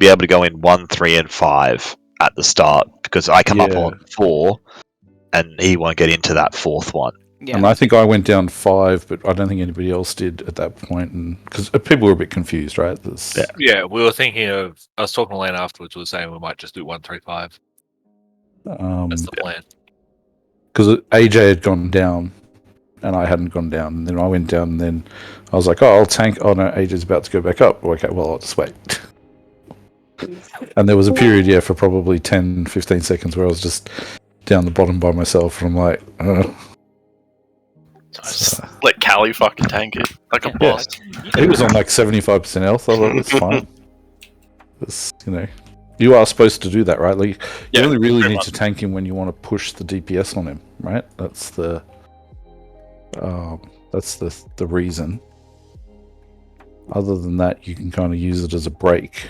be able to go in 1, 3, and 5 at the start because I come up on 4, and he won't get into that 4th one. Yeah. And I think I went down 5, but I don't think anybody else did at that point, and because people were a bit confused, right? Yeah, we were thinking of. I was talking to Lane afterwards. We were saying we might just do 1, 3, 5. That's the plan. Because AJ had gone down, and I hadn't gone down, and then I went down, and then I was like, "Oh, I'll tank." Oh no, AJ's about to go back up. Okay, well, I'll just wait. And there was a period, for probably 10, 15 seconds where I was just down the bottom by myself, and I'm like, Just let Callie fucking tank it like a boss. He was on like 75% health. I thought it's fine. You are supposed to do that, right? Like, you only really need to tank him when you want to push the DPS on him, right? That's the reason. Other than that, you can kind of use it as a break.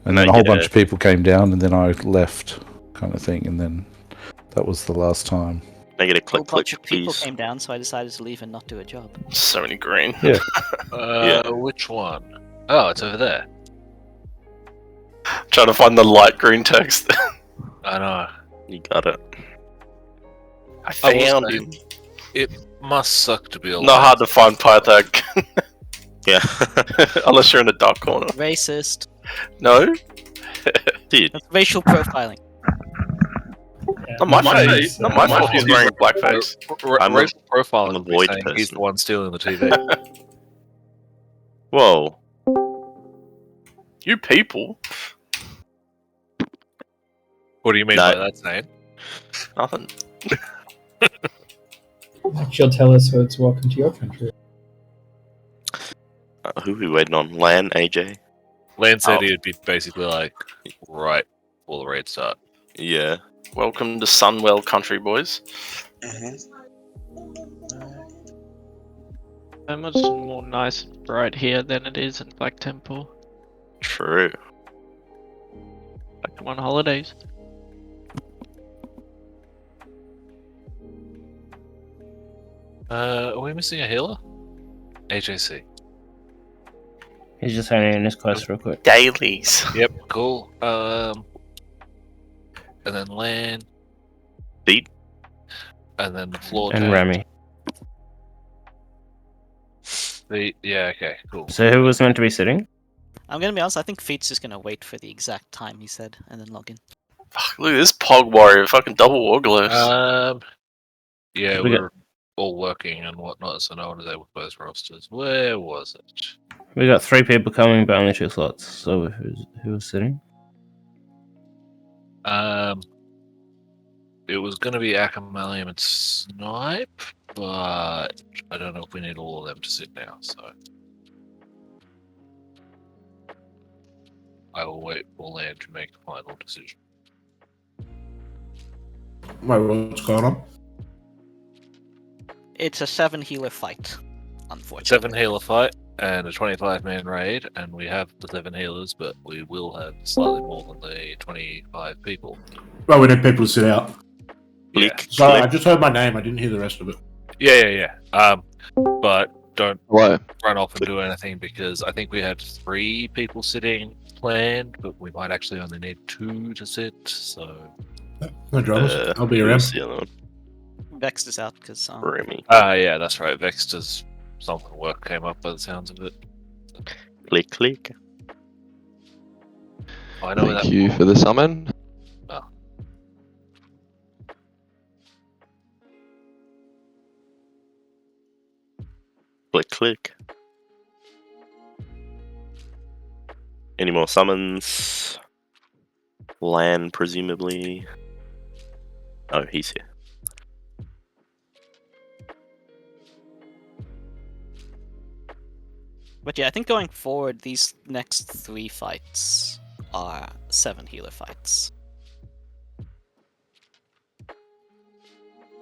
And then a whole bunch of people came down, and then I left, kind of thing, and then that was the last time. Make it a click, A bunch of please. people came down, so I decided to leave and not do a job. So many green. Yeah. Which one? Oh, it's over there. Trying to find the light green text. I know. You got it. I found him. It must suck to be alive. Not hard to find Pythag. Yeah. Unless you're in a dark corner. Racist. No? Dude. That's racial profiling. Not my face. Not my fault he's wearing blackface. I'm racial profiling. I'm a void saying he's person. the one stealing the TV. Whoa. You people. What do you mean by that, Zane? Nothing. She'll tell us so it's welcome to your country. Who are we waiting on? Lan, AJ? Lan said he'd be basically like, right before the raid start. Yeah. Welcome to Sunwell country, boys. So much more nice right here than it is in Black Temple. True. Like on holidays. Are we missing a healer? AJC. He's just hanging in his quest real quick. Dailies. Yep, cool. And then Lan. Beat. And then the floor. And Remy. Yeah, okay, cool. So who was meant to be sitting? I'm gonna be honest, I think Feet's just gonna wait for the exact time he said and then log in. Fuck, look at this Pog Warrior, fucking double warglyphs. Yeah, we're all working and whatnot, so no one is able to post rosters. Where was it? We got 3 people coming, but only 2 slots. So who was sitting? It was going to be Akamalium and Snipe, but I don't know if we need all of them to sit now, so I will wait for Land to make the final decision. Wait, what's going on? It's a 7 healer fight, unfortunately. 7 healer fight and a 25-man raid, and we have the 7 healers, but we will have slightly more than the 25 people. Well, we need people to sit out. Yeah. Sorry, I just heard my name. I didn't hear the rest of it. Yeah. But don't What? run off and do anything because I think we had 3 people sitting planned, but we might actually only need 2 to sit. So No dramas. I'll be around. Vex is out because Remy. yeah, that's right. Vexter's something work came up by the sounds of it. Click. I know Thank you for the summon. Oh. Click. Any more summons? Lan, presumably. Oh, he's here. But yeah, I think going forward, these next 3 fights are 7 healer fights.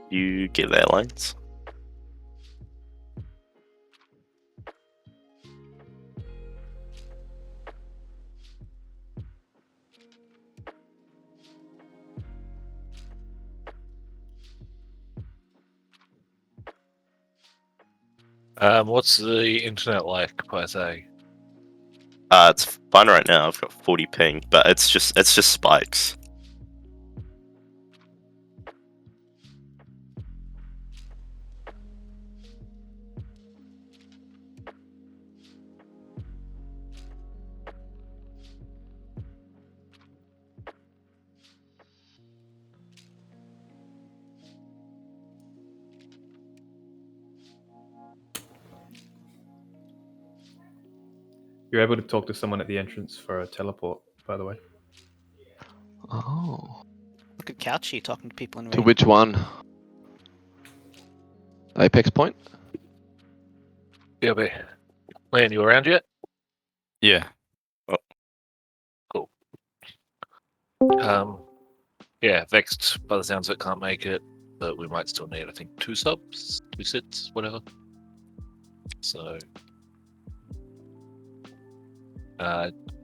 You get their lines. What's the internet like, per se? It's fine right now. I've got 40 ping, but it's just spikes. You're able to talk to someone at the entrance for a teleport, by the way. Oh. Look at Couchy talking to people in To raid. which one? Apex Point? Yeah, but Leon, you around yet? Yeah. Oh. Cool. Yeah, Vexed, by the sounds of it, can't make it, but we might still need, I think, 2 subs, 2 sits, whatever. So,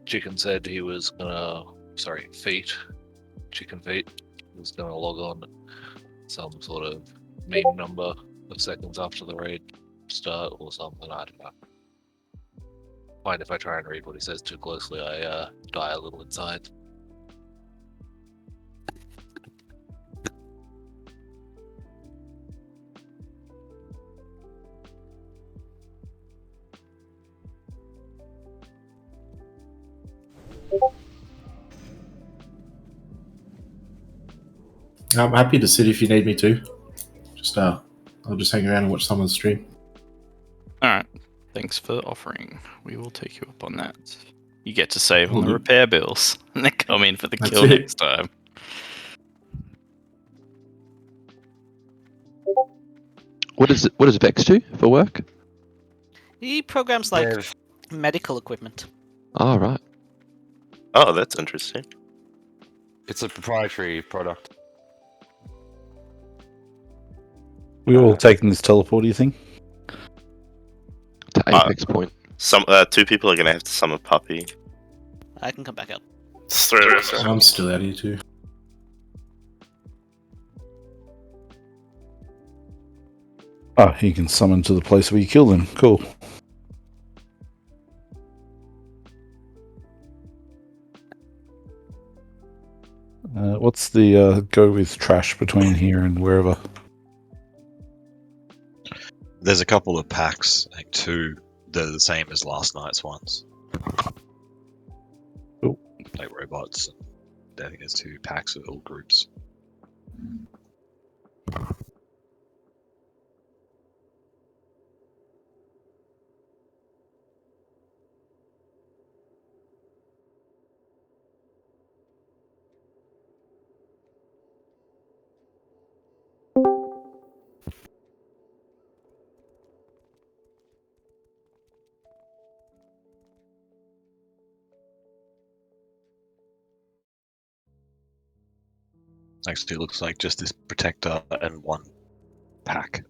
Chicken said he was gonna, Feet, Chicken Feet, was gonna log on some sort of mean number of seconds after the raid start or something, I don't know. Find if I try and read what he says too closely, I die a little inside. I'm happy to sit if you need me to. I'll just hang around and watch someone's stream. Alright. Thanks for offering. We will take you up on that. You get to save on Will the do. repair bills. And then come in for the That's kill it. next time. What does Vex do for work? He programs like medical equipment. Oh, right. Oh, that's interesting. It's a proprietary product. We all taking this teleport, do you think? To Apex Point. Some 2 people are gonna have to summon Puppy. I can come back up. It's 3 of us. I'm still out here too. Oh, you can summon to the place where you kill them. Cool. What's the go with trash between here and wherever? There's a couple of packs, I think 2. They're the same as last night's ones. Cool. Like robots. I think there's 2 packs of all groups. Actually, it looks like just this protector and 1 pack.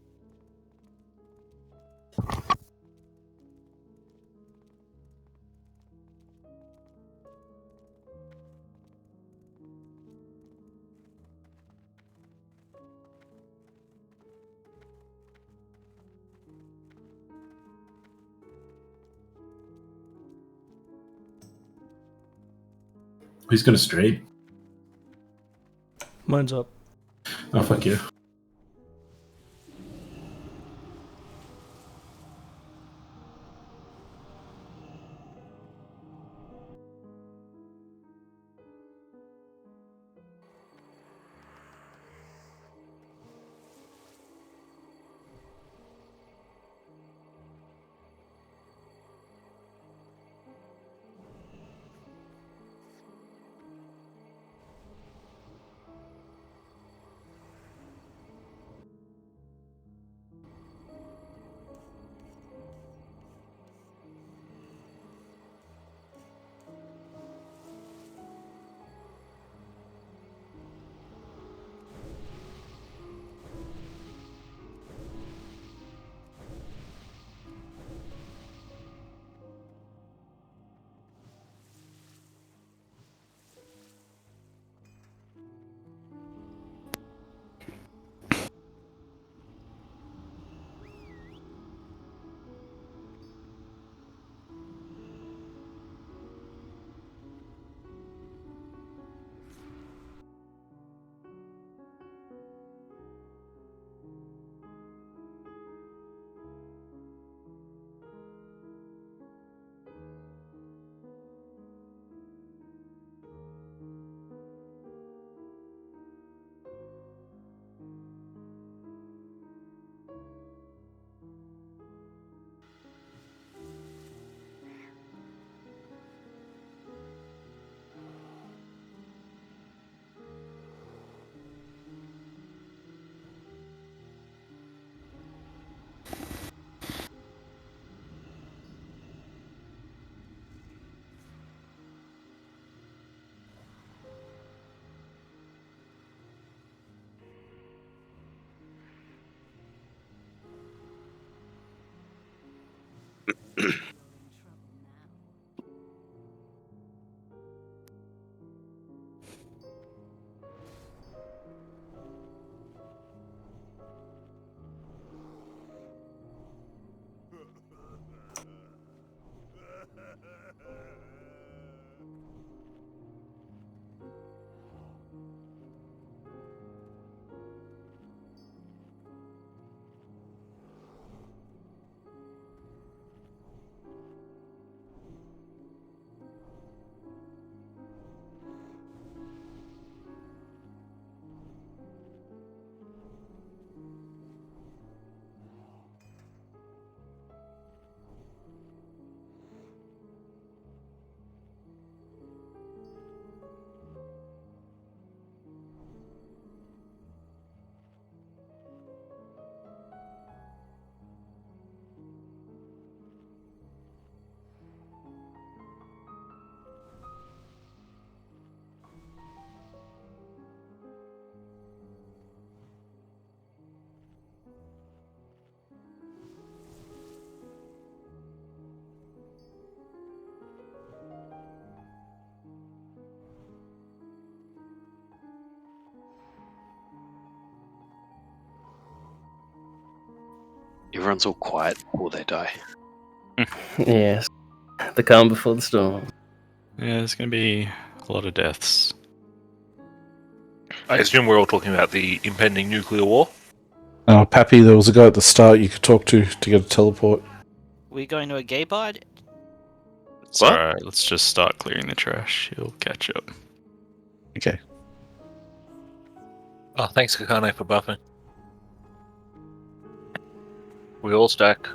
Who's gonna stream? Mine's up. Oh, fuck you. Everyone's all quiet before they die. Yes. The calm before the storm. Yeah, there's going to be a lot of deaths. I assume we're all talking about the impending nuclear war. Pappy, there was a guy at the start you could talk to get a teleport. We going to a gay bar? It's alright, let's just start clearing the trash. He'll catch up. Okay. Oh, thanks, Kakane, for buffing. We all stack.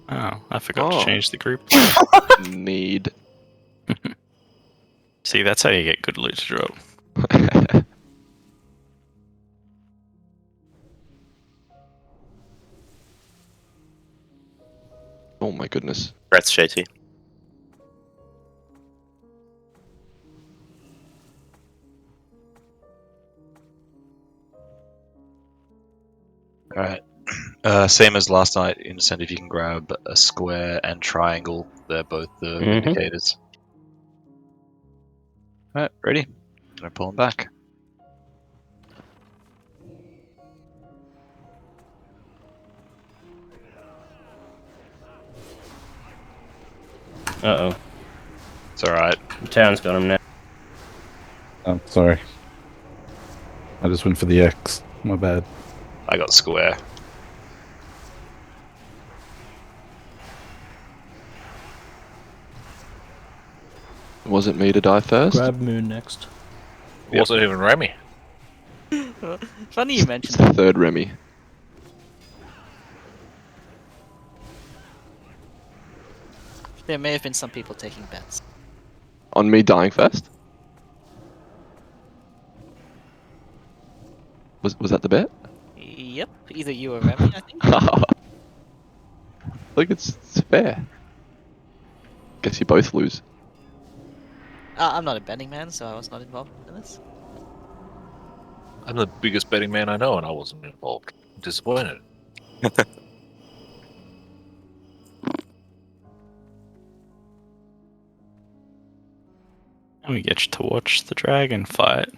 Oh, I forgot to change the group. Need. See, that's how you get good loot to drop. Oh my goodness. Congrats, JT. Alright. Same as last night, incentive you can grab a square and triangle. They're both the indicators. Alright, ready? Gonna pull them back. Uh-oh. It's alright. The town's got him now. Oh, sorry. I just went for the X. My bad. I got square. Was it me to die first? Grab Moon next. It wasn't even Remy. Funny you mentioned It's the third Remy. there may have been some people taking bets. On me dying first? Was that the bet? Yep, either you or Remy, I think. Look, it's fair. Guess you both lose. I'm not a betting man, so I was not involved in this. I'm the biggest betting man I know, and I wasn't involved. I'm disappointed. We get to watch the dragon fight.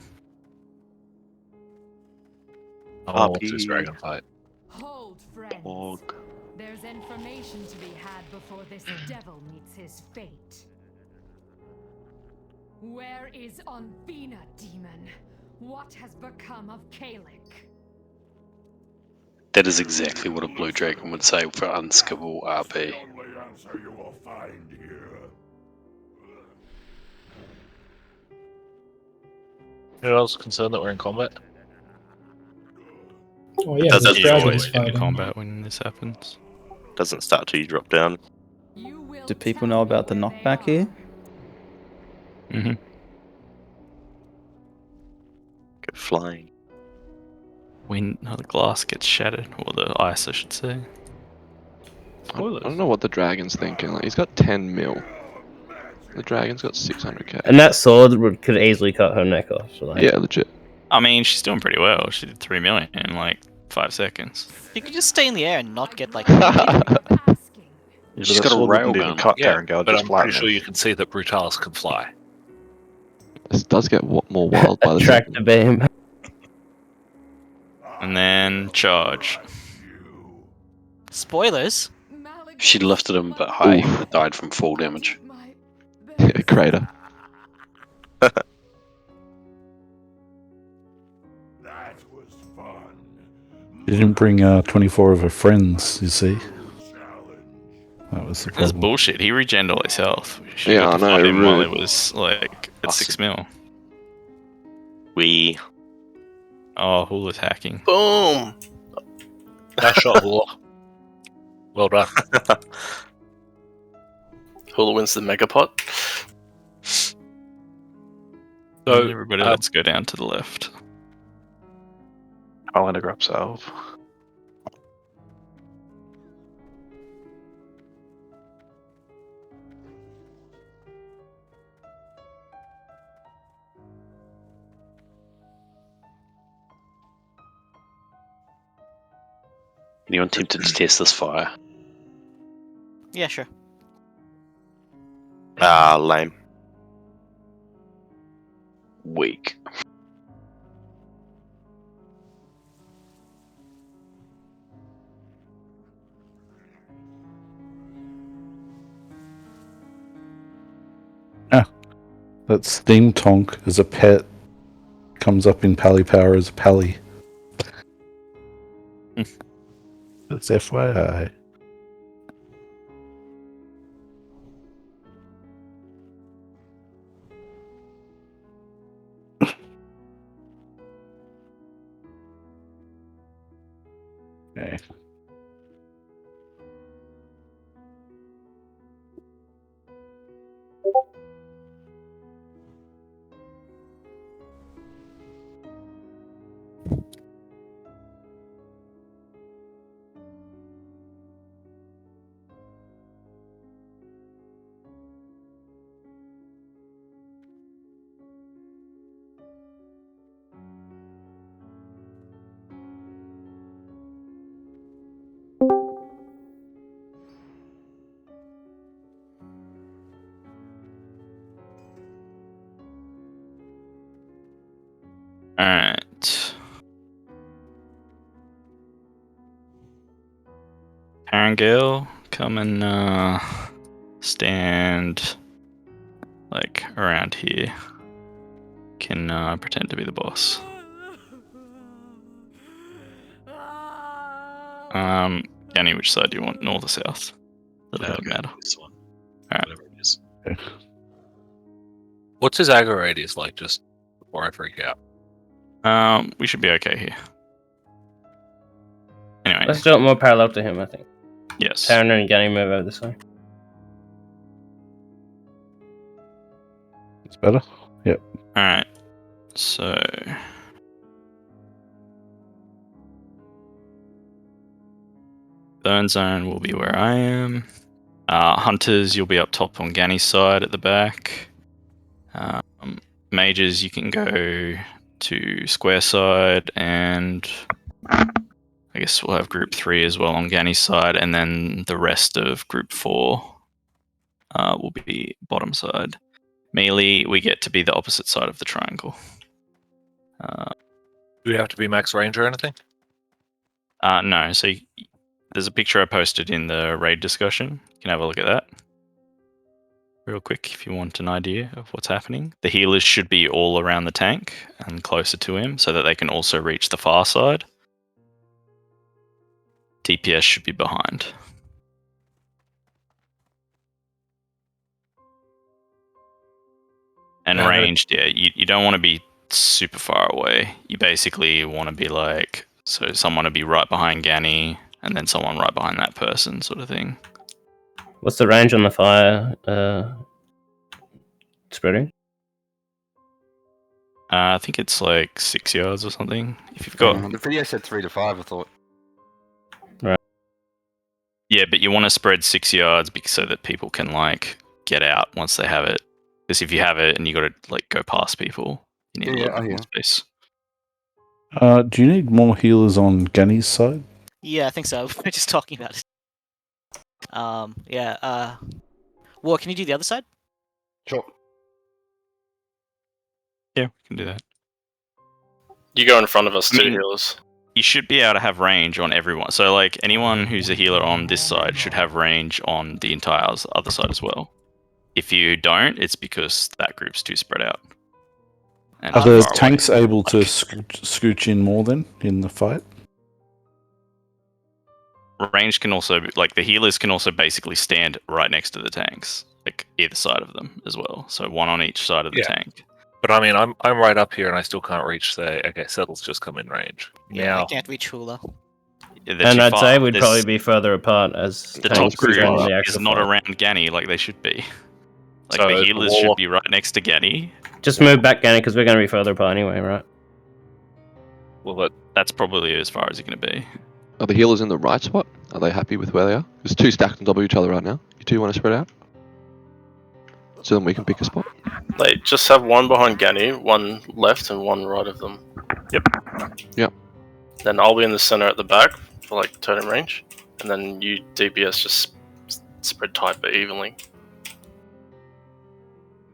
I want to watch this dragon fight. Hold, friends. Porg. There's information to be had before this devil meets his fate. Where is Onbina, demon? What has become of Kalik? That is exactly what a blue dragon would say for unskippable RP. Anyone else concerned that we're in combat? Oh yeah, Doesn't the you dragon's always In fighting. combat when this happens. Doesn't start till you drop down. Do people know about the knockback here? Mm-hmm. flying. The glass gets shattered, or the ice, I should say. I don't know what the dragon's thinking. Like, he's got 10 mil. The dragon's got 600k. And that sword could easily cut her neck off. So like, yeah, legit. I mean, she's doing pretty well. She did 3 million in like 5 seconds. You could just stay in the air and not get like. She's got a railgun. Cut Yeah, Tarangel, but just I'm flatten pretty sure him. you can see that Brutalis can fly. This does get more wild by the tractor second. beam. And then charge. Spoilers. She lifted him but high, he would have died from fall damage. Yeah, crater. She didn't bring 24 of her friends, you see. That was the That's problem. bullshit. He regened all his health. We should Yeah, have I know, got to find him while rude. it was like at 6 mil. We. Oh, Hula's hacking. Boom! Nice shot, Hula. Well done. Hula wins the Megapot. So, Everybody, let's go down to the left. I'll enter grab salve. Anyone tempted to test this fire? Yeah, sure. Ah, lame. Weak. That steam tonk as a pet comes up in Pally Power as a Pally. That's FYI. Okay. Alright. Tarangel, come and stand like around here. Can pretend to be the boss. Yanni, which side do you want? North or south? Doesn't matter. This one. Alright. Whatever it is. what's his aggro radius like, just before I freak out? We should be okay here. Anyway. Let's do it more parallel to him, I think. Yes. Taryn and Ganny move over this way. It's better? Yep. Alright. So. Burn zone will be where I am. Hunters, you'll be up top on Ganny's side at the back. Mages, you can go to square side, and I guess we'll have group 3 as well on Ganny's side, and then the rest of group 4 will be bottom side. Melee, we get to be the opposite side of the triangle. Do we have to be max range or anything? No, so there's a picture I posted in the raid discussion. You can have a look at that real quick if you want an idea of what's happening. The healers should be all around the tank and closer to him so that they can also reach the far side. DPS should be behind. And ranged, yeah, you don't want to be super far away. You basically want to be like, so someone to be right behind Ganny, and then someone right behind that person, sort of thing. What's the range on the fire spreading? I think it's like 6 yards or something. If you've got The video said 3 to 5. I thought. Yeah, but you want to spread 6 yards so that people can like get out once they have it. Because if you have it and you got to like go past people, you need a little bit more space. Do you need more healers on Ganny's side? Yeah, I think so. We're just talking about it. Yeah. War, can you do the other side? Sure. Yeah, we can do that. You go in front of us, two healers. You should be able to have range on everyone. So, like, anyone who's a healer on this side should have range on the entire other side as well. If you don't, it's because that group's too spread out. And Are the tanks able to scooch in more then in the fight? Range can also, like, the healers can also basically stand right next to the tanks, like either side of them as well. So one on each side of the tank. But I mean, I'm right up here and I still can't reach. Say, okay, Settle's just come in range. Yeah, I can't reach Hula. And I'd say we'd probably be further apart as the top group is not around Ganny like they should be. Like, the healers should be right next to Ganny. Just move back, Ganny, because we're going to be further apart anyway, right? Well, that's probably as far as you're going to be. Are the healers in the right spot? Are they happy with where they are? There's 2 stacked on top of each other right now. You 2 want to spread out? So then we can pick a spot. They just have one behind Ganny, one left and one right of them. Yep. Then I'll be in the center at the back for like totem range, and then you DPS just spread tight but evenly.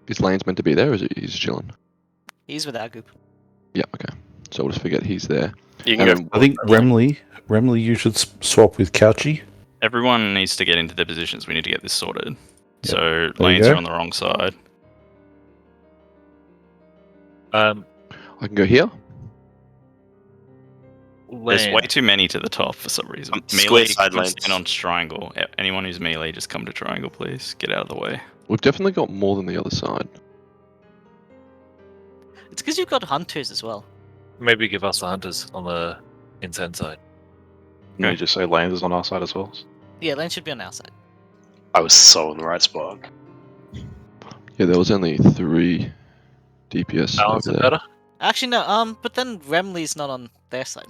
Is Lane's meant to be there, or is he's chilling? He's with our group. Yeah, okay. So we'll just forget he's there. You can I think Remley, you should swap with Couchy. Everyone needs to get into their positions. We need to get this sorted. Yep. So lanes are on the wrong side. I can go here. There's way too many to the top for some reason. Square Melee, side lanes. stand on triangle. Anyone who's melee, just come to triangle, please. Get out of the way. We've definitely got more than the other side. It's because you've got hunters as well. Maybe give us the hunters on the inside side. Can you just say Lanes is on our side as well? Yeah, lane should be on our side. I was so in the right spot. Yeah, there was only 3 DPS over there. Better? Actually, no. But then Remley's not on their side.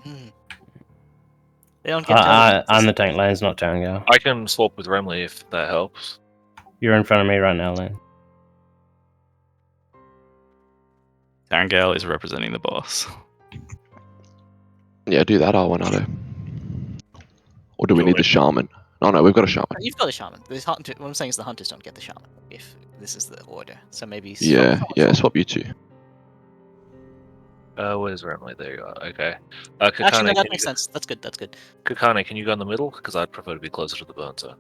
They don't get. I'm the tank, Lane's not Tango. I can swap with Remley if that helps. You're in front of me right now, Lane. Tarangale is representing the boss. Yeah, do that, Arwanato. Or do we need the shaman? Oh no, we've got a shaman. You've got a shaman. What I'm saying is the hunters don't get the shaman if this is the order. So maybe. Yeah, swap you 2. Where's Remley? There you are. Okay. Actually, no, that makes sense. That's good. Kakane, can you go in the middle? Because I'd prefer to be closer to the burn zone.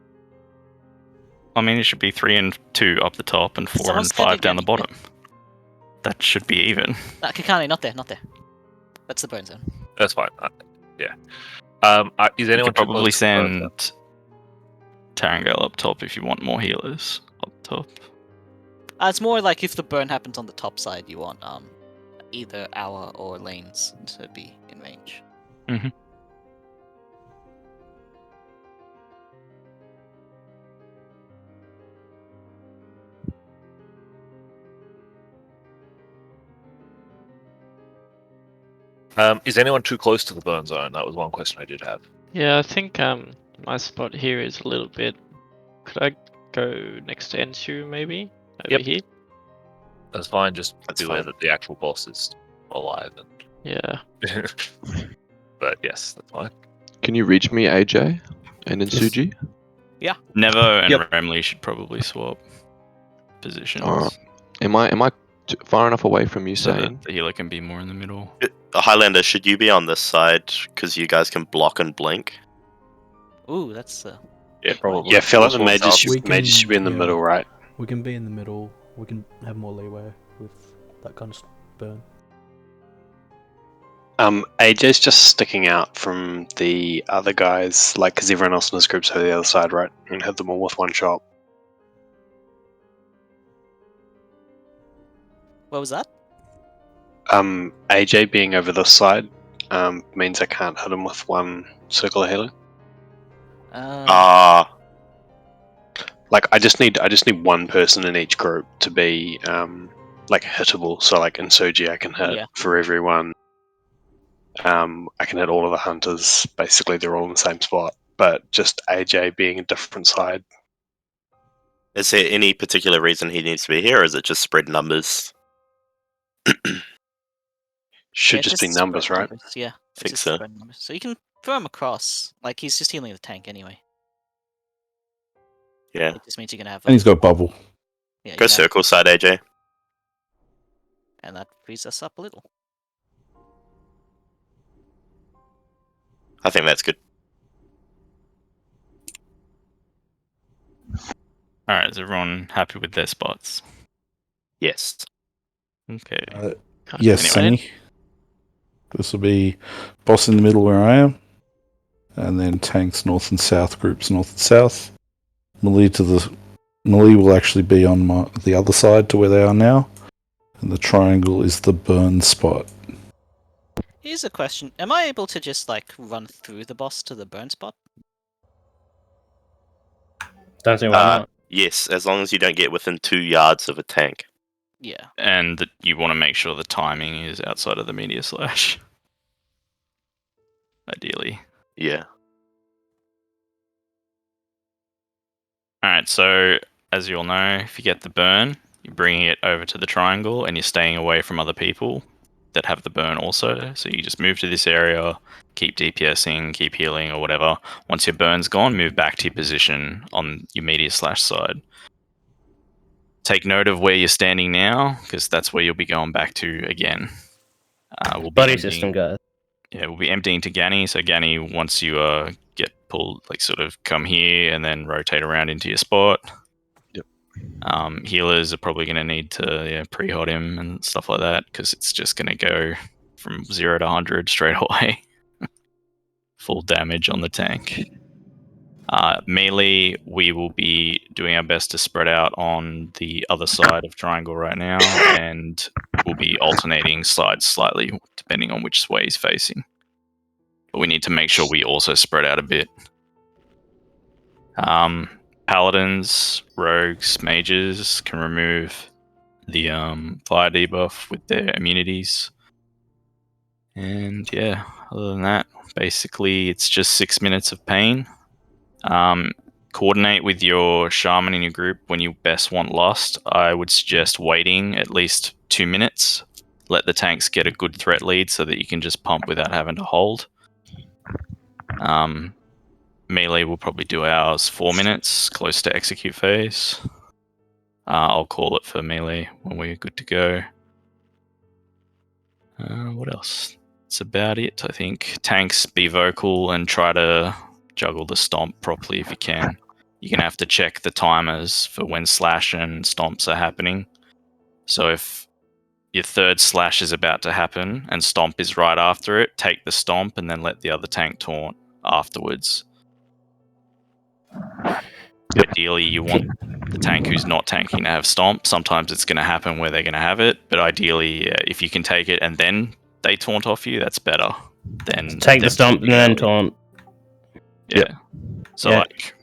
I mean, it should be 3 and 2 up the top and 4 and 5 down the bottom. That should be even. Kakane, not there. That's the burn zone. That's fine. Yeah. Is anyone probably send Tarangale up top if you want more healers up top? It's more like if the burn happens on the top side, you want either our or lanes to be in range. Mm-hmm. Is anyone too close to the burn zone? That was one question I did have. Yeah, I think my spot here is a little bit. Could I go next to Ensu maybe? Over here? That's fine, just beware that the actual boss is alive. Yeah. But yes, that's fine. Can you reach me, AJ? And Insuji? Yeah. Nevo and Remley should probably swap positions. Alright. Am I far enough away from you, So saying? the healer can be more in the middle. Highlander, should you be on this side because you guys can block and blink? Ooh, that's yeah, probably. Yeah, feel like the mages should be in the middle, right? We can be in the middle. We can have more leeway with that kind of burn. AJ's just sticking out from the other guys, like, because everyone else in this group's over the other side, right? And hit them all with one shot. What was that? AJ being over this side means I can't hit him with one circle of healing. Like I just need one person in each group to be like hittable. So like Insurgi, I can hit for everyone. I can hit all of the hunters. Basically, they're all in the same spot, but just AJ being a different side. Is there any particular reason he needs to be here, or is it just spread numbers? Should just be numbers, right? Yeah, think just so. spread numbers. So you can throw him across. Like he's just healing the tank anyway. Yeah. It just means you're gonna have. And he's got bubble. Yeah, Go circle side, AJ. And that frees us up a little. I think that's good. Alright, is everyone happy with their spots? Yes. Okay. Yes, Anyway. Sammy. This will be boss in the middle where I am, and then tanks north and south, groups north and south. Melee will actually be on the other side to where they are now, and the triangle is the burn spot. Here's a question: am I able to just like run through the boss to the burn spot? Don't see why not. Yes, as long as you don't get within 2 yards of a tank. Yeah. And that you want to make sure the timing is outside of the media slash. Ideally. Yeah. Alright, so as you all know, if you get the burn, you're bringing it over to the triangle and you're staying away from other people that have the burn also. So you just move to this area, keep DPSing, keep healing or whatever. Once your burn's gone, move back to your position on your media slash side. Take note of where you're standing now, because that's where you'll be going back to again. We'll be Buddy system, guys. Yeah, we'll be emptying to Ganny. So Ganny, once you get pulled, like sort of come here and then rotate around into your spot. Yep. Healers are probably going to need to pre-hot him and stuff like that, because it's just going to go from 0 to 100 straight away. Full damage on the tank. Melee, we will be doing our best to spread out on the other side of triangle right now, and we'll be alternating sides slightly depending on which way he's facing. But we need to make sure we also spread out a bit. Paladins, rogues, mages can remove the fire debuff with their immunities. And yeah, other than that, basically it's just 6 minutes of pain. Coordinate with your shaman in your group when you best want lost. I would suggest waiting at least 2 minutes. Let the tanks get a good threat lead so that you can just pump without having to hold. Melee will probably do ours 4 minutes, close to execute phase. I'll call it for melee when we're good to go. What else? That's about it, I think. Tanks, be vocal and try to juggle the stomp properly if you can. You're going to have to check the timers for when slash and stomps are happening. So if your third slash is about to happen and stomp is right after it, take the stomp and then let the other tank taunt afterwards. Ideally, you want the tank who's not tanking to have stomp. Sometimes it's going to happen where they're going to have it, but ideally, if you can take it and then they taunt off you, that's better. Then Take the stomp and then taunt. Yeah. So Yeah. like,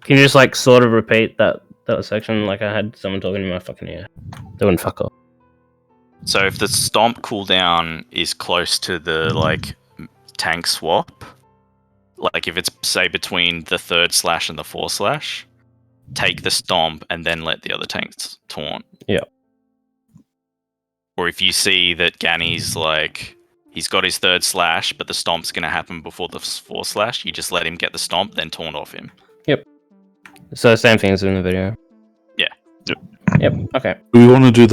Can you just like sort of repeat that section? Like I had someone talking in my fucking ear. They wouldn't fuck off. so if the stomp cooldown is close to the like tank swap, like if it's say between the third slash and the fourth slash, take the stomp and then let the other tanks taunt. Yeah. Or if you see that Ganny's like he's got his third slash, but the stomp's going to happen before the fourth slash, you just let him get the stomp, then taunt off him. Yep. So same thing as in the video. Yeah. Yep. Okay. Do we want to do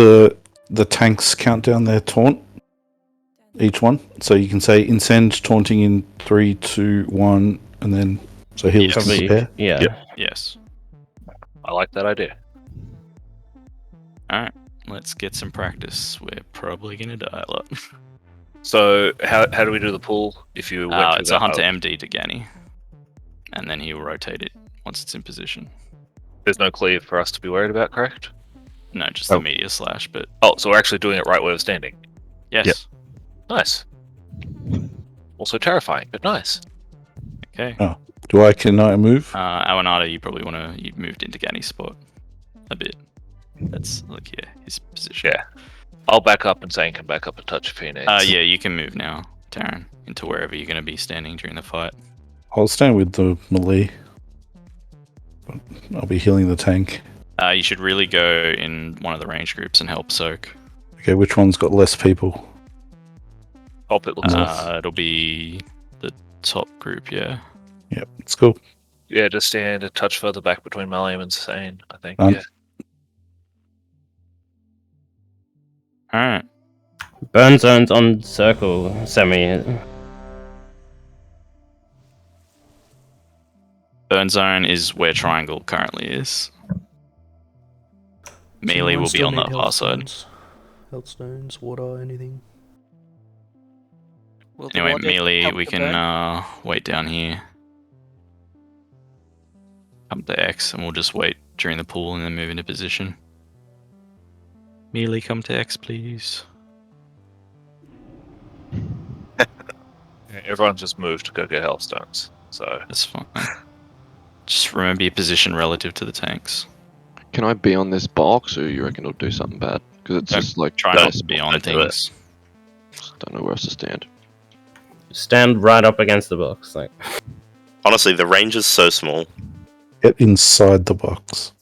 the tanks countdown their taunt? Each one? So you can say incend taunting in 3, 2, 1, and then so heals can prepare? Yeah. Yes. I like that idea. Alright, let's get some practice. We're probably going to die a lot. So how do we do the pull if you went through It's that? a hunter MD to Ganny. And then he'll rotate it once it's in position. There's no cleave for us to be worried about, correct? No, just the media slash, but... Oh, so we're actually doing it right where we're standing? Yes. Yep. Nice. Also terrifying, but nice. Okay. Oh. Can I move? Awanada, you probably want to... You moved into Ganny's spot a bit. That's like his position. Yeah. I'll back up and Zane can back up a touch if he needs. Yeah, you can move now, Darren, into wherever you're going to be standing during the fight. I'll stand with the melee. But I'll be healing the tank. You should really go in one of the range groups and help soak. Okay, which one's got less people? Top it looks like. It'll be the top group, yeah. Yep, it's cool. Yeah, just stand a touch further back between Maliam and Zane, I think. Done. Yeah. Alright. Burn zones on circle semi. Burn zone is where triangle currently is. Melee will be on that far side. Health stones, water, anything. Anyway, melee, we can wait down here. Come to X, and we'll just wait during the pool and then move into position. Melee, come to X, please. Yeah, everyone just moved to go get health stones. So that's fine. Just remember your position relative to the tanks. Can I be on this box, or you reckon it'll do something bad? Because it's just like try not to be on things. Don't know where else to stand. Stand right up against the box, like. Honestly, the range is so small. Get inside the box.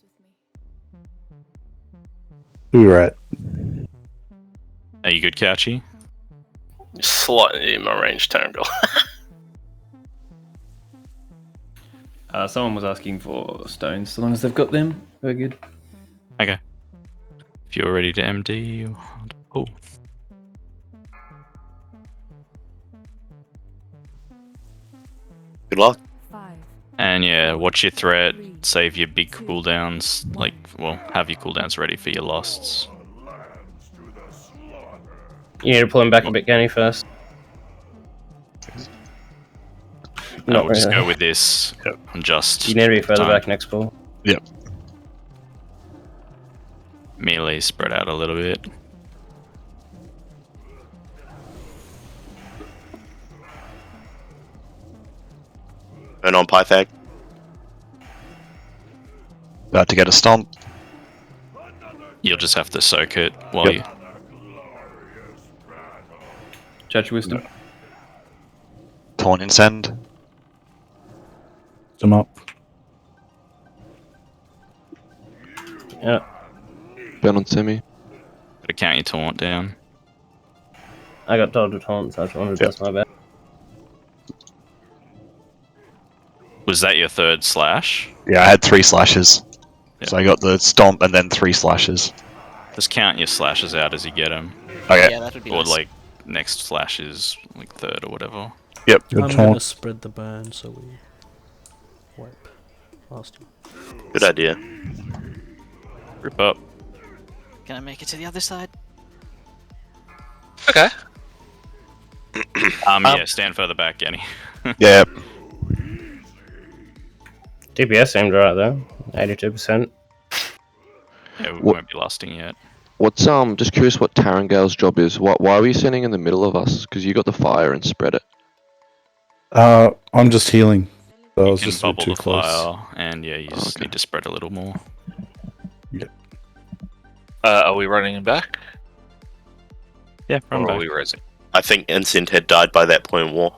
Who are at? Are you good, Couchy? Slightly in my range, Tangle. Someone was asking for stones. So long as they've got them, we're good. Okay. If you're ready to MD, oh. Good luck. And yeah, watch your threat, save your big cooldowns, like, well, have your cooldowns ready for your losts. You need to pull him back a bit, Ganny, first. No, we'll really. just go with this and just... You need to be further back next pull. Yep. Melee spread out a little bit. And on Pythag. About to get a stomp. You'll just have to soak it while you... Judge wisdom. Taunt Incend. Them up. Yeah. Burn on semi. Gotta count your taunt down. I got told to taunt, so I just wanted to test my bet. Was that your third slash? Yeah, I had 3 slashes. Yeah. So I got the stomp and then 3 slashes. Just count your slashes out as you get them. Okay. Yeah, that would be Or nice. like next slash is like third or whatever. Yep. I'm gonna spread the burn so we wipe faster. Good idea. Rip up. Can I make it to the other side? Okay. Yeah, stand further back, Genny. Yeah. DPS seemed right though, 82%. Yeah, we won't be lasting yet. What's just curious what Tarangale's job is. Why are we standing in the middle of us? Because you got the fire and spread it. I'm just healing. So I You was can just a bit bubble too the close. fire, and yeah, you just need to spread a little more. Yep. Are we running him back? Yeah, run Or back. are we raising? I think Incend had died by that point in war.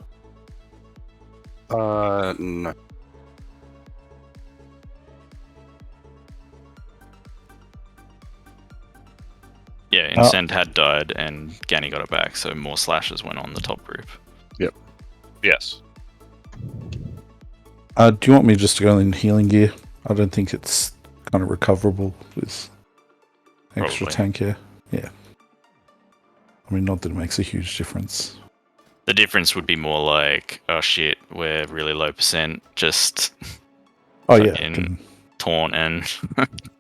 No. Yeah, Incend had died, and Ganny got it back, so more slashes went on the top group. Yep. Yes. Do you want me just to go in healing gear? I don't think it's kind of recoverable with extra Probably. tank here. Yeah. I mean, not that it makes a huge difference. The difference would be more like, oh shit, we're really low percent, just Oh yeah, fucking taunt and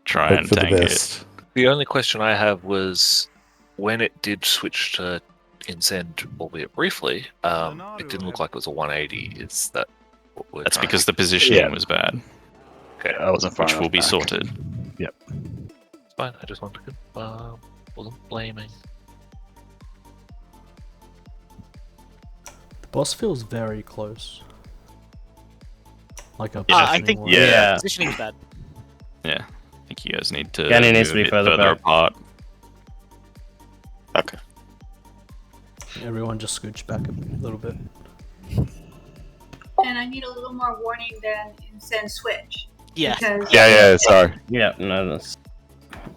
try hope and for the tank it. best. The only question I have was when it did switch to Incend, albeit briefly, it didn't look like it was a 180. Is that what we're That's trying because to- the positioning Yeah. was bad, Okay, I wasn't far which enough will be back. sorted. Yep. it's fine. I just wanted to confirm. Wasn't blaming. The boss feels very close. Like a I think positioning-wise. Yeah. positioning is bad. Yeah, I think think you guys need to Ganny needs move to be a bit further back. apart. Okay. Everyone just scooch back a little bit. And I need a little more warning than in Send Switch. Yeah. Because Sorry. Yeah, no,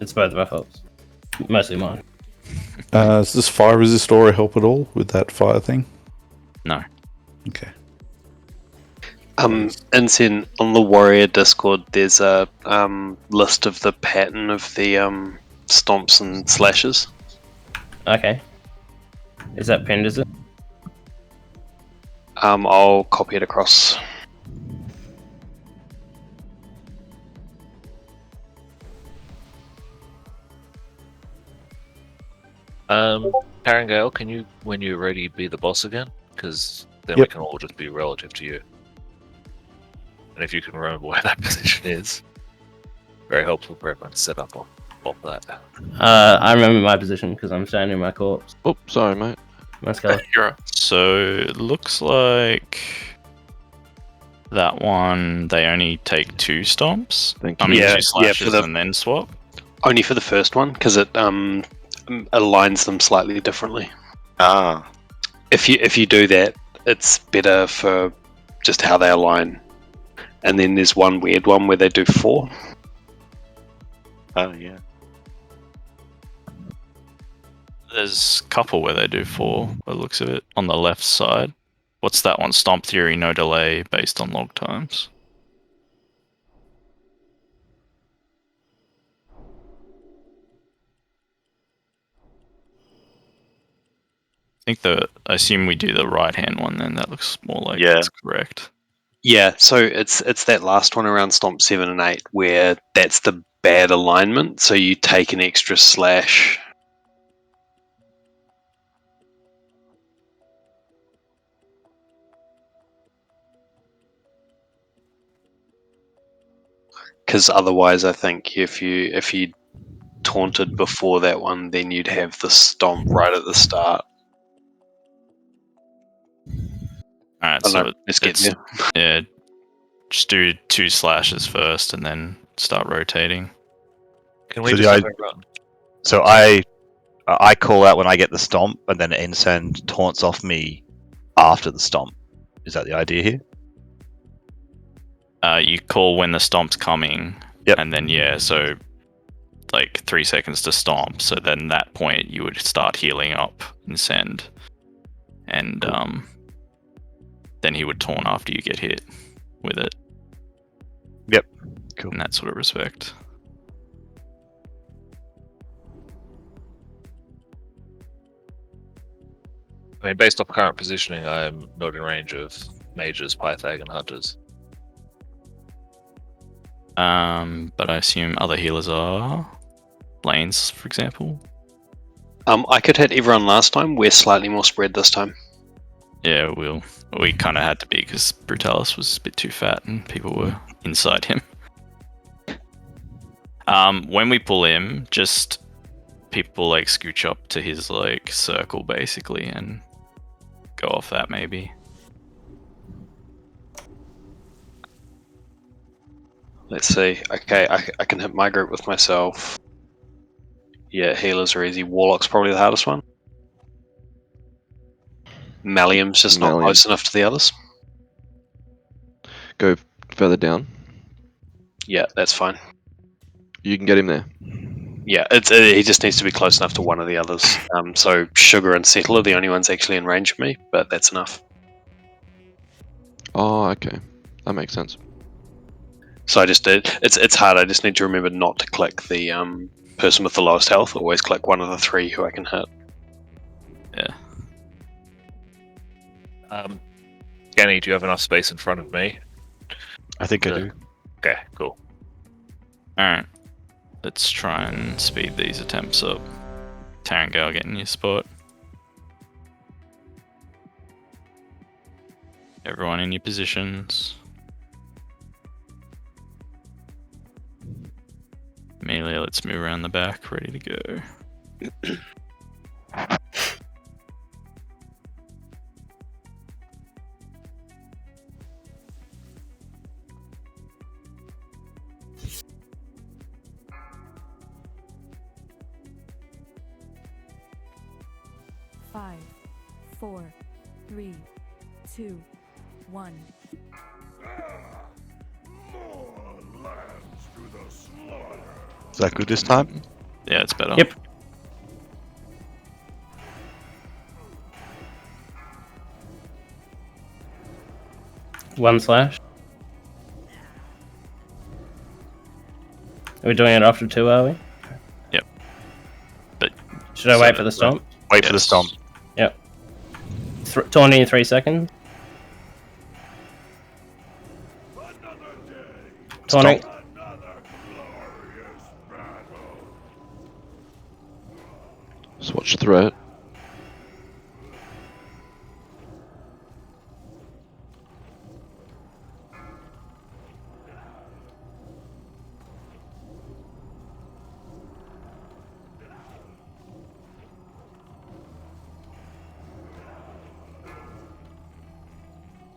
it's both of our faults. Mostly mine. Does this fire resist aura help at all with that fire thing? No. Okay. Insane, on the Warrior Discord, there's a list of the pattern of the stomps and slashes. Okay. Is that pinned, is it? I'll copy it across. Tarangale, can you, when you're ready, be the boss again? Because then we can all just be relative to you. And if you can remember where that position is, very helpful for everyone to set up on that. I remember my position because I'm standing in my corpse. Oh, sorry, mate. So it looks like that one they only take 2 stomps. I mean, 2 slashes and then swap. Only for the first one, because it aligns them slightly differently. Ah. If you do that, it's better for just how they align. And then there's one weird one where they do 4. Oh yeah. There's a couple where they do 4, by the looks of it, on the left side. What's that one? Stomp theory, no delay, based on log times. I assume we do the right hand one then. That looks more like it's correct. Yeah, so it's that last one around Stomp 7 and 8 where that's the bad alignment, so you take an extra slash. Because otherwise, I think if you taunted before that one, then you'd have the stomp right at the start. Alright, so yeah, just do 2 slashes first and then start rotating. Can we just have a run? So I call out when I get the stomp, and then Insend taunts off me after the stomp. Is that the idea here? You call when the stomp's coming, and then so like 3 seconds to stomp. So then that point you would start healing up Insend, and then he would taunt after you get hit with it. Yep, cool. In that sort of respect. I mean, based off current positioning, I'm not in range of mages, Pythag, and hunters. But I assume other healers are lanes, for example. I could hit everyone last time. We're slightly more spread this time. Yeah, we kind of had to be because Brutalis was a bit too fat and people were inside him. When we pull him, just people like scooch up to his like circle basically and go off that maybe. Let's see. Okay, I can hit my group with myself. Yeah, healers are easy. Warlock's probably the hardest one. Malleum's just not close enough to the others. Go further down. Yeah, that's fine. You can get him there. Yeah, he just needs to be close enough to one of the others. So Sugar and Settle are the only ones actually in range of me, but that's enough. Oh, okay. That makes sense. So I just did. It's hard. I just need to remember not to click the person with the lowest health. Always click one of the 3 who I can hit. Yeah. Ganny, do you have enough space in front of me? I think I do. Okay, cool. Alright. Let's try and speed these attempts up. Tarangale, get in your spot. Everyone in your positions. Amelia, let's move around the back, ready to go. 4, 3, 2, 1. Is that good this time? Yeah, it's better. Yep. One slash. Are we doing it after 2, are we? Yep. But should I wait for the stomp? Wait for the stomp. Yep. Taunting in 3 seconds. Taunting. Swatch threat.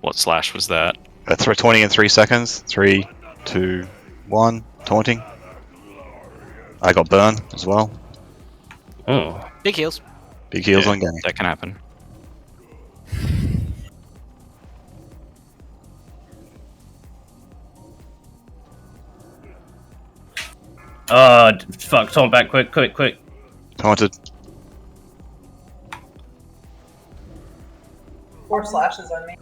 What slash was that? That's taunting in 3 seconds. 3, 2, 1. Taunting. I got burn as well. Oh. Big heals. Big heals on Ganny. That can happen. Oh, fuck. Taunt back. Quick. Taunted. 4 slashes on me.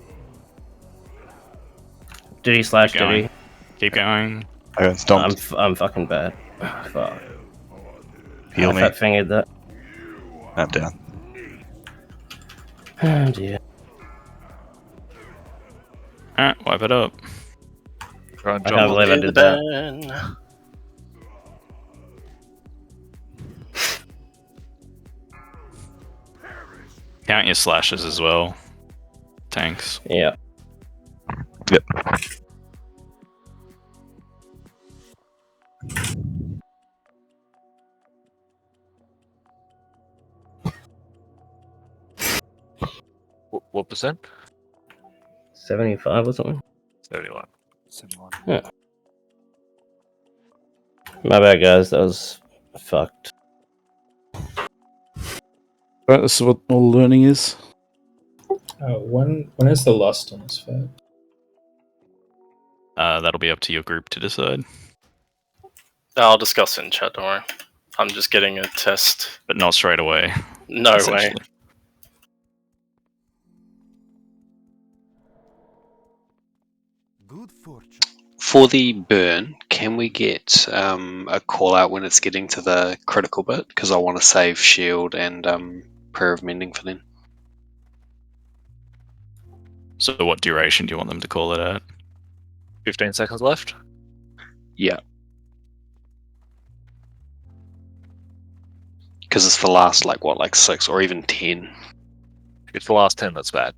Did he slash? Keep Did going. he? Keep going. I got stomped. I'm fucking bad. Fuck. Heal I me. fat fingered that. I'm down. Oh dear. Alright, wipe it up. Try and I jump can't believe I did that. Ben. Count your slashes as well. Tanks. Yeah. Yep. What percent? 75 or something. 71. 71. Yeah. My bad, guys. That was fucked. Right, this is what all learning is. When is the lust on this fat? That'll be up to your group to decide. I'll discuss it in chat, don't worry. I'm just getting a test. But not straight away. No way. essentially. For the burn, can we get a call out when it's getting to the critical bit? Because I want to save shield and prayer of mending for them. So what duration do you want them to call it at? 15 seconds left. Yeah. Because it's the last, like 6 or even 10. If it's the last 10, that's bad.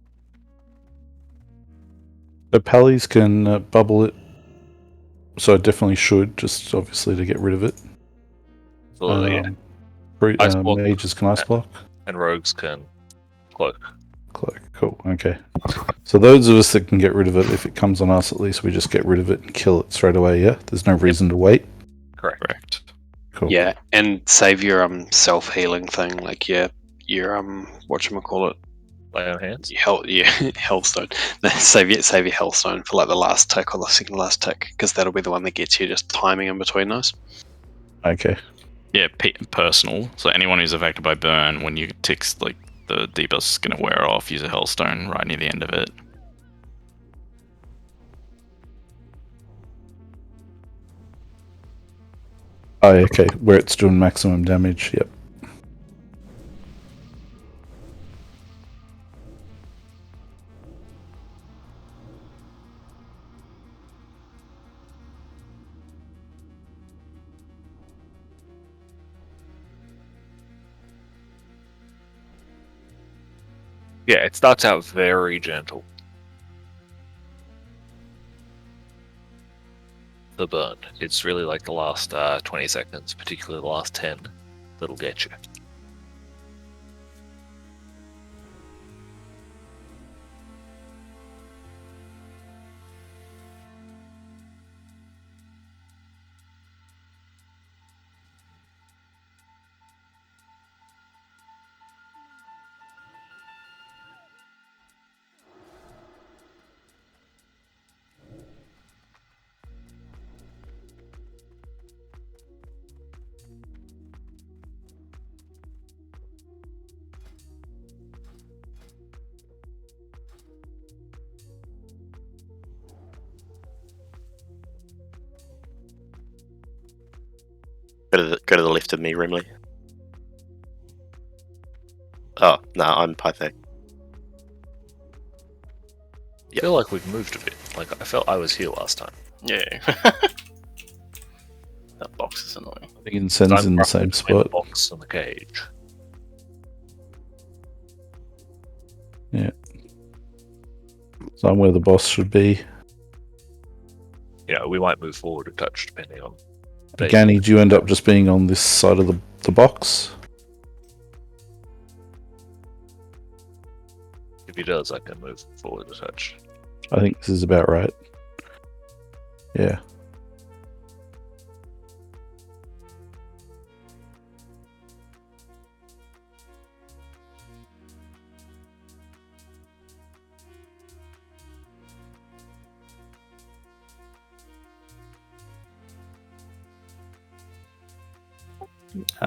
The pallies can bubble it. So I definitely should, just obviously to get rid of it. Absolutely, yeah. Ice block. Mages can ice block. And rogues can cloak. Cloak, cool, okay. So those of us that can get rid of it, if it comes on us, at least we just get rid of it and kill it straight away, yeah? There's no reason to wait. Correct. Cool. Yeah, and save your self healing thing, like your whatchamacallit? Lay on hands? Hellstone. Save your Hellstone for like the last tick or the second last tick, because that'll be the one that gets you just timing in between those. Okay. Yeah, personal. So anyone who's affected by burn, when you ticks, like, the debuff's is going to wear off, use a Hellstone right near the end of it. Oh, okay, where it's doing maximum damage, yep. Yeah, it starts out very gentle. The burn. It's really like the last 20 seconds, particularly the last 10, that'll get you. Go to the left of me, Rimley. Oh, no, I'm Pythek. I feel like we've moved a bit. Like, I felt I was here last time. Yeah. That box is annoying. I think Incen's in the same spot. The box and the cage. Yeah. So I'm where the boss should be. We might move forward a touch depending on. Gani, do you end up just being on this side of the box? If he does, I can move forward a touch. I think this is about right. Yeah.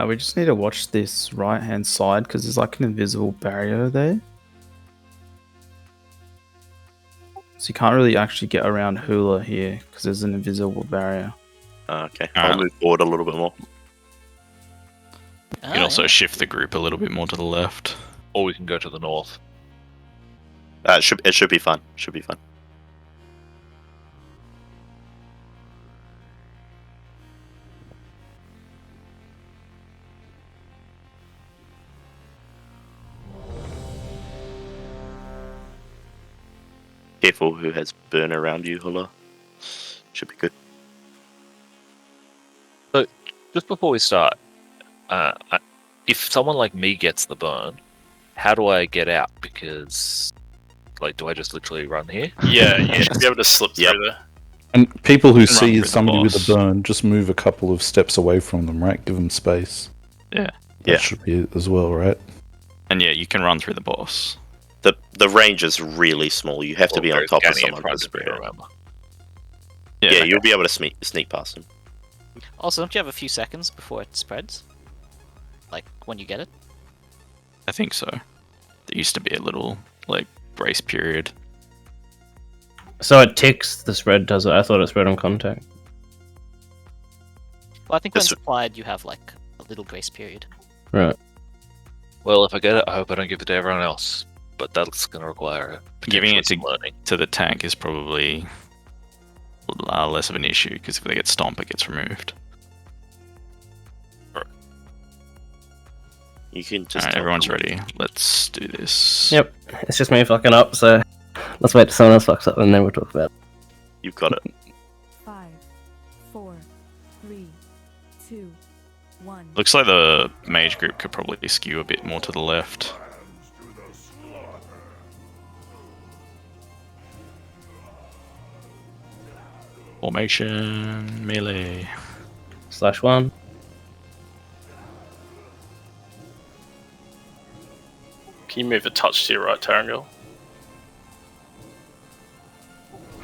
We just need to watch this right hand side because there's like an invisible barrier there. So you can't really actually get around Hula here because there's an invisible barrier. Okay, I'll move forward a little bit more. You can also shift the group a little bit more to the left. Or we can go to the north. It should be fun. Should be fun. Careful who has burn around you, Hula. Should be good. So, just before we start, if someone like me gets the burn, how do I get out? Because, do I just literally run here? Yeah, you should be able to slip through there. And people who You can run see through the somebody with boss. a burn, just move a couple of steps away from them, right? Give them space. Yeah. That should be it as well, right? And yeah, you can run through the boss. The range is really small. You have to be on top of someone to spread out. Yeah, you'll be able to sneak past them. Also, don't you have a few seconds before it spreads? Like, when you get it? I think so. There used to be a little, grace period. So it ticks the spread, does it? I thought it spread on contact. Well, I think when supplied, you have, a little grace period. Right. Well, if I get it, I hope I don't give it to everyone else. But that's going to require Giving it some learning. to the tank is probably less of an issue, because if they get stomp, it gets removed. You can just. Alright, everyone's ready. Let's do this. Yep. It's just me fucking up, so let's wait till someone else fucks up and then we'll talk about it. You've got it. 5, 4, 3, 2, 1. Looks like the mage group could probably skew a bit more to the left. Formation, melee. /1. Can you move a touch to your right, Tarangel?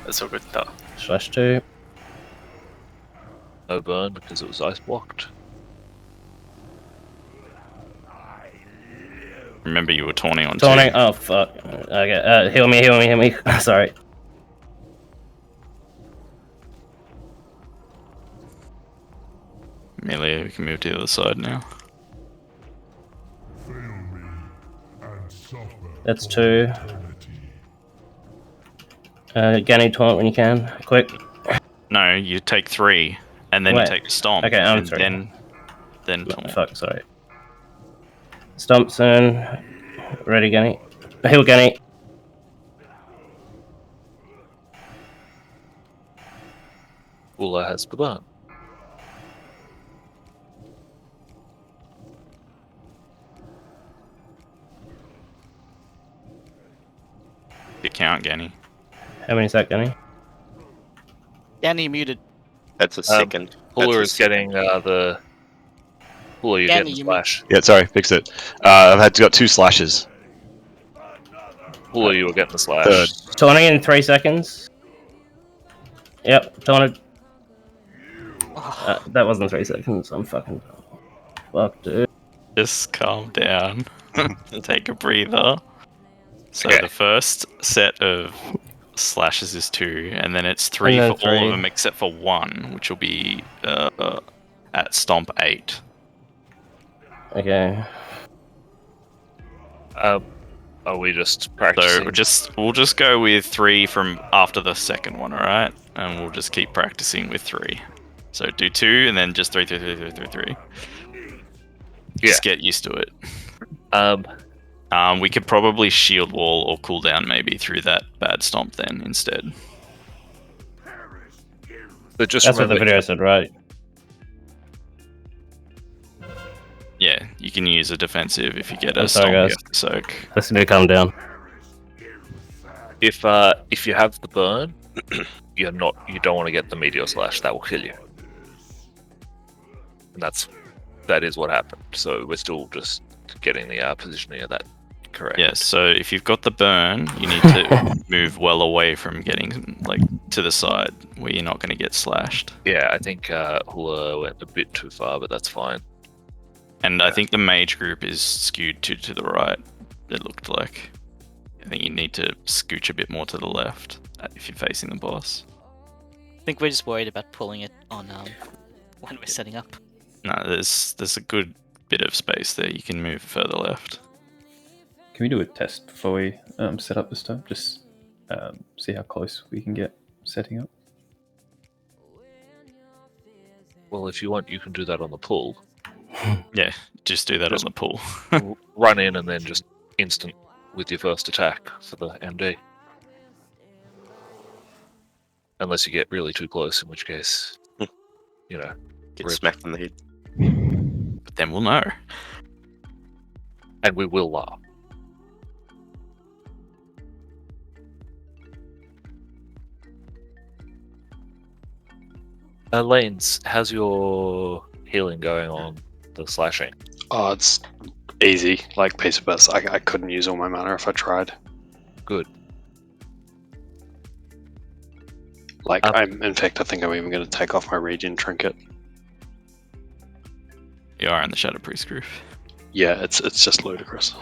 That's all good. No. /2. No burn because it was ice blocked. Remember you were taunting on Taunting? two. Oh, fuck. Okay, heal me. Sorry. Melee, we can move to the other side now. That's 2. Gani taunt when you can. Quick. No, you take 3, and then Wait. you take the stomp. Okay, I'm and sorry. Then taunt. Fuck, sorry. Stomp soon. Ready, Gani. Heal, Gani. Ula has the burn. You count, Gani. How many is that, Gani? Danny muted. That's a second. Hula is getting the. Hula, you're Danny, getting you slash. Yeah, sorry, fixed it. I've got 2 slashes. Hula, you were getting the slash. Third. Taunting in 3 seconds. Yep, taunted. That wasn't 3 seconds. I'm fucking. Fuck, dude. Just calm down. Take a breather. So Okay. the first set of slashes is 2, and then it's 3 And then for all 3. of them except for 1, which will be at stomp 8. Okay. Are we just practicing? So we'll just go with 3 from after the second one, alright? And we'll just keep practicing with 3. So do 2 and then just 3, 3, 3, 3, 3, 3. Just get used to it. We could probably shield wall or cooldown maybe through that bad stomp then instead. But just that's what the video said, right? Yeah, you can use a defensive if you get I'm a sorry, stomp. guys. You have to soak. Let's need to calm down. If you have the burn, you don't want to get the meteor slash. That will kill you. And that is what happened. So we're still just getting the positioning of that correct. Yeah, so if you've got the burn, you need to move well away from getting like to the side where you're not going to get slashed. Yeah, I think Hula went a bit too far, but that's fine. And I think the mage group is skewed to the right, it looked like. I think you need to scooch a bit more to the left if you're facing the boss. I think we're just worried about pulling it on when we're setting up. No, there's a good bit of space there. You can move further left. Can we do a test before we set up this time? Just see how close we can get setting up. Well, if you want, you can do that on the pull. Yeah, just do that on the pull. Run in and then just instant with your first attack for the MD. Unless you get really too close, in which case, Get smacked in the head. But then we'll know. And we will laugh. Lanes, how's your healing going on the slashing? Oh, it's easy, like piece of piss. I couldn't use all my mana if I tried. Good. Like, in fact, I think I'm even going to take off my regen trinket. You are in the Shadow Priest group. Yeah, it's just ludicrous.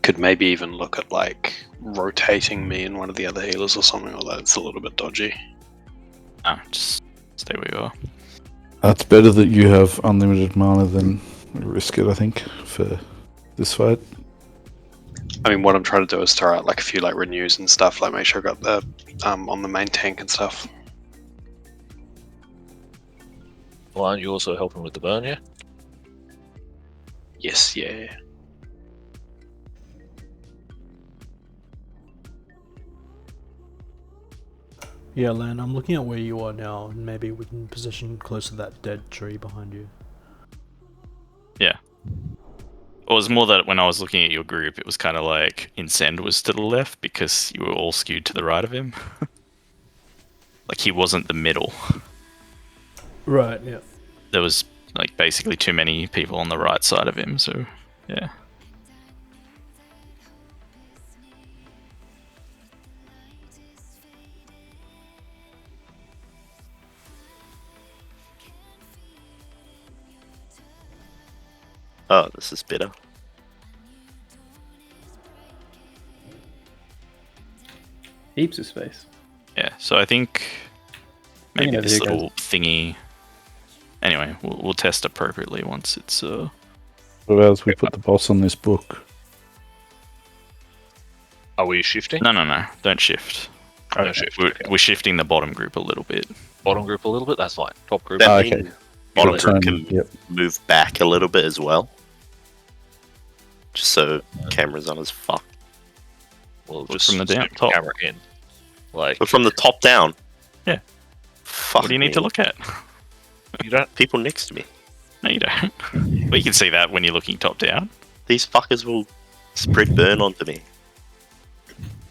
Could maybe even look at like rotating me and one of the other healers or something, although it's a little bit dodgy. No, just stay where you are. It's better that you have unlimited mana than risk it, I think, for this fight. I mean, what I'm trying to do is throw out like a few like renews and stuff, like make sure I got the on the main tank and stuff. Well, aren't you also helping with the burn, yeah? Yes, yeah. Yeah, Lan, I'm looking at where you are now, and maybe we can position close to that dead tree behind you. Yeah. Well, it was more that when I was looking at your group, it was kind of like Incend was to the left because you were all skewed to the right of him. Like he wasn't the middle. Right, yeah. There was like basically too many people on the right side of him, so yeah. Oh, this is better. Heaps of space. Yeah, so I think maybe over this here, little thingy. Anyway, we'll test appropriately once it's. What about we put the boss on this book? Are we shifting? No. Don't shift. Don't shift. We're shifting the bottom group a little bit. Bottom group a little bit? That's fine. Top group. That okay. means bottom group can move back a little bit as well. Just so cameras aren't as fucked. Well, Look just from the down stick top. camera in. Like, But from the top down. Yeah. Fuck What do you need to look at? You don't. People next to me. No, you don't. Well, you can see that when you're looking top down. These fuckers will spread burn onto me.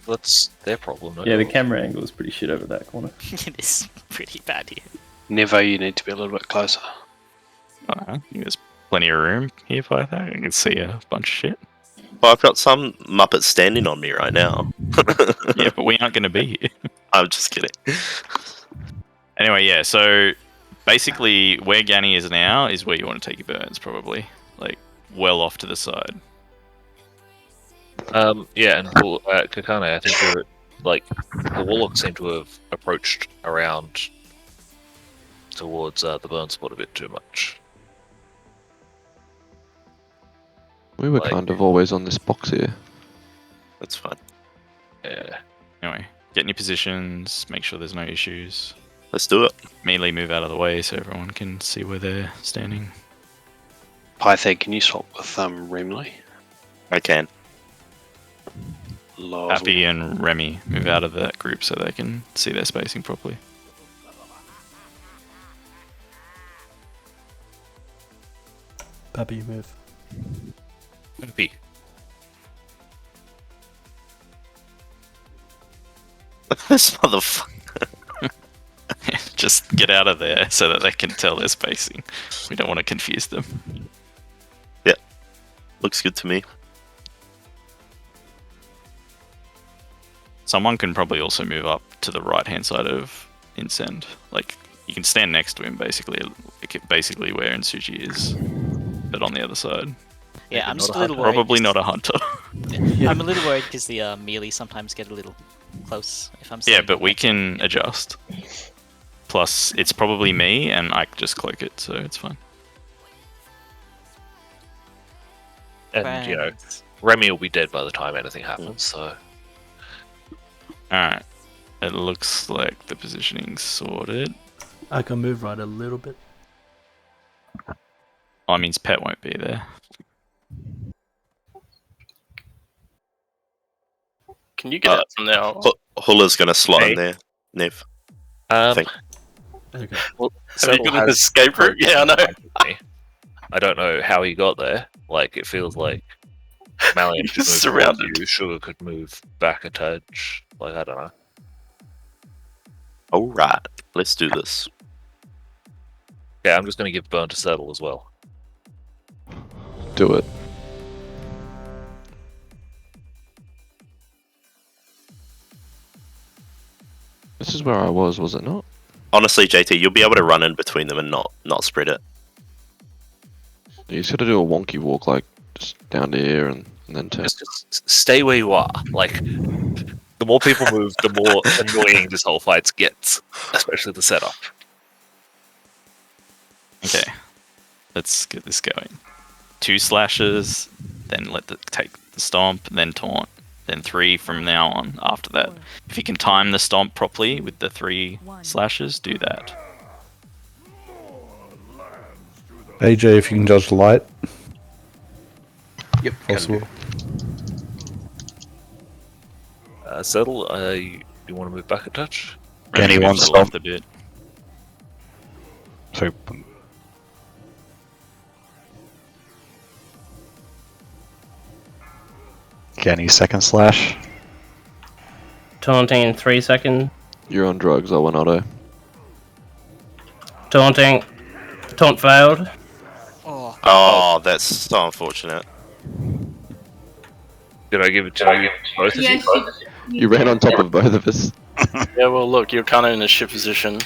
That's their problem. Yeah, the camera angle is pretty shit over that corner. It is pretty bad here. Never, you need to be a little bit closer. There's plenty of room here for that. You can see a bunch of shit. Well, I've got some Muppets standing on me right now. Yeah, but we aren't going to be here. I'm just kidding. Anyway, yeah, so basically where Ganny is now is where you want to take your burns, probably. Like, well off to the side. Yeah, and Kakane, I think you're like the Warlocks seem to have approached around towards the burn spot a bit too much. We were kind of always on this box here. That's fine. Yeah. Anyway, get in your positions, make sure there's no issues. Let's do it. Immediately move out of the way so everyone can see where they're standing. Pythag, can you swap with Remley? I can. Happy and Remy move out of that group so they can see their spacing properly. Pappy, move. Happy. This motherfucker. Just get out of there so that they can tell their spacing. We don't want to confuse them. Yeah. Looks good to me. Someone can probably also move up to the right hand side of Incend. Like, you can stand next to him basically where Insuji is, but on the other side. Yeah, I'm just a little worried. Probably not a hunter. Yeah. I'm a little worried because the melee sometimes get a little close. If I'm Yeah, but we can adjust. Plus, it's probably me, and I just cloak it, so it's fine. And, you know, Remy will be dead by the time anything happens, so... Alright. It looks like the positioning's sorted. I can move right a little bit. Oh, it means Pet won't be there. Can you get out from there? Huller's gonna slot in there, Nev. Okay. Well, Have you got an escape route? Yeah, I know. I don't know how he got there. Like, it feels like Malian could move surrounded. towards you, Sugar could move back a touch. Like, I don't know. Alright, let's do this. Yeah, I'm just going to give Burn to settle as well. Do it. This is where I was it not? Honestly, JT, you'll be able to run in between them and not spread it. You just got to do a wonky walk, like just down to here and then turn. Just stay where you are. Like, the more people move, the more annoying this whole fight gets, especially the setup. Okay, let's get this going. 2 slashes, then take the stomp, then taunt, then 3 from now on after that. If you can time the stomp properly with the 3 slashes, do that. AJ, if you can judge light. Yep, possible. Settle, you want to move back a touch? Any one stomp a bit. So Kenny second slash. Taunting in 3 seconds. You're on drugs, I went auto. Taunting. Taunt failed. Oh, that's so unfortunate. Did I give it to both of Yes, you? You ran on top of both of us. Yeah, well, look, you're kind of in a shit position.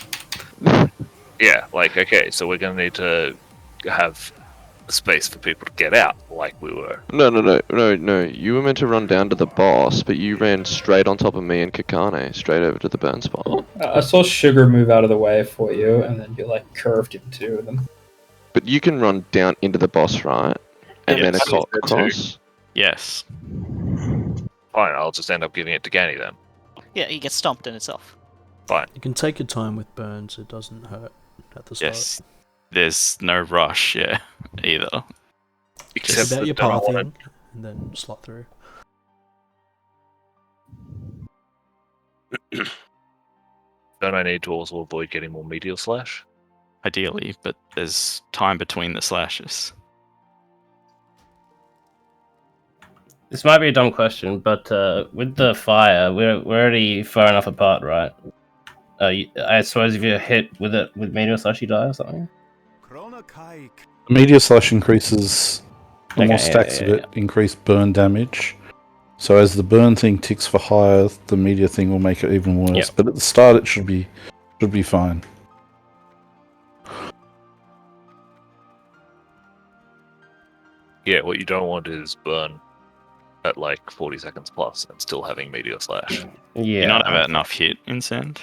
Yeah, like, okay, so we're going to need to have space for people to get out, like we were. No. You were meant to run down to the boss, but you ran straight on top of me and Kakane, straight over to the burn spot. I saw Sugar move out of the way for you, and then you like curved into them. But you can run down into the boss, right? And then across? Yes. Fine, I'll just end up giving it to Ganny then. Yeah, he gets stomped in itself. Fine. You can take your time with burns, it doesn't hurt at the start. Yes. There's no rush, either. Except about your pathing, and then slot through. Don't I need to also avoid getting more medial slash? Ideally, but there's time between the slashes. This might be a dumb question, but with the fire, we're already far enough apart, right? I suppose if you're hit with it with meteor slash, you die or something. The meteor slash increases the more Okay, stacks yeah, of it, increase burn damage. So as the burn thing ticks for higher, the meteor thing will make it even worse. Yep. But at the start, it should be fine. Yeah, what you don't want is burn at like 40 seconds plus and still having meteor slash. Yeah. Do you not have enough hit, Incend?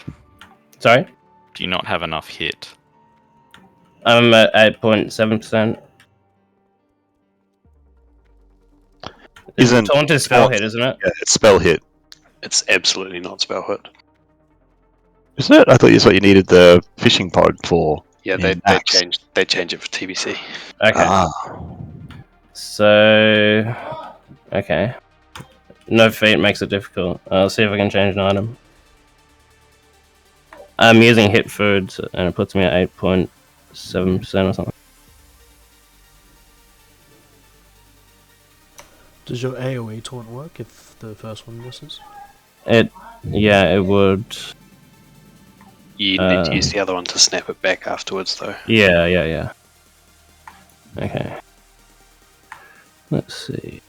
Sorry? Do you not have enough hit? I'm at 8.7%. Isn't taunt is spell hit, isn't it? Yeah, it's spell hit. It's absolutely not spell hit. Isn't it? I thought that's what you needed the fishing pod for. Yeah, in they Axe. change it for TBC. Okay. So, okay. No feat makes it difficult. I'll see if I can change an item. I'm using hit food, and it puts me at 8.7% or something. Does your AoE taunt work if the first one misses? Yeah, it would. You need to use the other one to snap it back afterwards, though. Yeah. Okay. Let's see.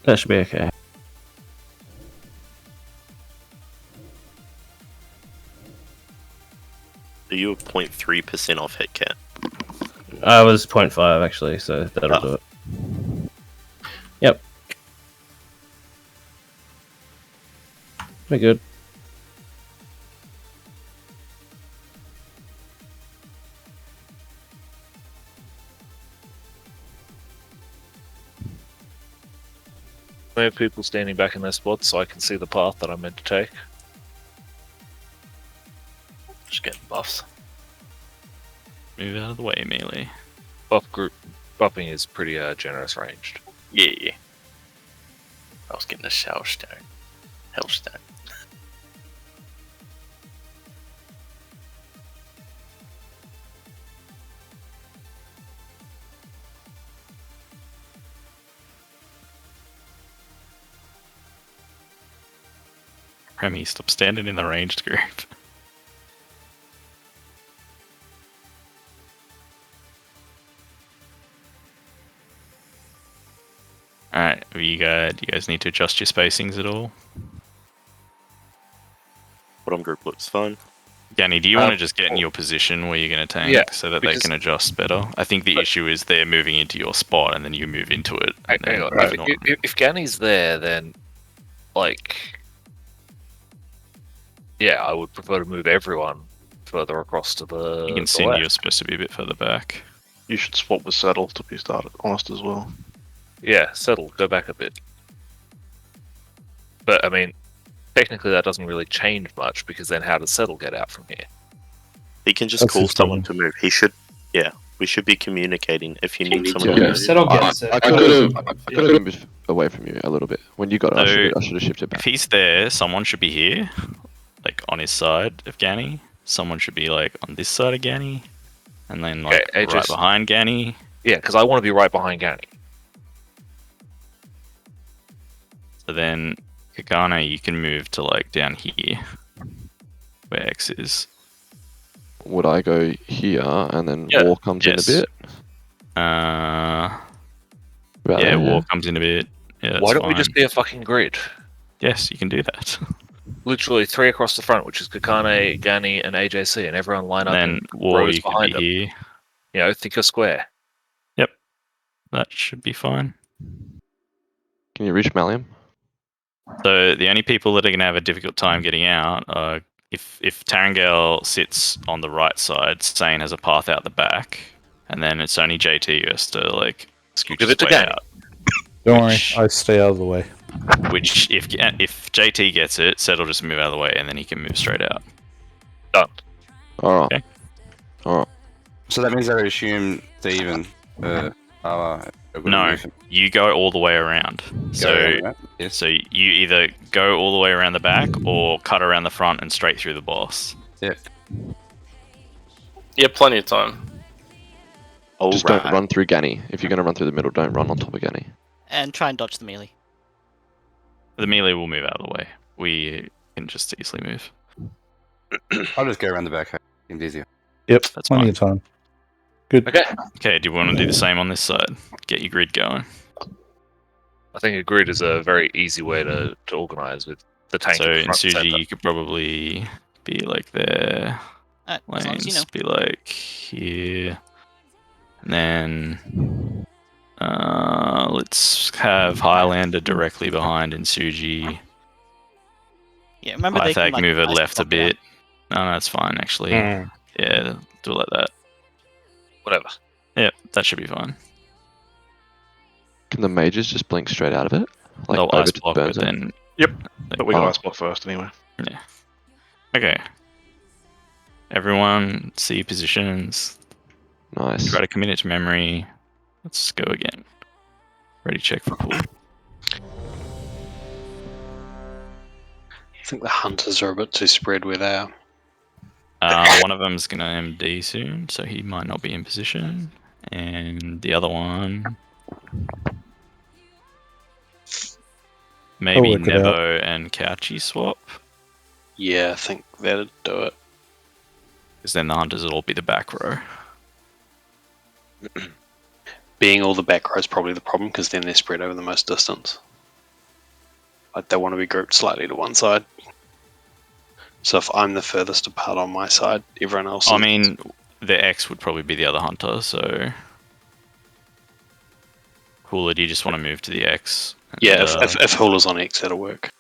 That should be okay. So you were 0.3% off hit cat. I was 0.5 actually, so that'll do it. Yep. We're good. I have people standing back in their spots so I can see the path that I'm meant to take. Just getting buffs. Move out of the way, melee. Buffing is pretty generous ranged. Yeah. I was getting a shower stone. Hellstone. Remy, stop standing in the ranged group. Alright, do you guys need to adjust your spacings at all? Bottom group looks fine. Ganny, do you want to just get in your position where you're going to tank so that they can adjust better? I think the issue is they're moving into your spot and then you move into it. And Hang on, if Ganny's there, then, yeah, I would prefer to move everyone further across to the. You can see you're supposed to be a bit further back. You should swap with Saddle to be honest as well. Yeah, Settle, go back a bit. But, I mean, technically that doesn't really change much, because then how does Settle get out from here? He can just call someone to move. He should, we should be communicating if you need someone to move. Settle gets it. I could have moved away from you a little bit. When you got it, I should have shifted back. If he's there, someone should be here, like on his side of Ganny. Someone should be like on this side of Ganny, and then like right behind Ganny. Yeah, because I want to be right behind Ganny. So then, Kagana, you can move to like down here, where X is. Would I go here and then War comes in a bit? War comes in a bit. Yeah, why don't we just be a fucking grid? Yes, you can do that. Literally 3 across the front, which is Kakane, Ganny, and AJC, and everyone line up and in War, rows you behind can be them. here. You know, think a square. Yep, that should be fine. Can you reach Malium? So the only people that are going to have a difficult time getting out are if Tarangale sits on the right side, Sane has a path out the back, and then it's only JT who has to like scooch his way out. Don't worry, I stay out of the way. Which if JT gets it, Set'll just move out of the way, and then he can move straight out. Done. Alright. Okay. Alright. So that means I would assume Steve and No, you go all the way around. So you either go all the way around the back or cut around the front and straight through the boss. Yeah. Yeah, plenty of time. Just don't run through Ganny. If you're going to run through the middle, don't run on top of Ganny. And try and dodge the melee. The melee will move out of the way. We can just easily move. I'll just go around the back. It's easier. Yep, that's plenty of time. Good. Okay, do you want to do the same on this side? Get your grid going. I think a grid is a very easy way to organize with the tank. So in Suji, you could probably be like there, As long as you know. Lanes be like here. And then let's have Highlander directly behind Insuji. Yeah, remember they can Pythag like move it nice left a pop around. bit. No, that's fine actually. Mm. Yeah, do it like that. Whatever. Yep, that should be fine. Can the mages just blink straight out of it? Like They'll over ice to the block, burn but zone? then Yep, but we got Oh. ice block first anyway. yeah. Okay. Everyone, see your positions. Nice. Try to commit it to memory. Let's go again. Ready, check for pool. I think the hunters are a bit too spread where they are. One of them's gonna MD soon, so he might not be in position. And the other one, maybe work it out. Nebo and Couchy swap, Yeah, I think that'd do it. because then the hunters will all be the back row. Being all the back row is probably the problem because then they're spread over the most distance. Like they want to be grouped slightly to one side. So if I'm the furthest apart on my side, everyone else. I mean, the X would probably be the other hunter, so. Cooler, do you just want to move to the X? And, Yeah, if Hula's on X, that'll work.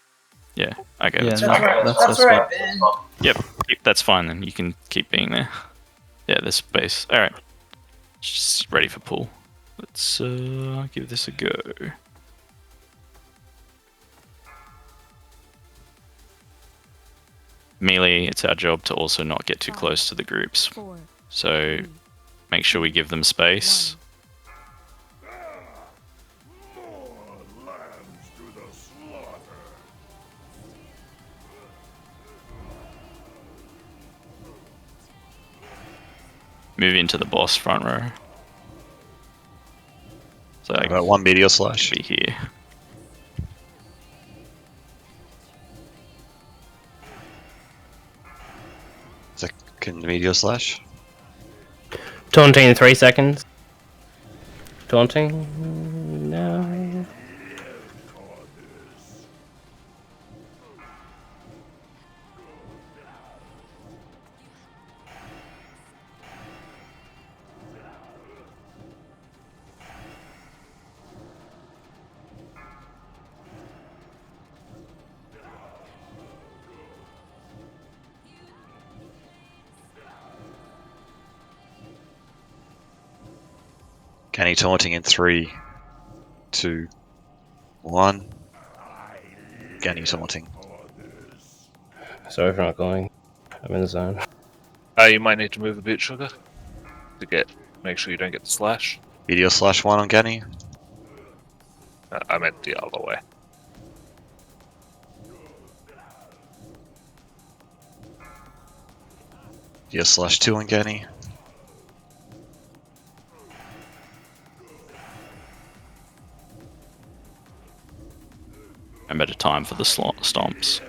Yeah, okay, Yeah, that's that's fine. right. That's right, Ben. Yep, that's fine then. You can keep being there. Yeah, there's space. Alright. Just ready for pull. Let's give this a go. Melee, it's our job to also not get too close to the groups. So make sure we give them space. Move into the boss front row. So I got one meteor slash. Be here. Second meteor slash. Taunting in 3 seconds. Taunting. No. Canny taunting in 3, 2, 1. Canny taunting. Sorry for not going. I'm in the zone. You might need to move a bit, Sugar, to make sure you don't get the slash. Meteor slash 1 on Canny. I meant the other way. Meteor slash 2 on Canny. And better time for the stomps.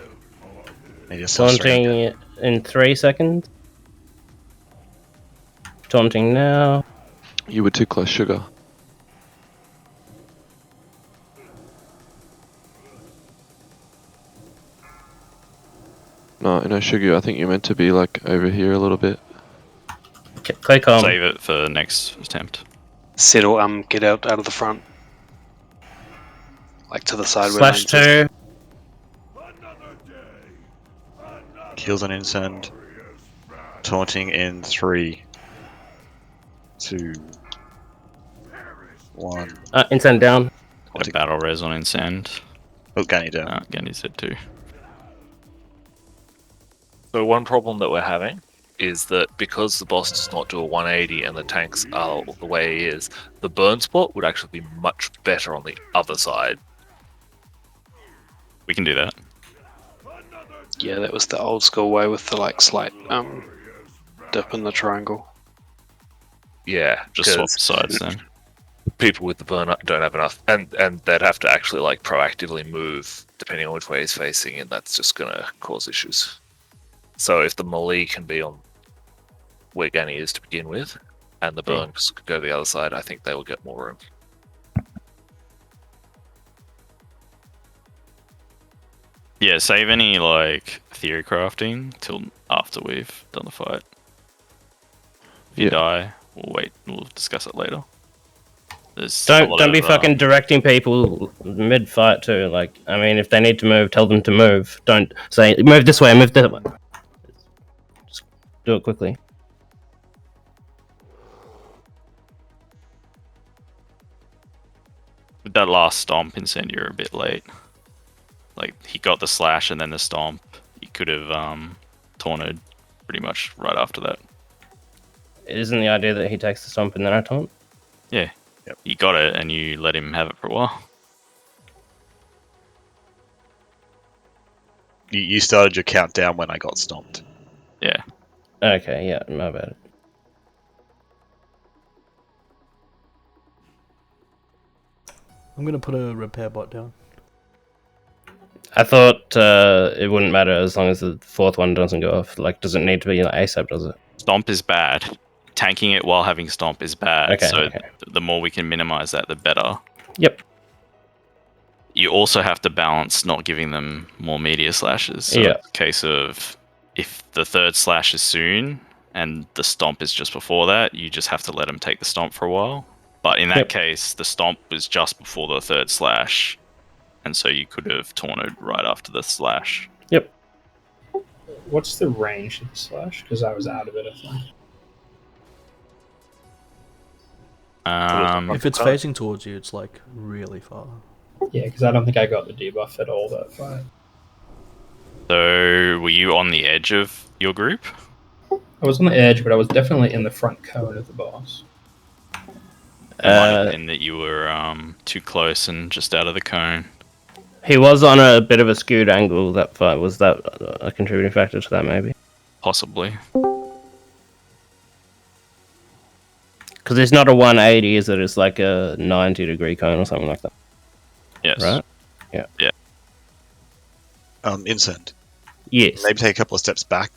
Meteor slash 3 on Canny. Taunting in 3 seconds. Taunting now. You were too close, Sugar. No, Sugar, I think you're meant to be like over here a little bit. Click on. Save it for next attempt. Settle, get out of the front. Like to the side Slash where 2. Kills on Insend. Taunting in 3, 2, 1. Insend down. A battle res on Insend. Oh, Canny down. Canny's hit too. So one problem that we're having is that because the boss does not do a 180 and the tanks are the way he is, the burn spot would actually be much better on the other side. We can do that. Yeah, that was the old school way with the like slight dip in the triangle. Yeah, Just swap sides then. People with the burn don't have enough, and they'd have to actually like proactively move depending on which way he's facing, and that's just gonna cause issues. So if the melee can be on where Ganny is to begin with, and the burns could go the other side, I think they will get more room. Yeah, save any like theory crafting till after we've done the fight. If you die, we'll wait. We'll discuss it later. Don't be fucking directing people mid-fight too. Like, I mean, if they need to move, tell them to move. Don't say move this way, move that way. Just do it quickly. With that last stomp, Incend, you're a bit late. Like, he got the slash and then the stomp. He could have taunted pretty much right after that. Isn't the idea that he takes the stomp and then I taunt? Yeah. Yep. You got it and you let him have it for a while. You started your countdown when I got stomped. Yeah. Okay, yeah, my bad. I'm gonna put a repair bot down. I thought it wouldn't matter as long as the fourth one doesn't go off. Like, does it need to be like ASAP, does it? Stomp is bad. Tanking it while having stomp is bad. Okay, so okay. the more we can minimize that, the better. Yep. You also have to balance not giving them more meteor slashes. So Yeah. it's a case of if the third slash is soon and the stomp is just before that, you just have to let them take the stomp for a while. But in that case, the stomp was just before the third slash, and so you could have taunted right after the slash. Yep. What's the range of the slash? Because I was out of it, I think. If it's facing towards you, it's like really far. Yeah, because I don't think I got the debuff at all that fight. So were you on the edge of your group? I was on the edge, but I was definitely in the front cone of the boss. It might have been that you were too close and just out of the cone. He was on a bit of a skewed angle that fight. Was that a contributing factor to that, maybe? Possibly. Because it's not a 180, is it? It's like a 90-degree cone or something like that. Yes. Right? Yeah. Yeah. Incend. Yes. Maybe take a couple of steps back,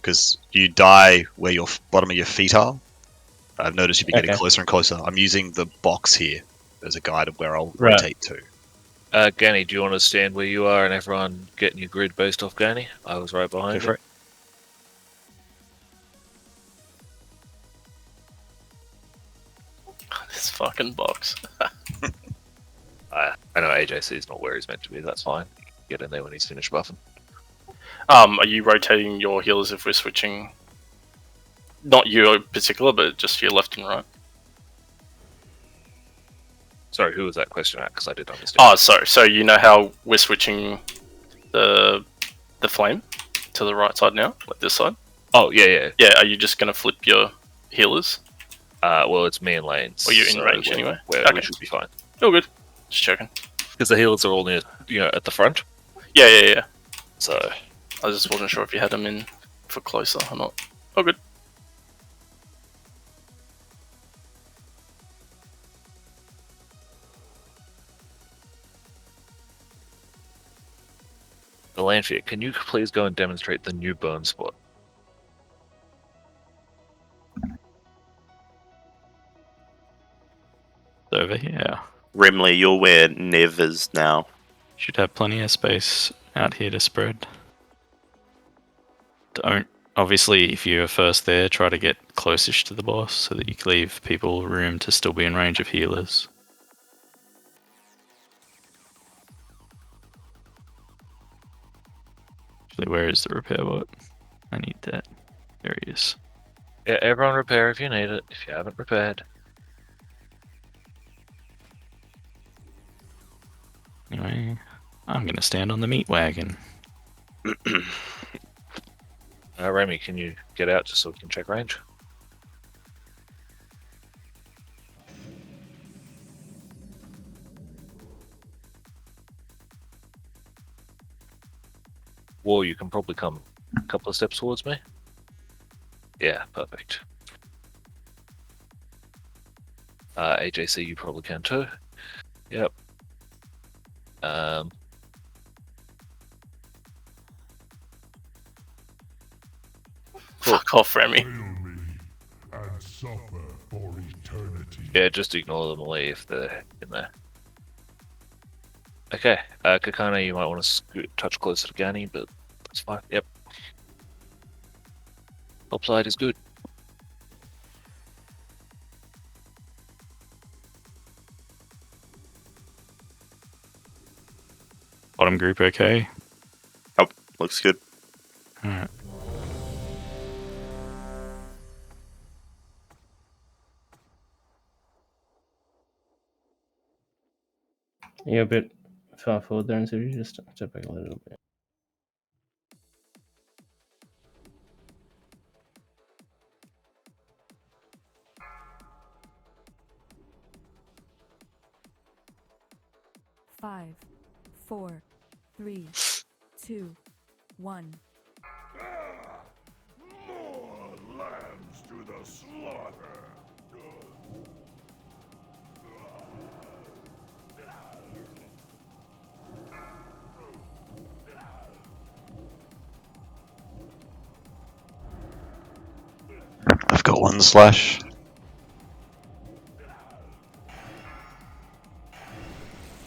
because you die where your bottom of your feet are. I've noticed you've been getting closer and closer. I'm using the box here as a guide of where I'll rotate to. Gani, do you want to stand where you are and everyone getting your grid based off Gani? I was right behind Go for you. This fucking box. I know AJC's not where he's meant to be, that's fine. Get in there when he's finished buffing. Are you rotating your healers if we're switching? Not you in particular, but just your left and right. Sorry, who was that question at? Because I didn't understand. Oh, sorry. So you know how we're switching the flame to the right side now, like this side? Oh, yeah. Yeah, are you just going to flip your healers? Well, it's me and Lanes. Or you're in range anyway? We should be fine. Oh, good. Just checking. Because the healers are all near, at the front. Yeah. So I just wasn't sure if you had them in for closer or not. Oh, good. Melanthia, can you please go and demonstrate the new burn spot? Over here. Rimley, you're where Nev is now. Should have plenty of space out here to spread. Don't. Obviously, if you're first there, try to get closest to the boss so that you can leave people room to still be in range of healers. Actually, where is the repair bot? I need that. There he is. Yeah, everyone repair if you need it, if you haven't repaired. Anyway, I'm gonna stand on the meat wagon. Remy, can you get out just so we can check range? War, you can probably come a couple of steps towards me. Yeah, perfect. AJC, you probably can too. Yep. Fuck off, Remy. Yeah, just ignore them away if they're in there. Okay, Kakana, you might want to touch closer to Gani, but that's fine. Yep. Topside is good. Bottom group okay? Oh, looks good. Alright. You're a bit far forward there, and so you just step back a little bit. Five, 4, 3, 2, 1. More lambs to the slaughter. I've got 1 slash.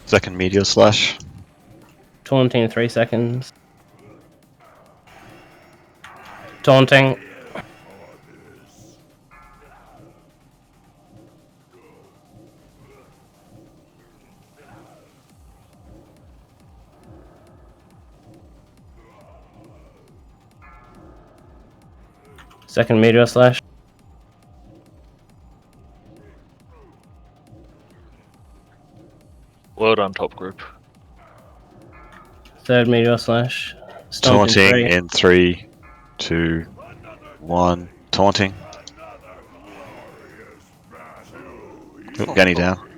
Second meteor slash. Taunting in 3 seconds. Taunting. Second meteor slash. Well done, top group. Third meteor slash. Taunting in 3, 2, 1. Taunting. Oh, Ganny down.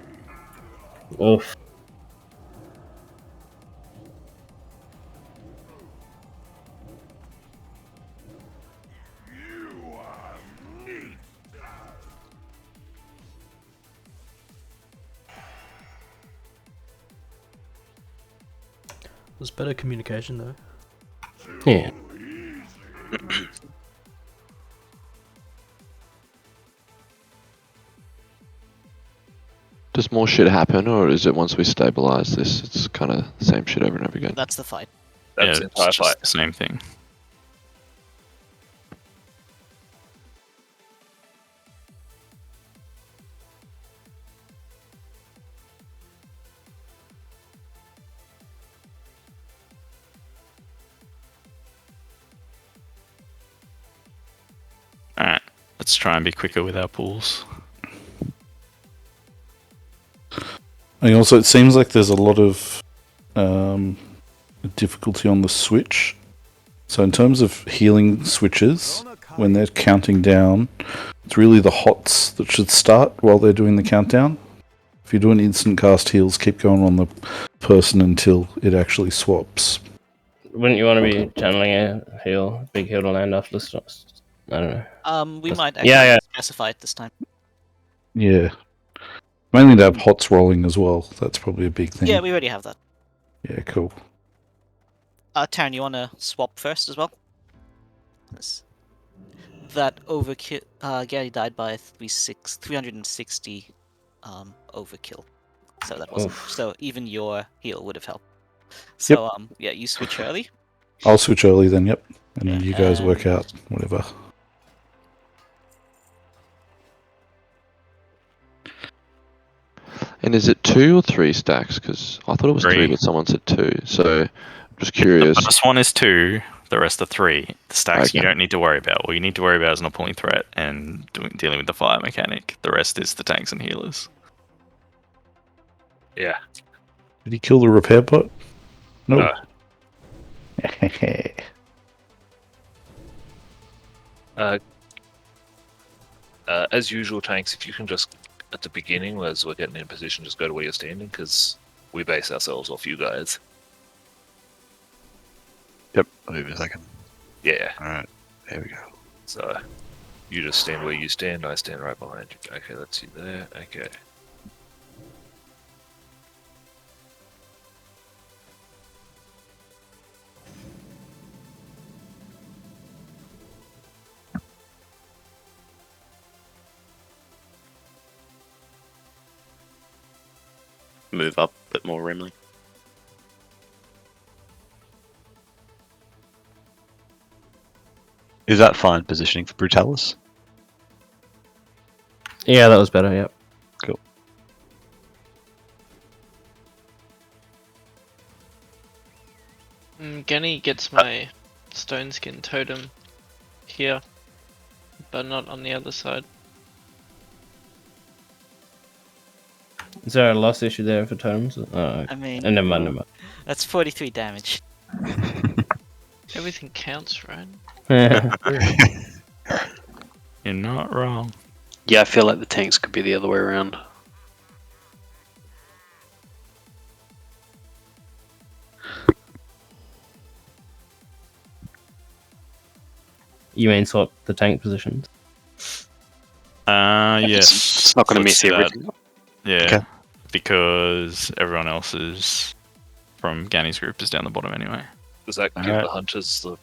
Oof. There's better communication though. Yeah. Does more shit happen, or is it once we stabilize this, it's kind of the same shit over and over again? That's the fight. That's yeah, the entire it's just fight. the same thing. Alright, let's try and be quicker with our pools. And also, it seems like there's a lot of difficulty on the switch. So in terms of healing switches, when they're counting down, it's really the HOTS that should start while they're doing the countdown. If you're doing instant cast heals, keep going on the person until it actually swaps. Wouldn't you want to be channeling a heal, big heal to land after the stops? I don't know. We might actually specify it this time. Yeah. Mainly to have HOTS rolling as well. That's probably a big thing. Yeah, we already have that. Yeah, cool. Taryn, you want to swap first as well? That overkill. Gary died by 360 overkill. So that wasn't. Oof. So even your heal would have helped. So yeah, you switch early. I'll switch early then, yep. And then you guys work out whatever. And is it 2 or 3 stacks? Because I thought it was 3, but someone said 2. So, just curious. The first one is 2, the rest are 3. The stacks you don't need to worry about. All you need to worry about is not pulling threat and dealing with the fire mechanic. The rest is the tanks and healers. Yeah. Did he kill the repair bot? No. As usual, tanks, if you can just, at the beginning, as we're getting in position, just go to where you're standing, because we base ourselves off you guys. Yep, I'll move in a second. Yeah. Alright, there we go. So, you just stand where you stand, I stand right behind you. Okay, that's you there. Okay. Move up a bit more, Rimley. Is that fine positioning for Brutalis? Yeah, that was better, yep. Cool. Genny gets my stone skin totem here, but not on the other side. Is there a loss issue there for totems? I mean, never mind. That's 43 damage. Everything counts, right? You're not wrong. Yeah, I feel like the tanks could be the other way around. You mean swap the tank positions? Yes. It's not going to let's miss do that. everything. Yeah, Okay. because everyone else's from Ganny's group is down the bottom anyway. Does that give Alright. the hunters the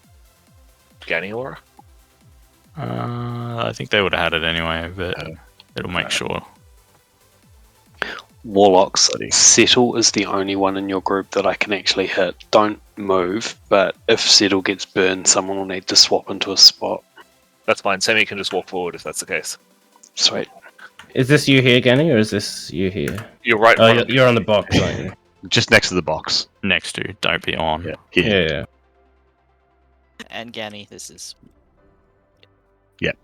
Ganny aura? I think they would have had it anyway, but it'll make sure. Warlocks, Settle is the only one in your group that I can actually hit. Don't move, but if Settle gets burned, someone will need to swap into a spot. That's fine. Sammy can just walk forward if that's the case. Sweet. Is this you here, Ganny, or is this you here? You're right. Oh, you're on the box, aren't you? Just next to the box. Next to, don't be on. Yeah. Yeah. And Ganny, this is. Yep.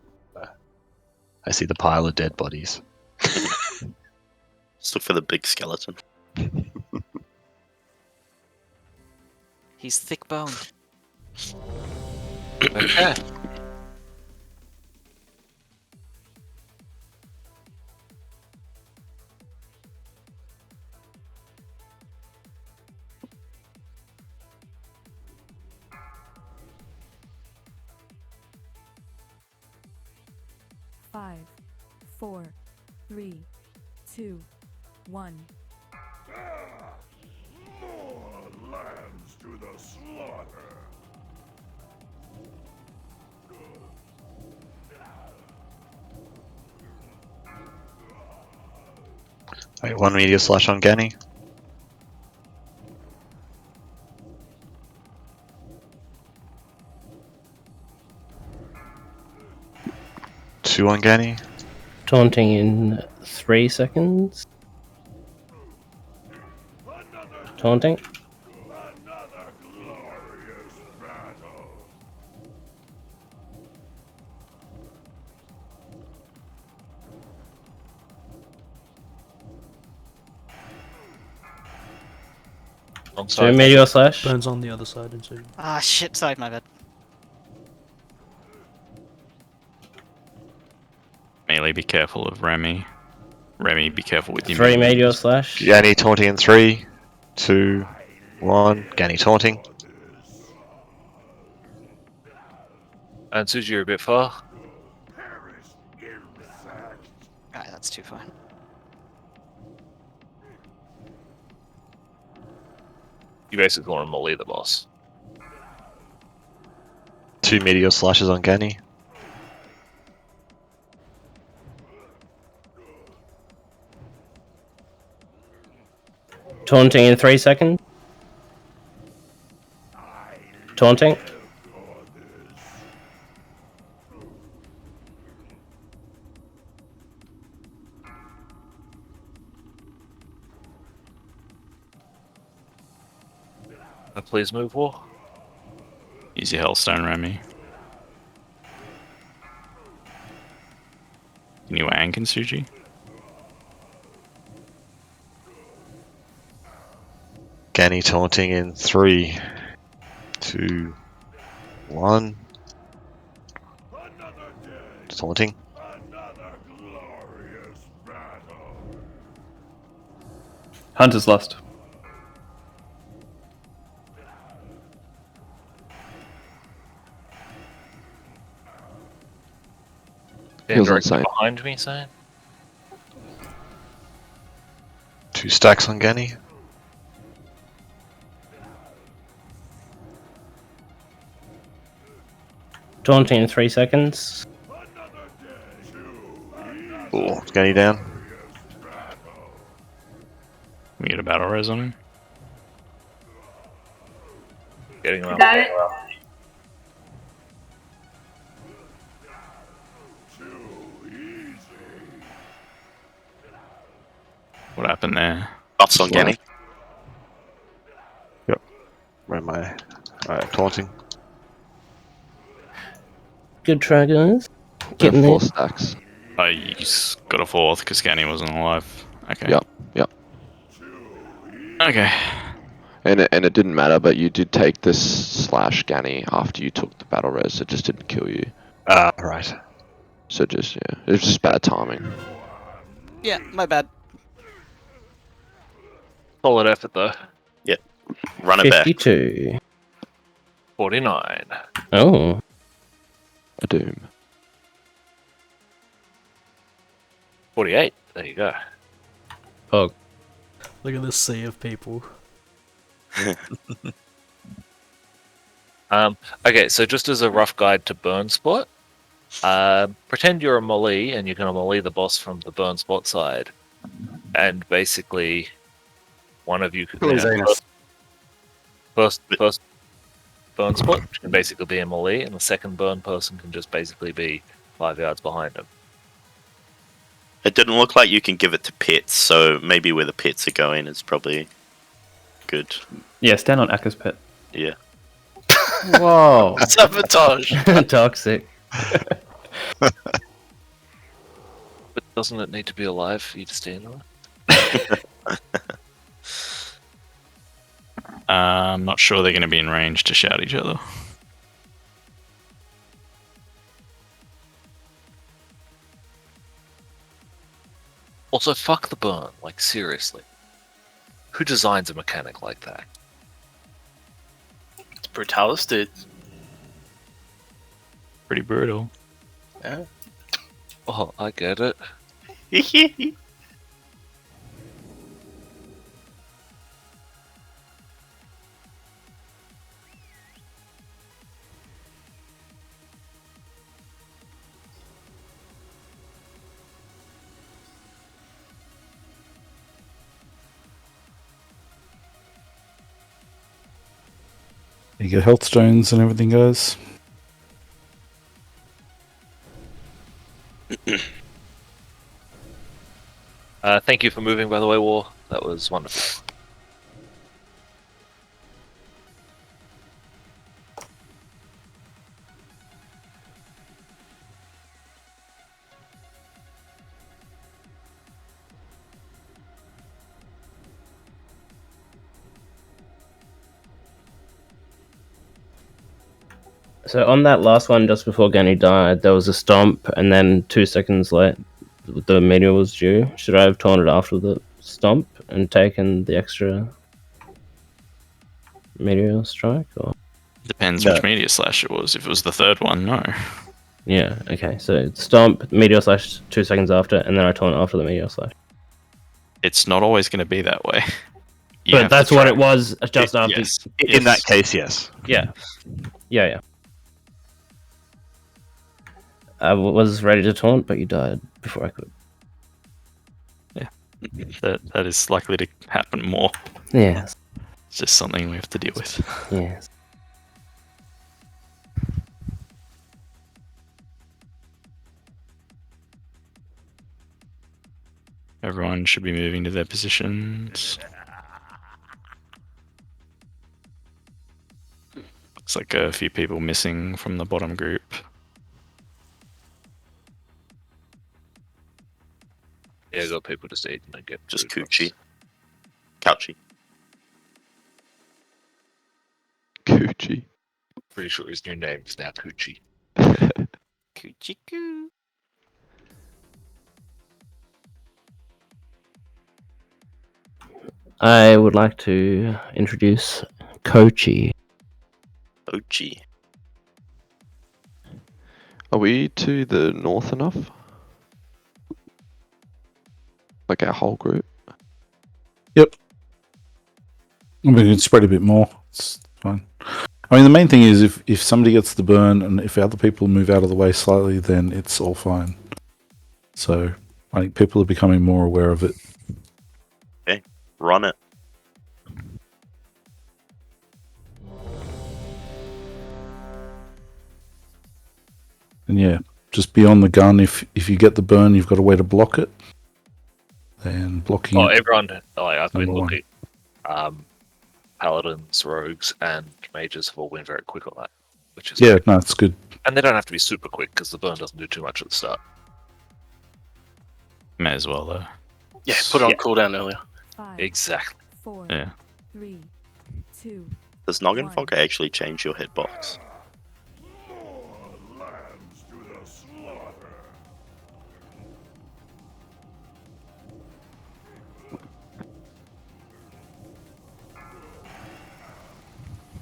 I see the pile of dead bodies. Just look for the big skeleton. He's thick boned. Okay. Five, 4, 3, 2, 1. More lambs to the slaughter. Wait, 1 meteor slash on Ganny. Two on Ganny. Taunting in 3 seconds. Taunting. I'm So meteor slash. Burns on the other side and so. Ah, shit, sorry, my bad. Melee, be careful of Remy. Remy, be careful with your 3 minions. meteor slash. Ganny taunting in 3, 2, 1. Ganny taunting. And Suji, you're a bit far. Alright, that's too far. You basically want to melee the boss. 2 meteor slashes on Ganny. Taunting in 3 seconds. Taunting. Please move, War. Use your Hellstone, Remy. Can you ank in Suji? Ganny taunting in 3, 2, 1. Taunting. Hunter's lost. Feels Andrew, insane. behind me, saying. 2 stacks on Ganny. Taunting in 3 seconds. Oh, Ganny down. We get a battle res on him. Getting around. Got it. What happened there? Buffs on Ganny. Yep. Where am I? Alright, taunting. Good try, guys. Getting Getting there. 4 stacks. Oh, you got a fourth because Scanny wasn't alive. Okay. Yep. Okay. And it didn't matter, but you did take this slash Ganny after you took the battle res. It just didn't kill you. Right. So just it was just bad timing. Yeah, my bad. Solid effort though. Yep. Run it back. 52. 49. Oh. A doom. 48. There you go. Oh. Look at this sea of people. Okay, so just as a rough guide to burn spot, pretend you're a melee and you're going to melee the boss from the burn spot side, and basically one of you could first burn spot can basically be a melee, and the second burn person can just basically be 5 yards behind him. It didn't look like you can give it to pits, so maybe where the pits are going is probably good. Yeah, stand on Aka's pit. Yeah. Whoa. Sabotage. Toxic. But doesn't it need to be alive for you to stand on it? I'm not sure they're going to be in range to shout at each other. Also, fuck the burn. Like, seriously. Who designs a mechanic like that? It's Brutalis, dude. Pretty brutal. Yeah. Oh, I get it. You get health stones and everything, guys. Thank you for moving, by the way, War. That was wonderful. So on that last one, just before Ganny died, there was a stomp, and then 2 seconds late, the meteor was due. Should I have taunted after the stomp and taken the extra meteor strike? Or Depends No. which meteor slash it was. If it was the third one, no. Yeah. Okay. So stomp, meteor slash 2 seconds after, and then I taunt after the meteor slash. It's not always going to be that way. You But have to that's what try- it was just after. Yes. In that case, yes. Yeah. Yeah. I was ready to taunt, but you died before I could. Yeah. That is likely to happen more. Yes. It's just something we have to deal with. Yes. Everyone should be moving to their positions. Looks like a few people missing from the bottom group. Yeah, got people just eating and get just Coochie. Couchy. Coochie. Pretty sure his new name is now Coochie. Coochie coo. I would like to introduce Kochi. Kochi. Are we to the north enough? Like our whole group? Yep. I mean, we can spread a bit more. It's fine. I mean, the main thing is if somebody gets the burn and if other people move out of the way slightly, then it's all fine. So I think people are becoming more aware of it. Okay, run it. And yeah, just be on the gun. If you get the burn, you've got a way to block it. And blocking Oh, it. everyone. Like, I've been Number one. looking. paladins, rogues, and mages have all been very quick on that, which is Yeah, great. no, it's good. And they don't have to be super quick because the burn doesn't do too much at the start. May as well though. Yeah, put it on cooldown earlier. 5, Exactly. 4, Yeah. 3, 2. Does Noggin 1. Fog actually change your hitbox? Lambs to the slaughter.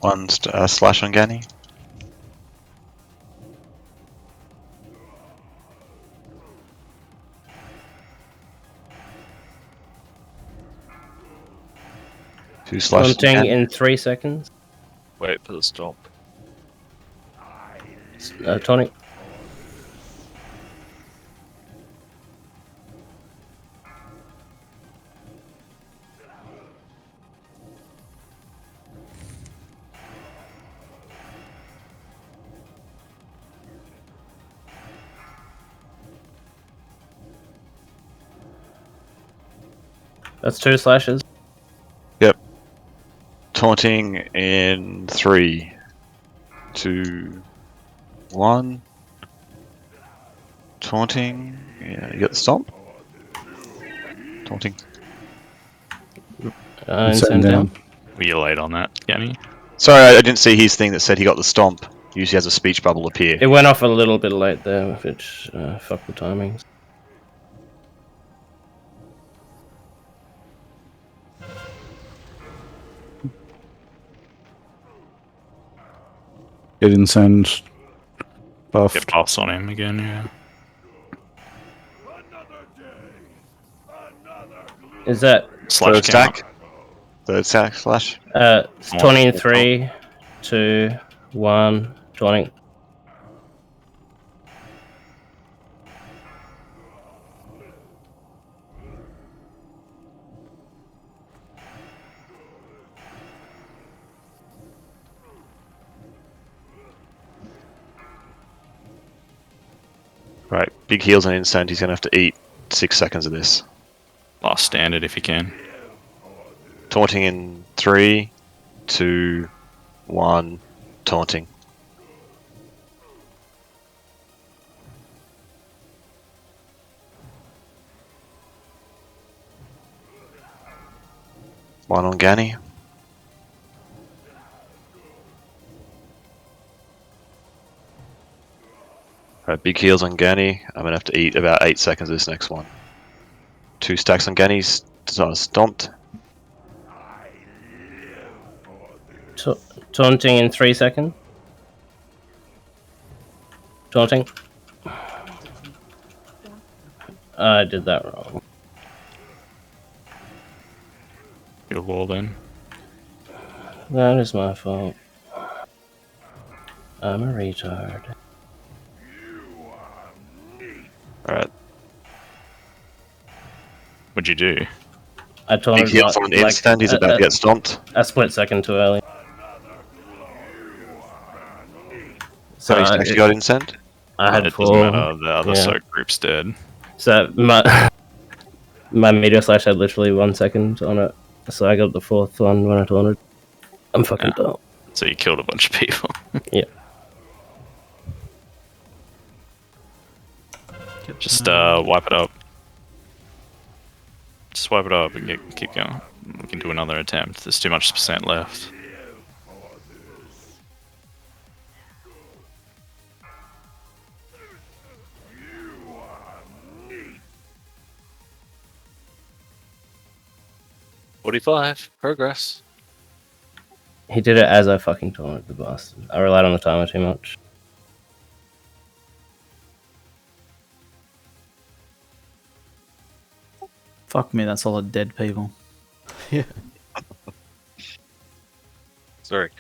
One slash on Ganny. Two slashes. Taunting in 3 seconds. Wait for the stomp. Taunting. That's 2 slashes. Yep. Taunting in 3, 2, 1. Taunting. Yeah, you got the stomp. Taunting. Insane down. Were you late on that, Ganny? Sorry, I didn't see his thing that said he got the stomp. Usually has a speech bubble appear. It went off a little bit late there, which fuck the timings. Get insane buffed. Get buffs on him again, yeah. Is that Slash Third stack? Third stack slash? It's 23, 2, 1, 20. Right, big heals and instant. He's going to have to eat 6 seconds of this. Last standard if you can. Taunting in 3, 2, 1. Taunting. One on Ganny. Right, big heals on Ganny. I'm going to have to eat about 8 seconds of this next one. 2 stacks on Ganny's. Stomped. Taunting in 3 seconds. Taunting. I did that wrong. Your wall then. That is my fault. I'm a retard. Alright. What'd you do? I taunted Big heals on instant. He's about to get stomped. A split second too early. So how many stacks you got instant? I had It 4. doesn't matter, the other yeah. soak group's dead. So my meteor slash had literally 1 second on it, so I got the 4th one when I taunted. I'm fucking dumb. So you killed a bunch of people. Yeah. Just wipe it up. Just wipe it up and keep going. We can do another attempt. There's too much percent left. $45. Progress. He did it as I fucking taunted the bastard. I relied on the timer too much. Fuck me, that's a lot of dead people. Yeah. Sorry.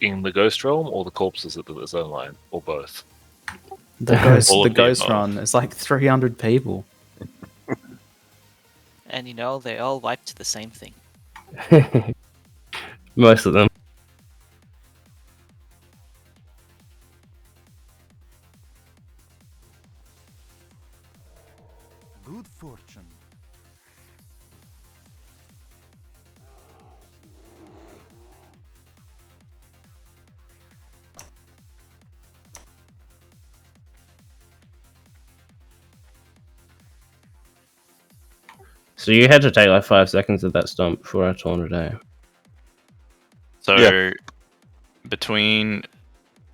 In the Ghost Realm or the corpses at the zone line? Or both? The ghost run, it's like 300 people. And you know, they all wiped the same thing. Most of them. Good fortune. So you had to take like 5 seconds of that stomp before I taunt it out. So between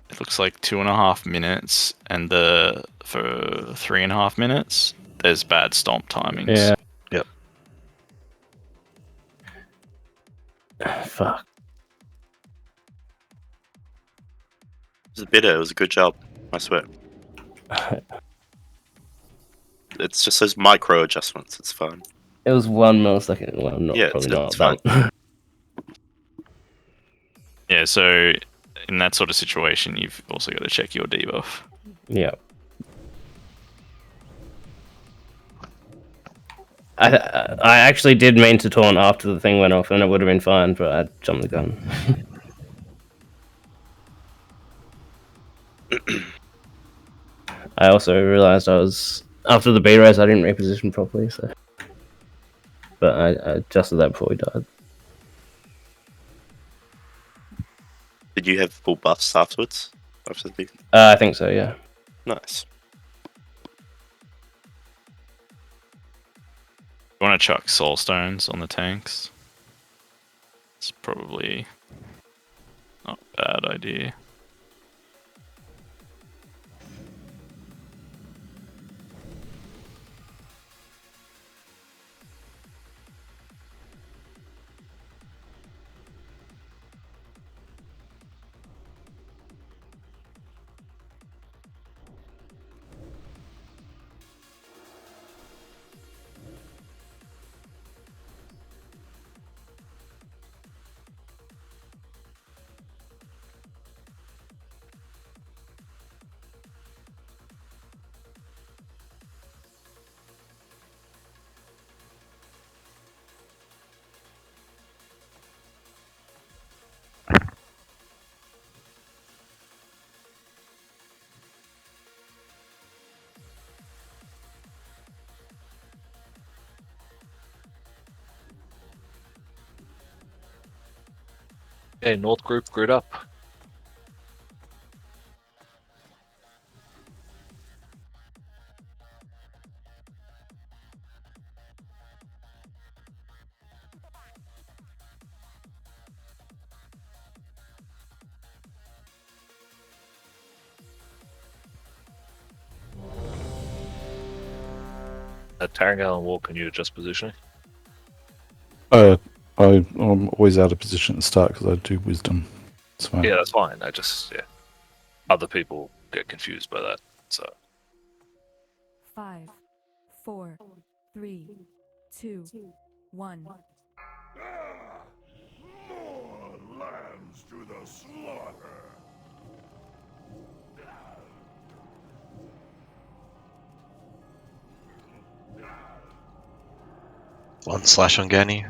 it looks like 2.5 minutes and for 3.5 minutes, there's bad stomp timings. Yeah. Yep. Fuck. It was bitter. It was a good job. I swear. It's just those micro adjustments. It's fine. It was 1 millisecond. Well, not Yeah, probably it's not. fine. Yeah, so in that sort of situation, you've also got to check your debuff. Yeah. I actually did mean to taunt after the thing went off, and it would have been fine, but I jumped the gun. I also realized after the B raise I didn't reposition properly, so. But I adjusted that before we died. Did you have full buffs afterwards? After the I think so, yeah. Nice. You want to chuck soul stones on the tanks? It's probably not a bad idea. Okay, North group, grid up. Tarangal and Walk, can you adjust positioning? I'm always out of position at the start because I do wisdom. It's fine. Yeah, that's fine. Other people get confused by that, so. 5, 4, 3, 2, 1. More lambs to the slaughter. One slash on Gani.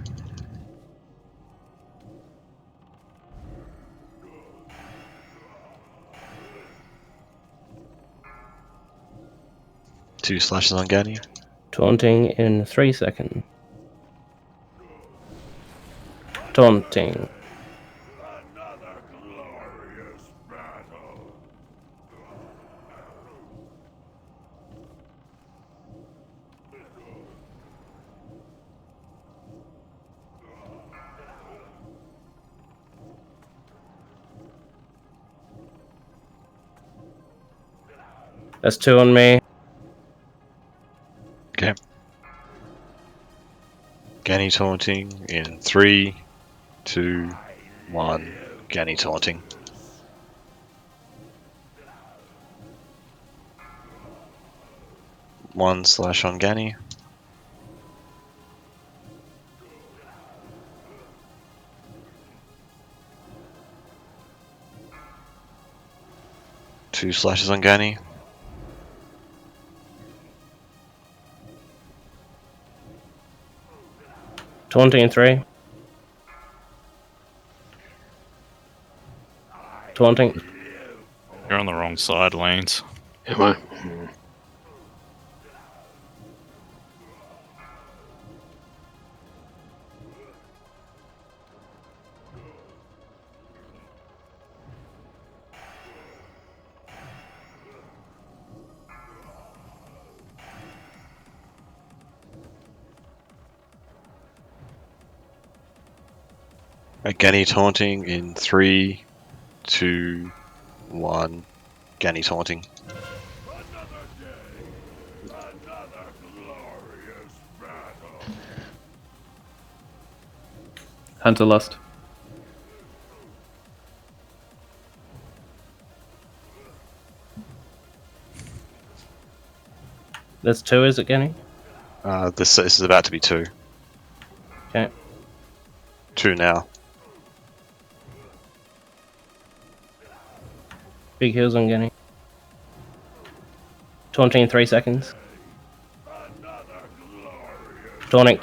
Two slashes on Gani. Taunting in 3 seconds. Taunting. Another glorious battle. That's 2 on me. Okay. Gani taunting in 3, 2, 1. Gani taunting. One slash on Gani. Two slashes on Gani. Taunting in 3. Taunting. You're on the wrong side, Lanes. Am I? Ganny taunting in 3, 2, 1. Ganny taunting. Hunter Lust. That's 2, is it, Kenny? This is about to be 2. Okay. 2 now. Big heals on Kenny. Taunting in 3 seconds. Taunting.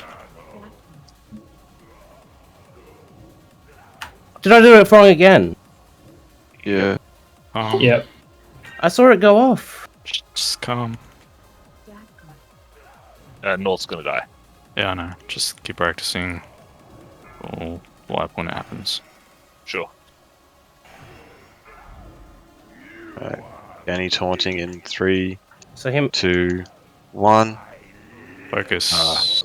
Did I do it wrong again? Yeah. Yep. I saw it go off. Just calm. North's gonna die. Yeah, I know. Just keep practicing. We'll wipe when it happens. Sure. Alright. Ganny taunting in 3, So him 2, 1. Focus.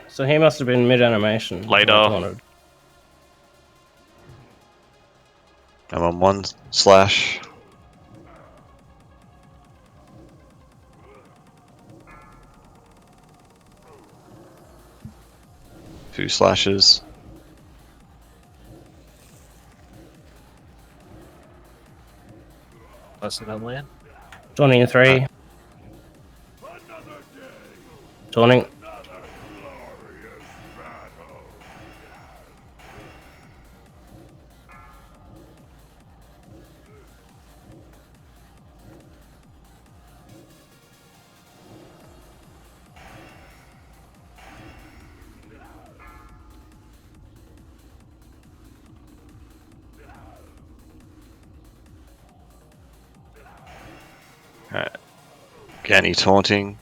So he must have been mid-animation. Later. I'm on 1 slash. Two slashes. That's an land. Taunting in 3. Taunting. Alright. Ganny taunting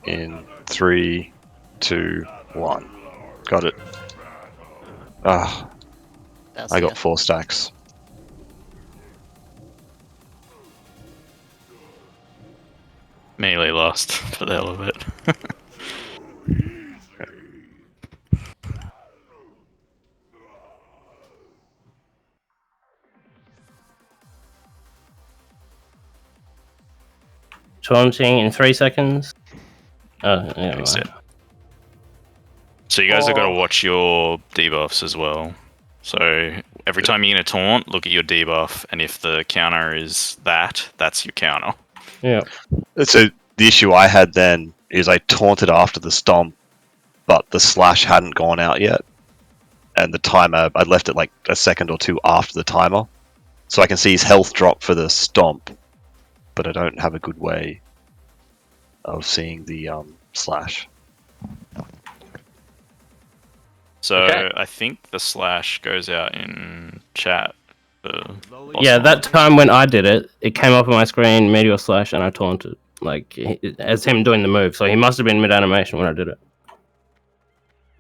in 3, 2, 1. Got it. Ah. I got 4 stacks. Melee lost for the hell of it. Taunting in 3 seconds. Yeah, That's right. it. So you guys have got to watch your debuffs as well. So every time you're going to taunt, look at your debuff, and if the counter is that's your counter. Yeah. So the issue I had then is I taunted after the stomp, but the slash hadn't gone out yet. And the timer, I left it like a second or 2 after the timer. So I can see his health drop for the stomp, but I don't have a good way of seeing the slash. So Okay. I think the slash goes out in chat. Yeah, that time when I did it, it came up on my screen, meteor slash, and I taunted. Like, as him doing the move. So he must have been mid-animation when I did it.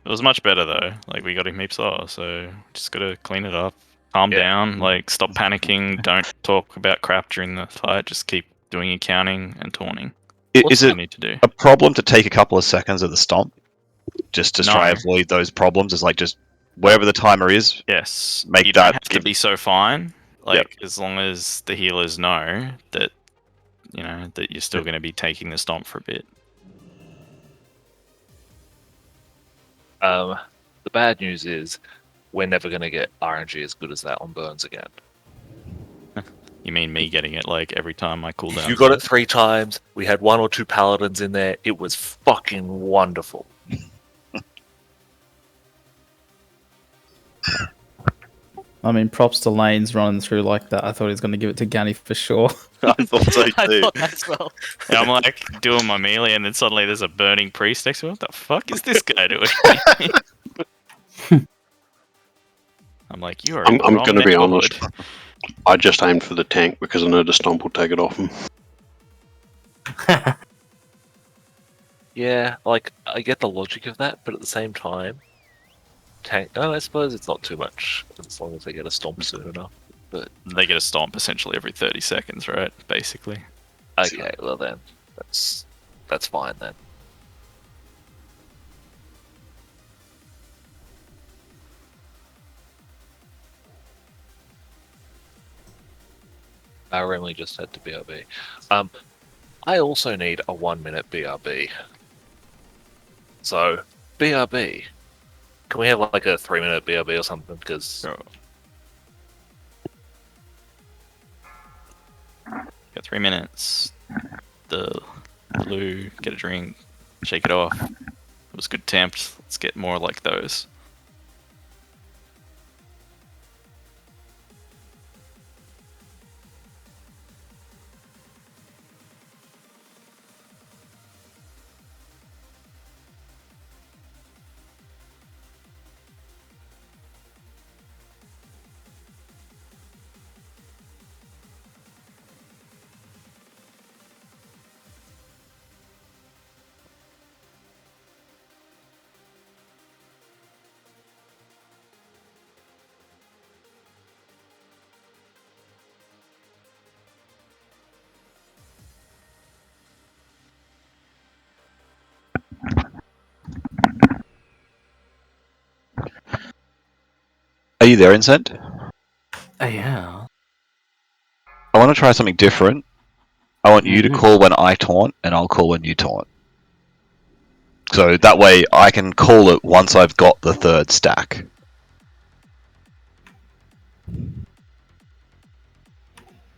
It was much better though. Like we got him heaps lower, so just gotta clean it up, calm down, like stop panicking, don't talk about crap during the fight. Just keep doing your counting and taunting. Is it need to do? a problem to take a couple of seconds of the stomp? Just to try No. and avoid those problems? It's like just wherever the timer is, Yes, make you that. don't have to be so fine. Like as long as the healers know that that you're still going to be taking the stomp for a bit. The bad news is we're never going to get RNG as good as that on Burns again. You mean me getting it like every time I cool down? You got it 3 times. We had 1 or 2 paladins in there. It was fucking wonderful. I mean, props to Lanes running through like that. I thought he was going to give it to Ganny for sure. I thought so too. I thought that as well. Yeah, I'm like doing my melee, and then suddenly there's a burning priest next to me. What the fuck is this guy doing? I'm like, you are. I'm going to be honest. I just aimed for the tank because I know the stomp will take it off him. Yeah, like I get the logic of that, but at the same time, tank. Oh, I suppose it's not too much as long as they get a stomp soon enough. But they get a stomp essentially every 30 seconds, right? Basically. Okay, well then, that's fine then. Remy just had to BRB. I also need a 1 minute BRB. So, BRB. Can we have like a 3 minute BRB or something? Because. Got 3 minutes. The blue, get a drink, shake it off. It was a good attempt. Let's get more like those. Are you there, Incent? Yeah. I want to try something different. I want you to call when I taunt, and I'll call when you taunt. So that way I can call it once I've got the third stack.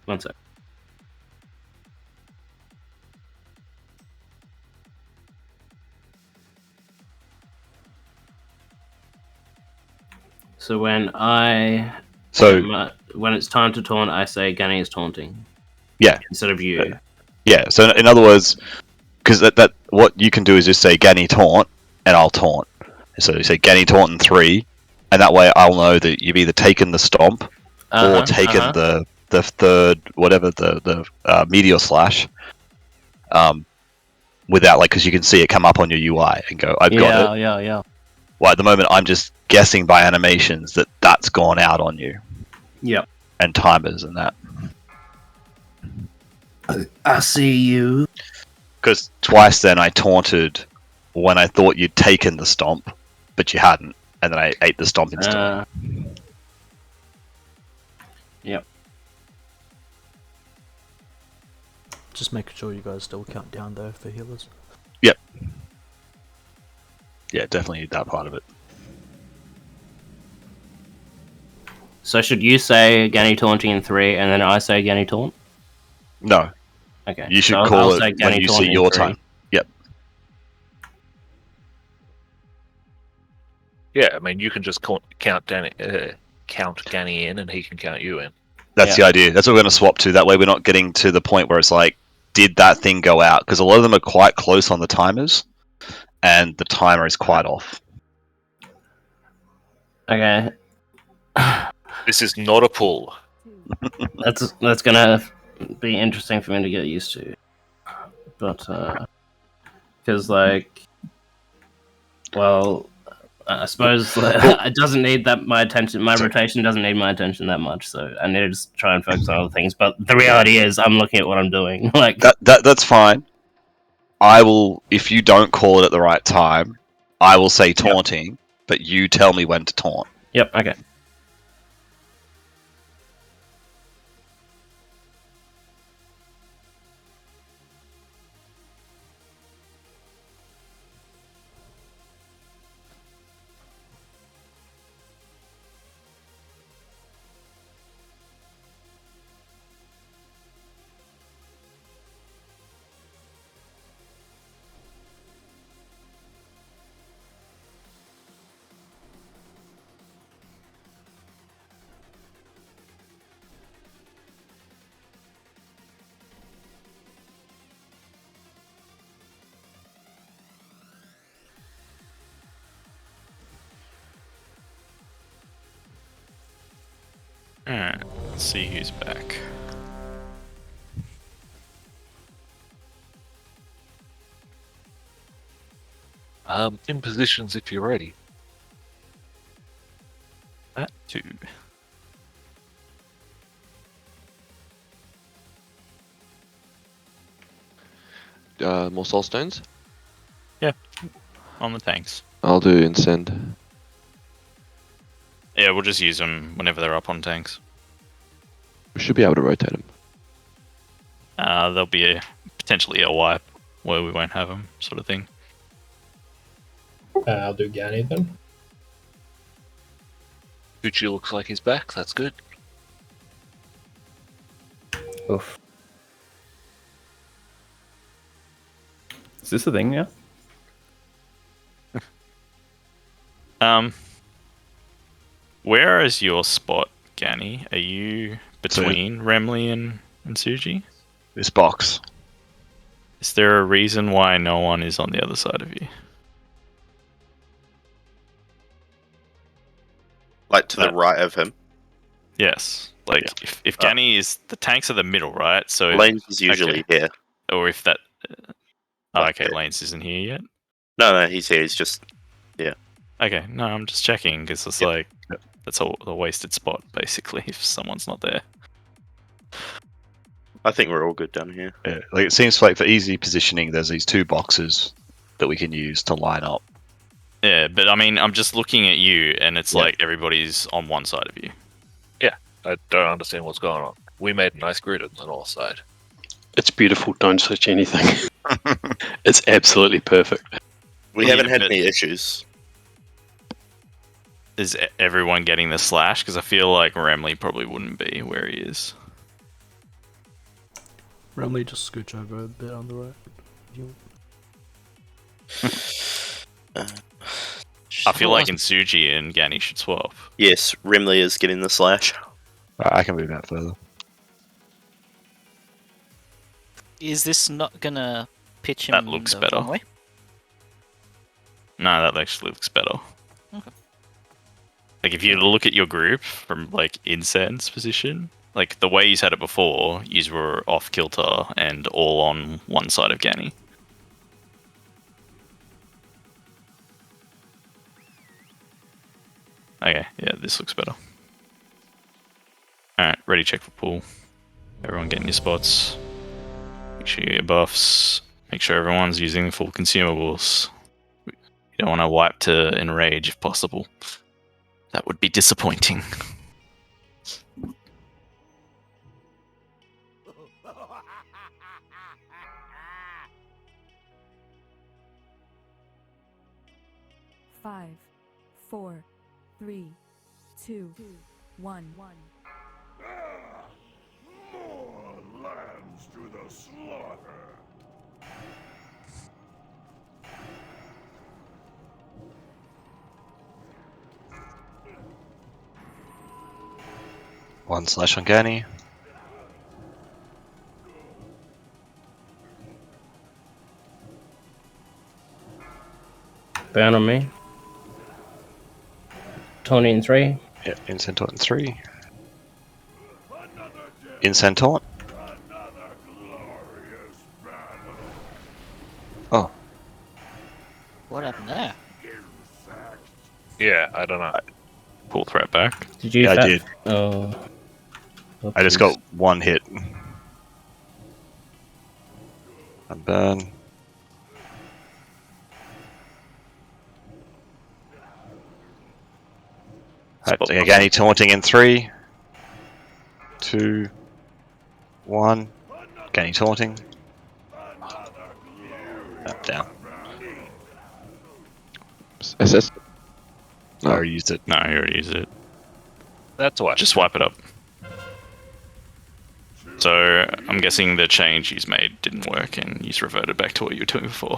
One sec. So when when it's time to taunt, I say Gunny is taunting. Yeah. Instead of you. Yeah. So in other words, because that what you can do is just say Ganny taunt, and I'll taunt. So you say Ganny taunt in 3, and that way I'll know that you've either taken the stomp or taken the third whatever the meteor slash. Without because you can see it come up on your UI and go, I've got it. Yeah. Well, at the moment, I'm just guessing by animations that that's gone out on you. Yep. And timers and that. I see you. Because twice then I taunted when I thought you'd taken the stomp, but you hadn't, and then I ate the stomp instantly. Yep. Just making sure you guys still count down though for healers. Yep. Yeah, definitely need that part of it. So should you say Ganny taunting in 3, and then I say Ganny taunt? No. Okay. You should so call I'll it when you see your time. Yep. Yeah, I mean, you can just count Ganny in, and he can count you in. That's the idea. That's what we're going to swap to. That way we're not getting to the point where it's like, did that thing go out? Because a lot of them are quite close on the timers, and the timer is quite off. Okay. This is not a pull. That's gonna be interesting for me to get used to. But, because, I suppose it doesn't need my attention. My rotation doesn't need my attention that much, so I need to just try and focus on other things. But the reality is, I'm looking at what I'm doing. That's fine. I will, if you don't call it at the right time, I will say taunting, but you tell me when to taunt. Yep. Okay. Alright, let's see who's back. In positions if you're ready. That too. More soul stones? Yeah, on the tanks. I'll do Incend. Yeah, we'll just use them whenever they're up on tanks. We should be able to rotate them. There'll be potentially a wipe where we won't have him, sort of thing. I'll do Gani then. Gucci looks like he's back. That's good. Oof. Is this a thing now? Where is your spot, Gani? Are you between Remley and Suji? This box. Is there a reason why no one is on the other side of you? Like to the right of him. Yes. Like if Gani is the tanks are the middle, right? So Lanes is usually here. Or if that. Okay, Lanes isn't here yet. No, he's here. He's just Okay, no, I'm just checking because it's like that's a wasted spot basically if someone's not there. I think we're all good down here. Yeah, like it seems like for easy positioning, there's these two boxes that we can use to line up. Yeah, but I mean, I'm just looking at you, and it's like everybody's on one side of you. Yeah, I don't understand what's going on. We made a nice grid on the north side. It's beautiful. Don't switch anything. It's absolutely perfect. We haven't had any issues. Is everyone getting the slash? Because I feel like Remley probably wouldn't be where he is. Remley, just scooch over a bit on the right. I feel like Insuji and Gani should swap. Yes, Remley is getting the slash. I can move that further. Is this not gonna pitch him? That looks the better. wrong way? No, that actually looks better. Okay. Like if you look at your group from like Incen's position, like the way he's had it before, you were off kilter and all on one side of Gani. Okay, yeah, this looks better. Alright, ready check for pool. Everyone getting your spots. Make sure you get your buffs. Make sure everyone's using full consumables. You don't want to wipe to enrage if possible. That would be disappointing. Five, 4, 3, 2, 1. More lambs to the slaughter. One slash on Gani. Burn on me. Tony in 3. Yeah, Incent Taunt in 3. Incent Taunt. Oh. What happened there? Yeah, I don't know. Pull threat back. Did you? Yeah, I did. Oh. I just got one hit. And burn. Right, Gani taunting in 3, 2, 1. Gani taunting. Up, down. SS. No, I already used it. No, you already used it. That's what. Just wipe it up. So I'm guessing the change he's made didn't work and he's reverted back to what you were doing before.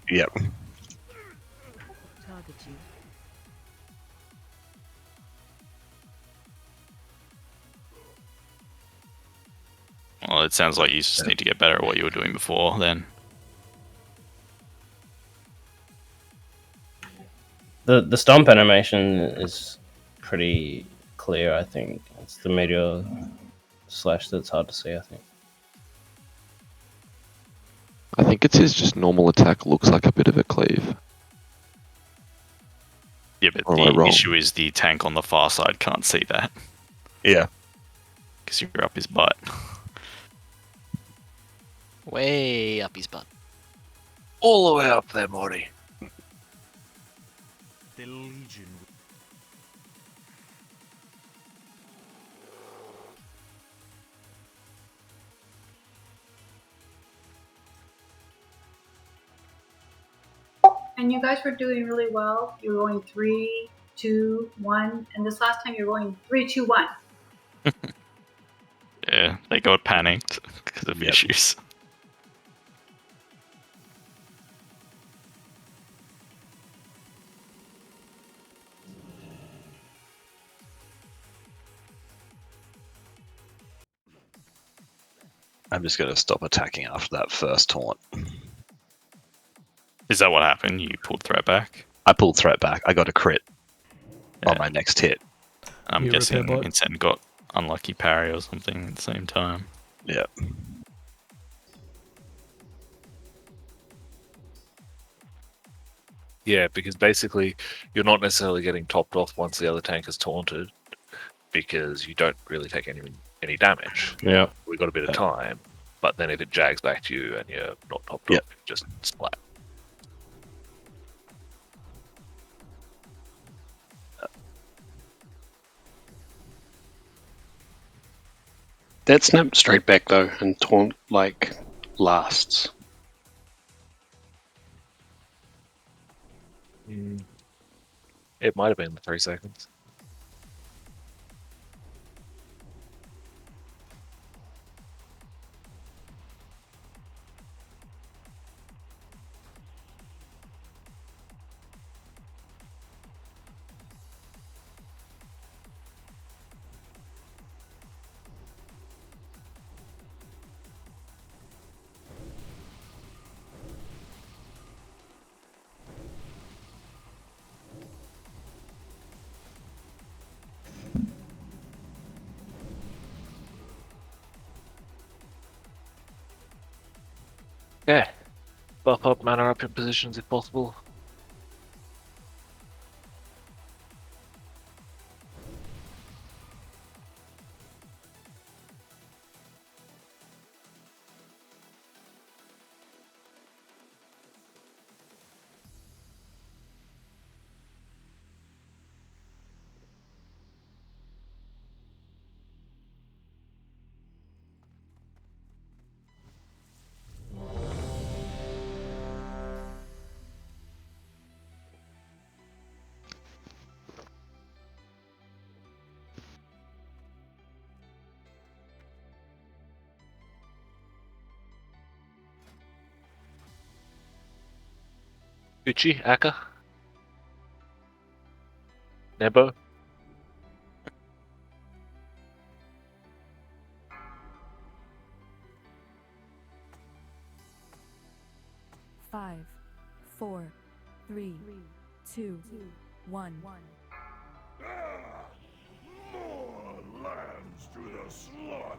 Yep. Well, it sounds like you just need to get better at what you were doing before then. The stomp animation is pretty clear, I think. It's the meteor slash that's hard to see, I think. I think it's his just normal attack looks like a bit of a cleave. Yeah, but Or am I the wrong? issue is the tank on the far side can't see that. Yeah. Because you're up his butt. Way up his butt. All the way up there, Morty. The Legion. And you guys were doing really well. You were going 3, 2, 1, and this last time you're going 3, 2, 1. Yeah, they got panicked because of issues. I'm just going to stop attacking after that first taunt. Is that what happened? You pulled threat back? I pulled threat back. I got a crit on my next hit. I'm You guessing repair bot? Incent got unlucky parry or something at the same time. Yeah. Yeah, because basically you're not necessarily getting topped off once the other tank is taunted, because you don't really take any damage. Yeah. We got a bit of time, but then if it jags back to you and you're not topped off, you just splat. That snap straight back though, and taunt lasts. It might have been 3 seconds. Yeah. Buff up, mana up in positions if possible. Uchi, Aka, Nebo. Five, 4, 3, 2, 1. More lambs to the slaughter.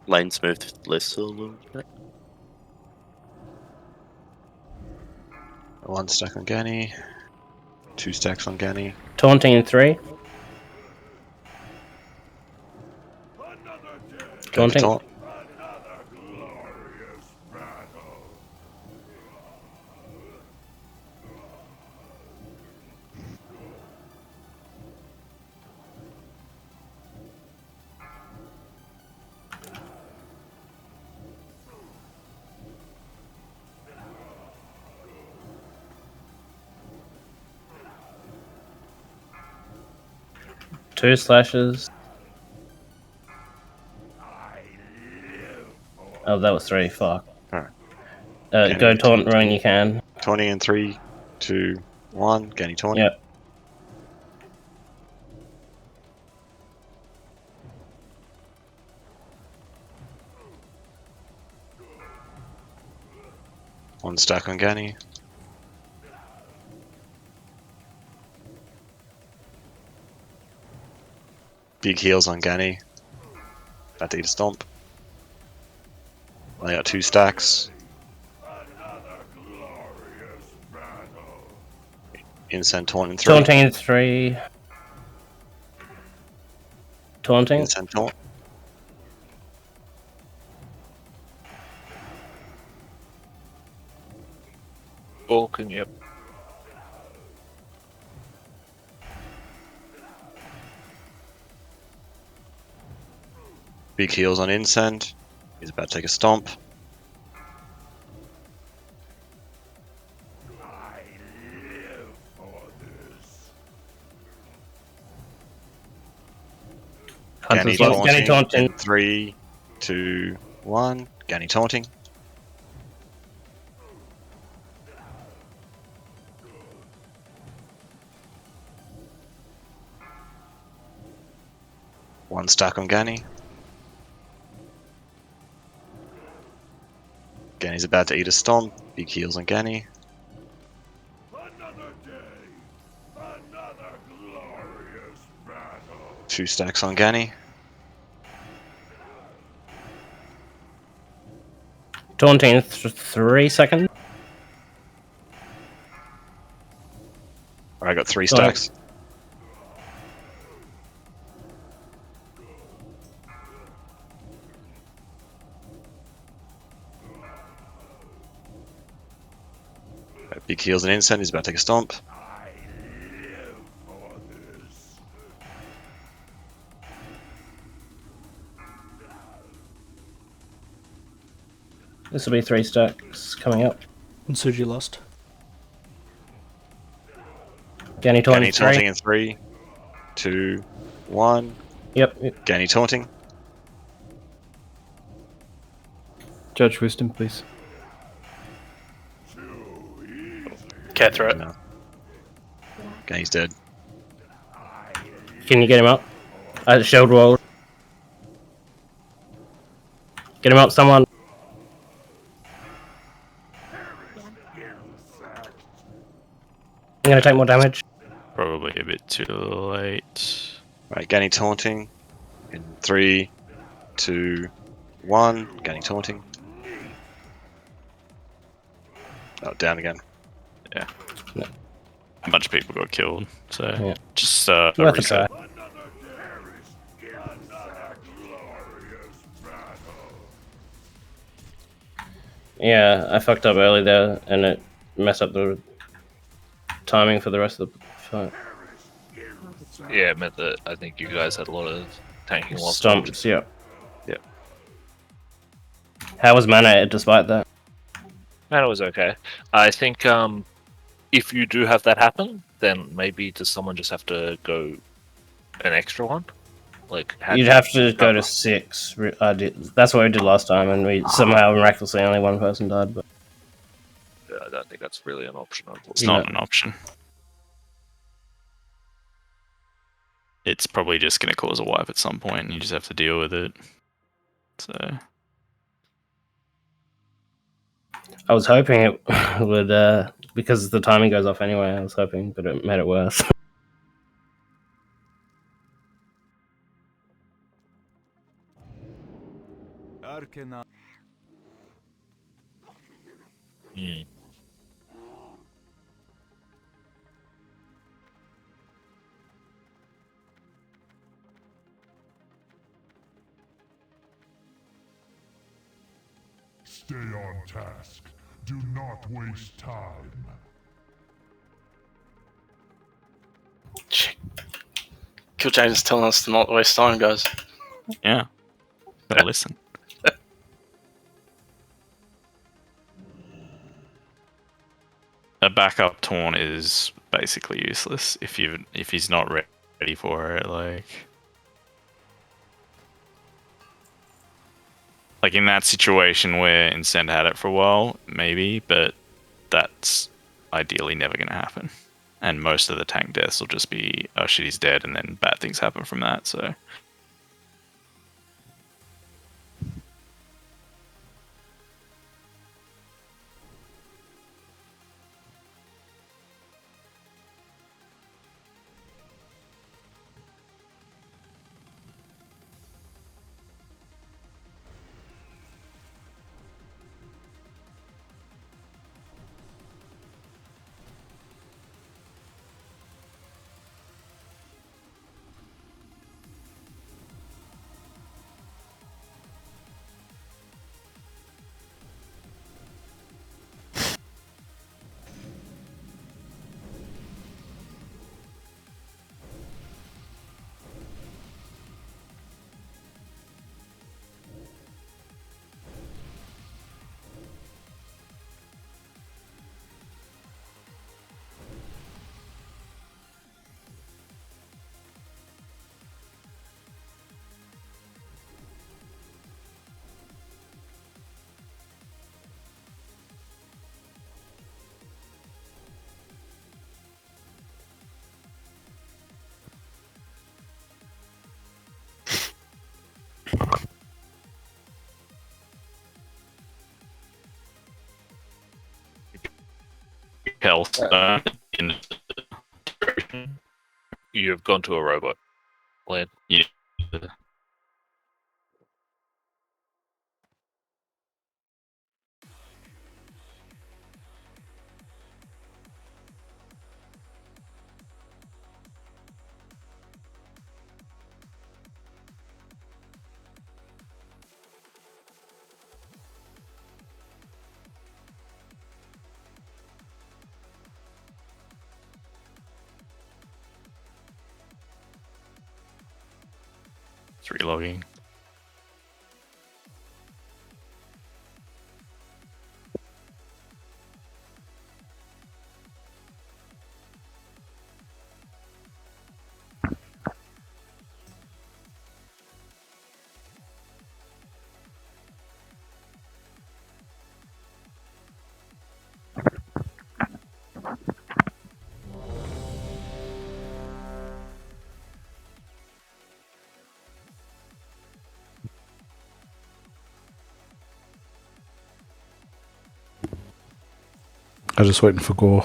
Lanes moved less a little bit. 1 stack on Ganny. 2 stacks on Ganny. Taunting in 3. Taunting. Taunt. Two slashes. Oh, that was 3. Fuck. Alright. Go taunt when you can. Taunting in 3, 2, 1. Ganny taunt. Yep. One stack on Ganny. Big heals on Ganny. About to eat a stomp. I got 2 stacks. Incent taunt in 3. Taunting in 3. Taunting. Incent taunt. Vulcan, yep. Big heals on Incend. He's about to take a stomp. Ganny taunting. In 3, 2, 1. Ganny taunting. One stack on Ganny. Ganny's about to eat a stomp. Big heals on Ganny. Another day, another glorious battle. 2 stacks on Ganny. Taunting 3 seconds. I got 3 stacks. Big heals and Incend. He's about to take a stomp. This will be 3 stacks coming up. And Suji lost. Ganny taunting, Taunting in 3, 2, 1. Yep. Ganny taunting. Judge wisdom, please. Cat threat. No. Ganny's dead. Can you get him up? Shield wall. Get him up, someone. I'm gonna take more damage. Probably a bit too late. Right, Ganny taunting. In 3, 2, 1. Ganny taunting. Oh, down again. Yeah. A bunch of people got killed, so yeah. Just Worth a reset. try. Yeah, I fucked up early there, and it messed up the timing for the rest of the fight. Yeah, it meant that I think you guys had a lot of tanking while Stomps, yeah. Yep. How was mana despite that? Mana was okay. I think if you do have that happen, then maybe does someone just have to go an extra one? Like You'd have to go to 6. I did. That's what we did last time, and we somehow miraculously only one person died. But yeah, I don't think that's really an option. It's not an option. It's probably just going to cause a wipe at some point, and you just have to deal with it. So I was hoping it would, because the timing goes off anyway. I was hoping, but it made it worse. Stay on task. Do not waste time. Killchain is telling us to not waste time, guys. yeah, gotta listen. A backup taunt is basically useless if he's not ready for it. Like in that situation where Incend had it for a while, maybe, but that's ideally never going to happen. And most of the tank deaths will just be, oh shit, he's dead, and then bad things happen from that. So repel stone. You've gone to a robot land. Yeah. It's relogging. I'm just waiting for Gore.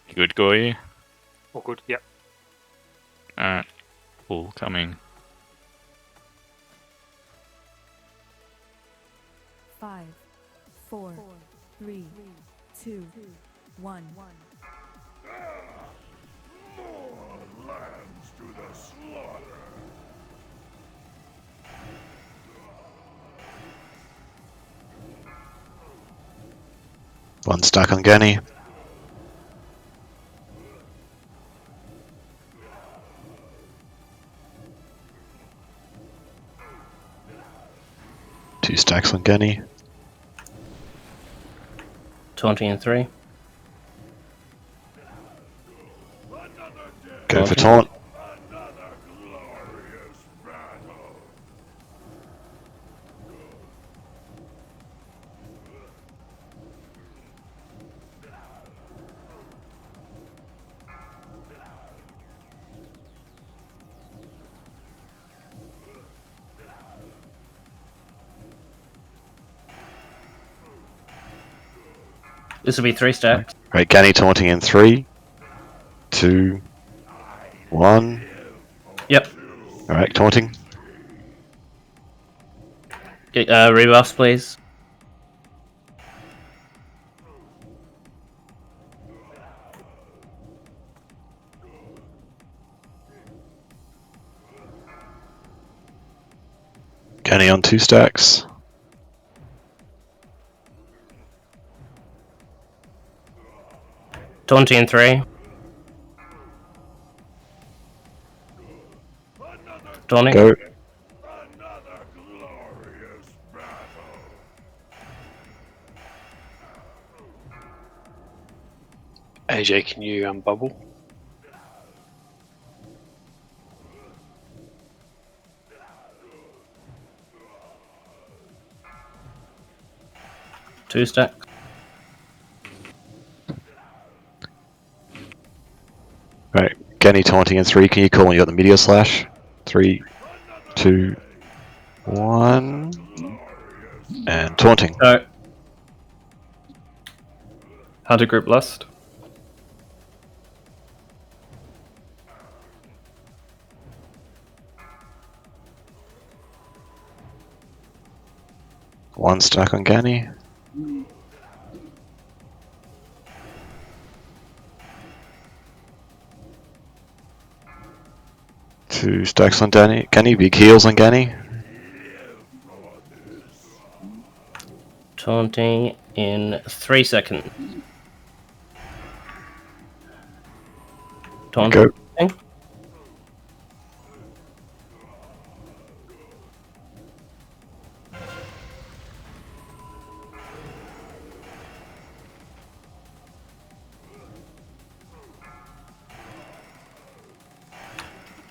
You good, Goy? All good, yep. Alright. Pull coming. 5, 4, 3, 2, 1. More lambs to the slaughter. One stack on Genny. Two stacks on Genny. Taunting in 3. Go for taunt. This will be 3 stacks. Right, Genny taunting in 3, 2, 1. Yep. Alright, taunting. Get, rebuffs, please. Genny on 2 stacks. Taunting in 3. Taunting. Go. AJ, can you bubble? Two stacks. Right, Genny taunting in 3. Can you call when you got the meteor slash? 3, 2, 1. And taunting. Alright. Hunter group lust. One stack on Genny. Two stacks on Genny. Big heals on Genny. Taunting in 3 seconds. Taunting.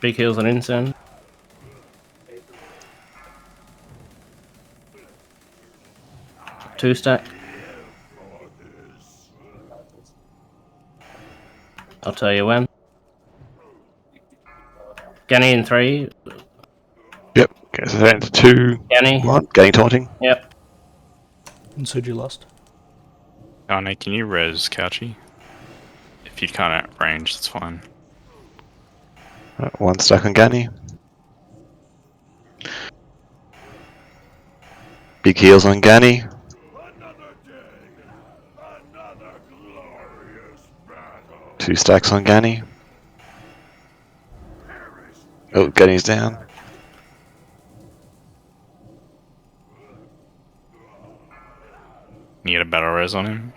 Big heals on Incen. Two stack. I'll tell you when. Ganny in 3. Yep. Okay, so that into 2. Ganny. 1. Getting taunting. Yep. And so you lost. Arne, can you res Couchy? If you can't outrange, that's fine. 1 stack on Ganny. Big heals on Ganny. 2 stacks on Ganny. Oh, Ganny's down. Can you get a battle res on him?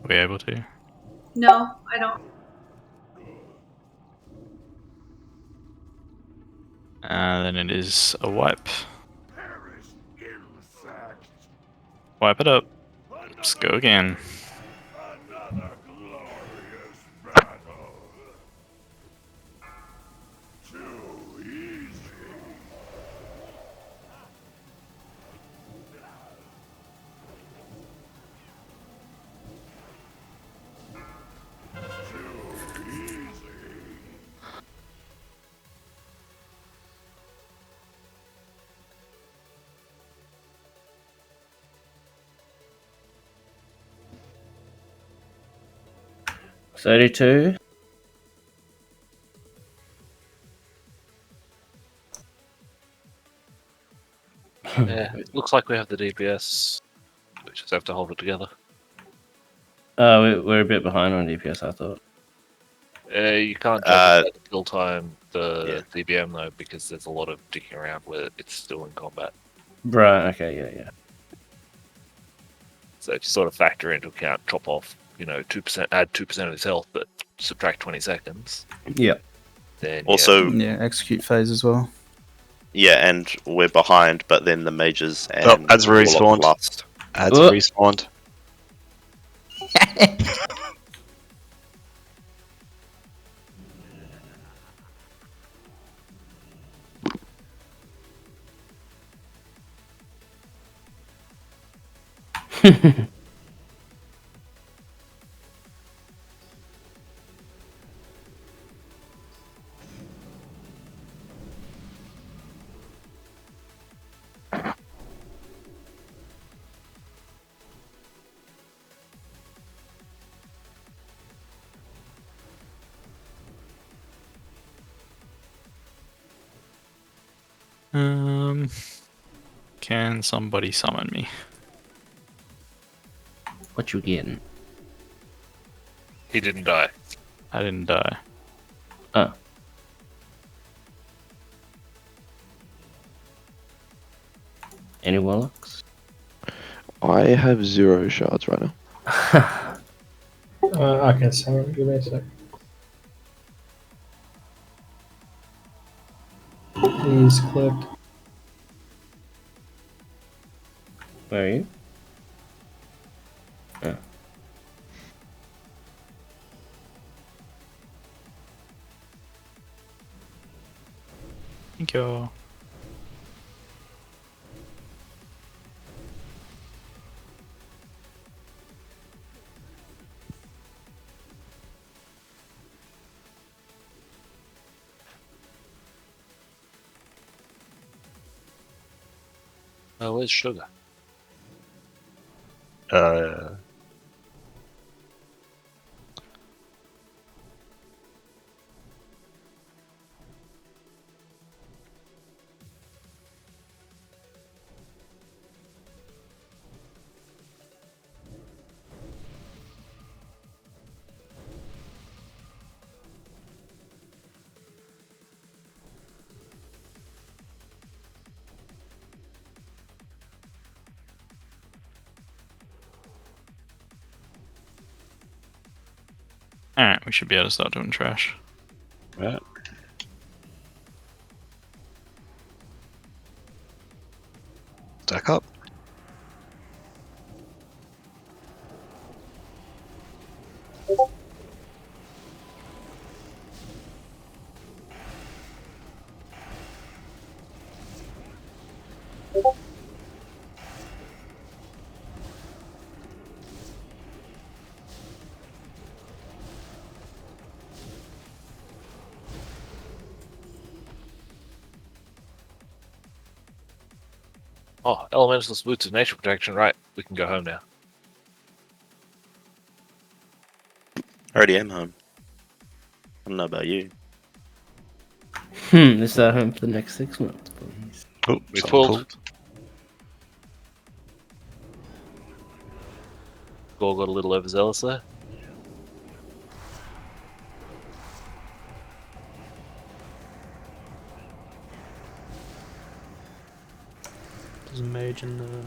Are we able to? No, I don't. Then it is a wipe. Wipe it up. Let's go again. $32. Yeah, it looks like we have the DPS. We just have to hold it together. We're a bit behind on DPS, I thought. You can't judge the kill time, the DBM though, because there's a lot of dicking around where it's still in combat. Right, okay, yeah. So if you sort of factor into account, chop off, 2%, add 2% of his health, but subtract 20 seconds. Yeah. Then Also, yeah, execute phase as well. Yeah, and we're behind, but then the mages and adds respawned. last. Adds respawned. Can somebody summon me? What you getting? He didn't die. I didn't die. Oh. Any warlocks? I have 0 shards right now. I can summon. Give me a sec. He's clipped. Where are you? Oh. Thank you. Oh, where's Sugar? Alright, we should be able to start doing trash. Right. Stack up. Oh, elementals boots of nature protection. Right, we can go home now. Already am home. I don't know about you. Is that home for the next 6 months, please? Oh, We someone pulled. Gore got a little overzealous there. There's a mage in the.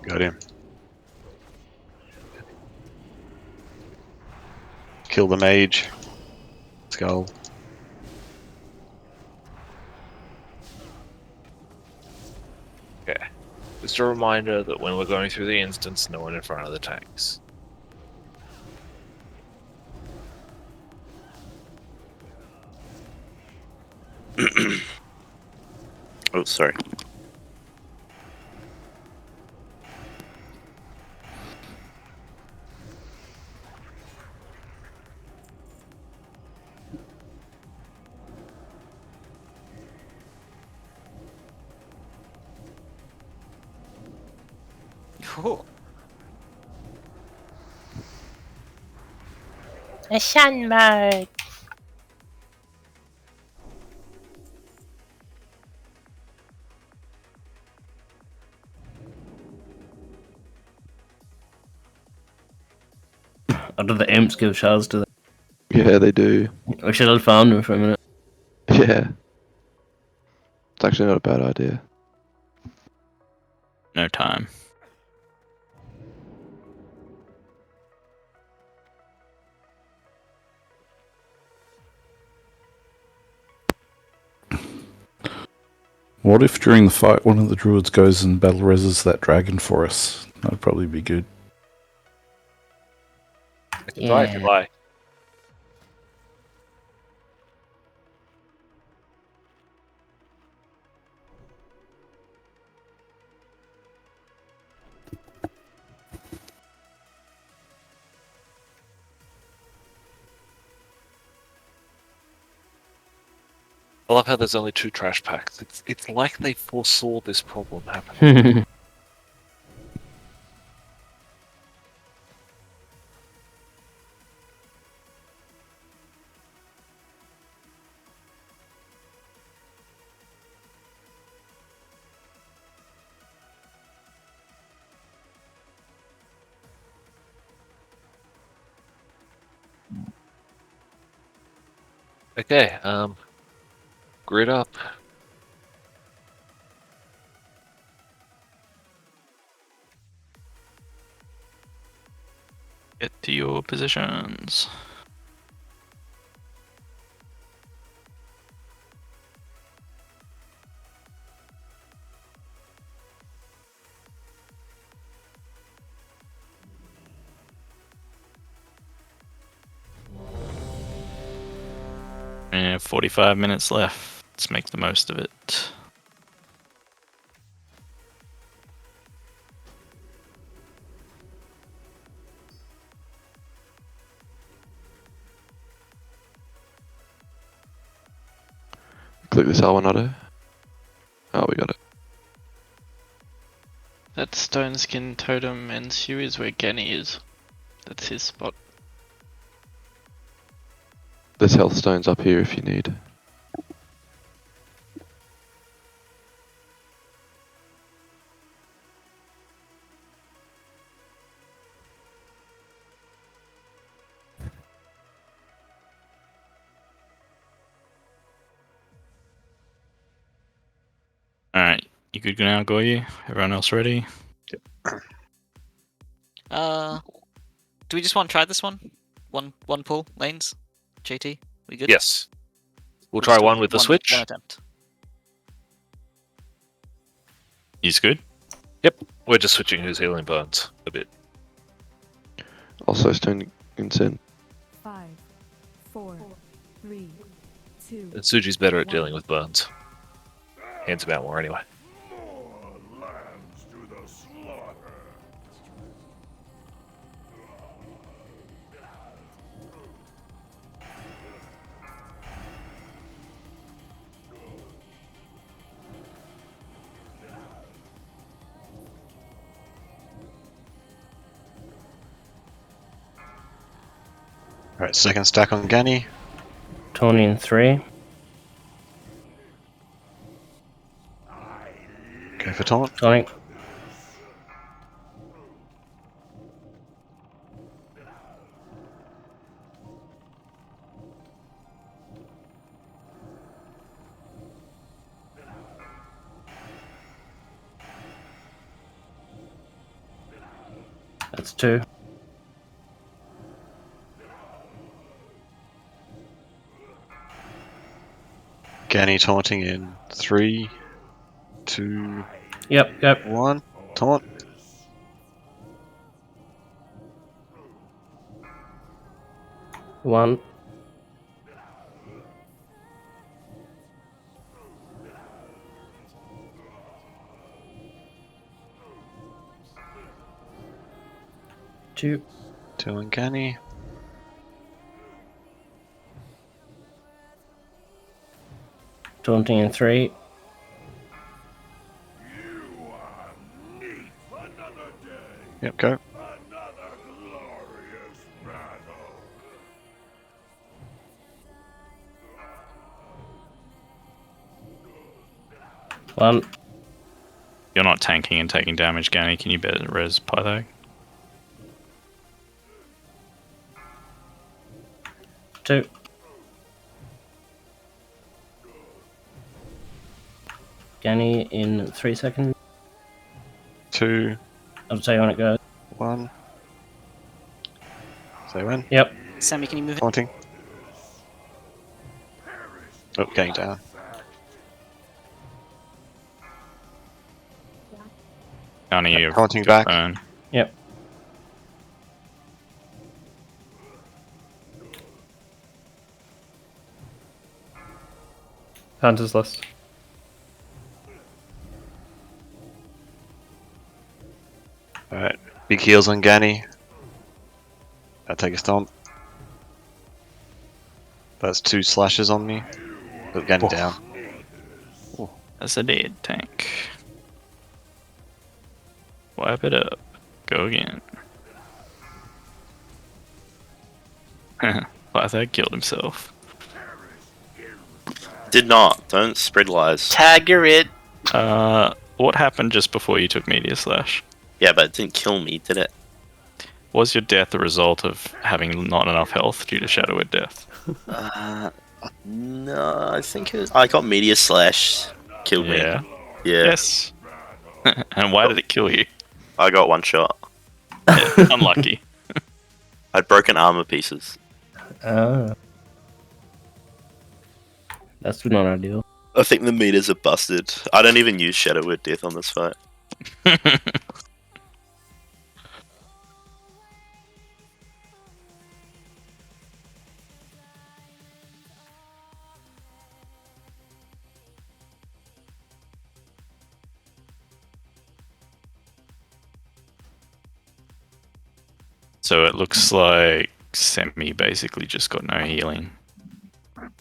Got him. Kill the mage. Skull. Okay. Just a reminder that when we're going through the instance, no one in front of the tanks. Oh, sorry. Cool. A sun mode. Or do the imps give shards to them? Yeah, they do. We should have found them for a minute. Yeah. It's actually not a bad idea. No time. What if during the fight one of the druids goes and battle reses that dragon for us? That'd probably be good. I can try if you like. I love how there's only 2 trash packs. It's like they foresaw this problem happening. Okay, grid up. Get to your positions. Yeah, 45 minutes left. Let's make the most of it. Click this R1 auto. Oh, we got it. That stone skin totem ends you is where Genny is. That's his spot. There's health stones up here if you need. Alright, you good now, Goyi? Everyone else ready? Yep. Do we just want to try this one? One pull lanes. JT, we good? Yes. We'll Just try do one with the switch. One attempt. He's good. Yep. We're just switching who's healing burns a bit. Also, stone insane. 5, 4, 3, 2. And Suji's better at dealing with burns. Hands him out more anyway. Lambs to the slaughter. Alright, second stack on Gani. Tony in 3. Go for taunt. Tony. That's 2. Gani taunting in 3, 2, Yep. 1. Taunt. One. Two. 2 on Gani. Taunting in 3. Yep, go. Another glorious battle. One. You're not tanking and taking damage, Gani. Can you better res Pythag? 2. Gani in 3 seconds. 2. I'll tell you when it goes. 1. Say when. Yep. Sammy, can you move it? Taunting. Oh, going down. Gani, you've Taunting got back. burn. Yep. Hunter's list. Alright, big heals on Gani. I'll take a stomp. That's 2 slashes on me. Put Gani down. That's a dead tank. Wipe it up. Go again. Pythag killed himself. Did not. Don't spread lies. Tagger it. What happened just before you took Meteor Slash? Yeah, but it didn't kill me, did it? Was your death a result of having not enough health due to Shadow Word Death? No, I think it was... I got Meteor Slash. Killed me. Yeah. Yeah. Yes. And why did it kill you? I got 1 shot. Unlucky. I'd broken armor pieces. That's not ideal. I think the meters are busted. I don't even use Shadow Word Death on this fight. So it looks like Semi basically just got no healing.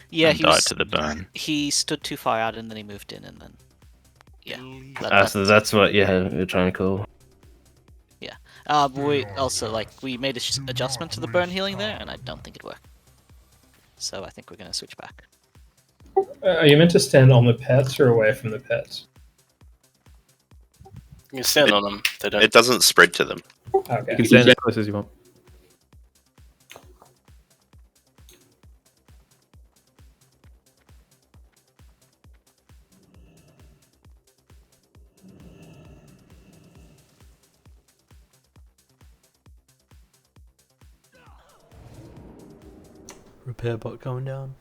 Yeah, and he died was, to the burn. He stood too far out and then he moved in and then... Yeah. So that's what, we're trying to call. Yeah. But we also, we made an adjustment to the burn healing there, and I don't think it worked. So I think we're going to switch back. Are you meant to stand on the pets or away from the pets? You can stand on them. They don't. It doesn't spread to them. Okay. You can stand as close as you want. repair bot going down.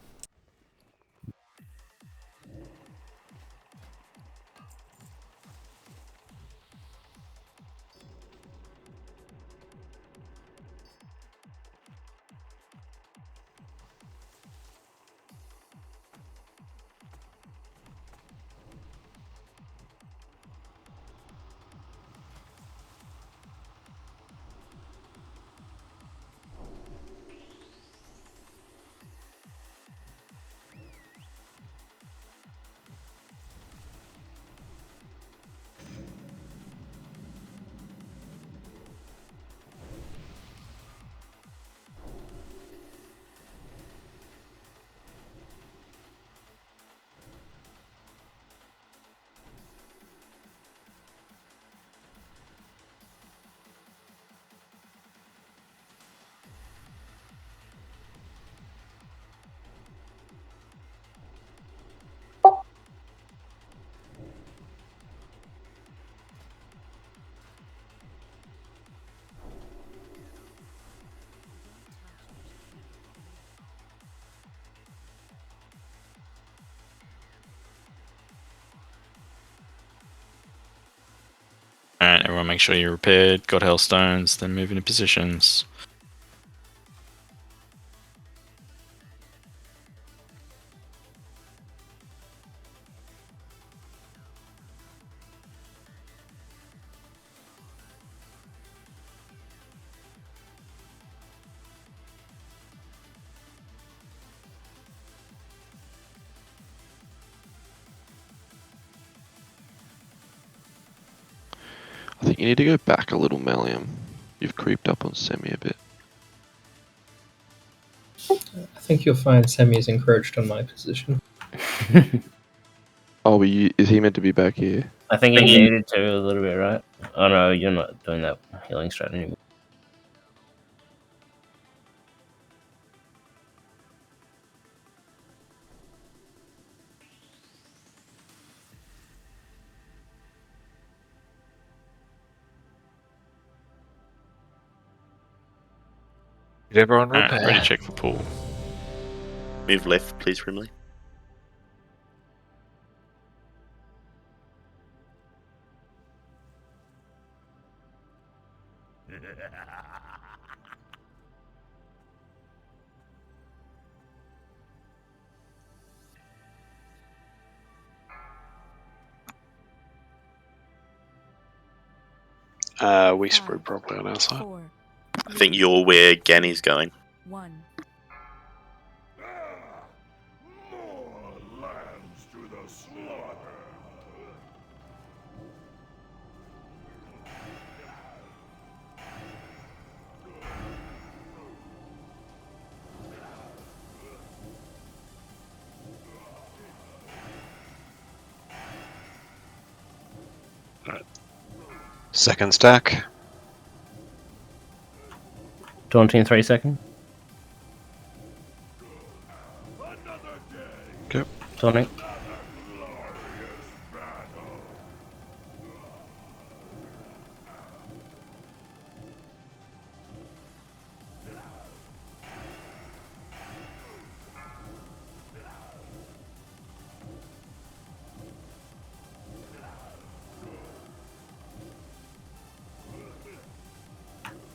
Alright, everyone make sure you're repaired, got Hellstones, then move into positions. I think you need to go back a little, Melium. You've creeped up on Semi a bit. I think you'll find Semi is encroached on my position. Oh, is he meant to be back here? I think he needed to a little bit, right? Oh no, you're not doing that healing strat anymore. Did everyone Alright, repair? ready to check for pool. Move left, please, Rimley. We screwed properly on our side. I think you're where Ganny's going. 1. More lambs to the slaughter. Second stack. Daunting 3 seconds. Okay. Tonic.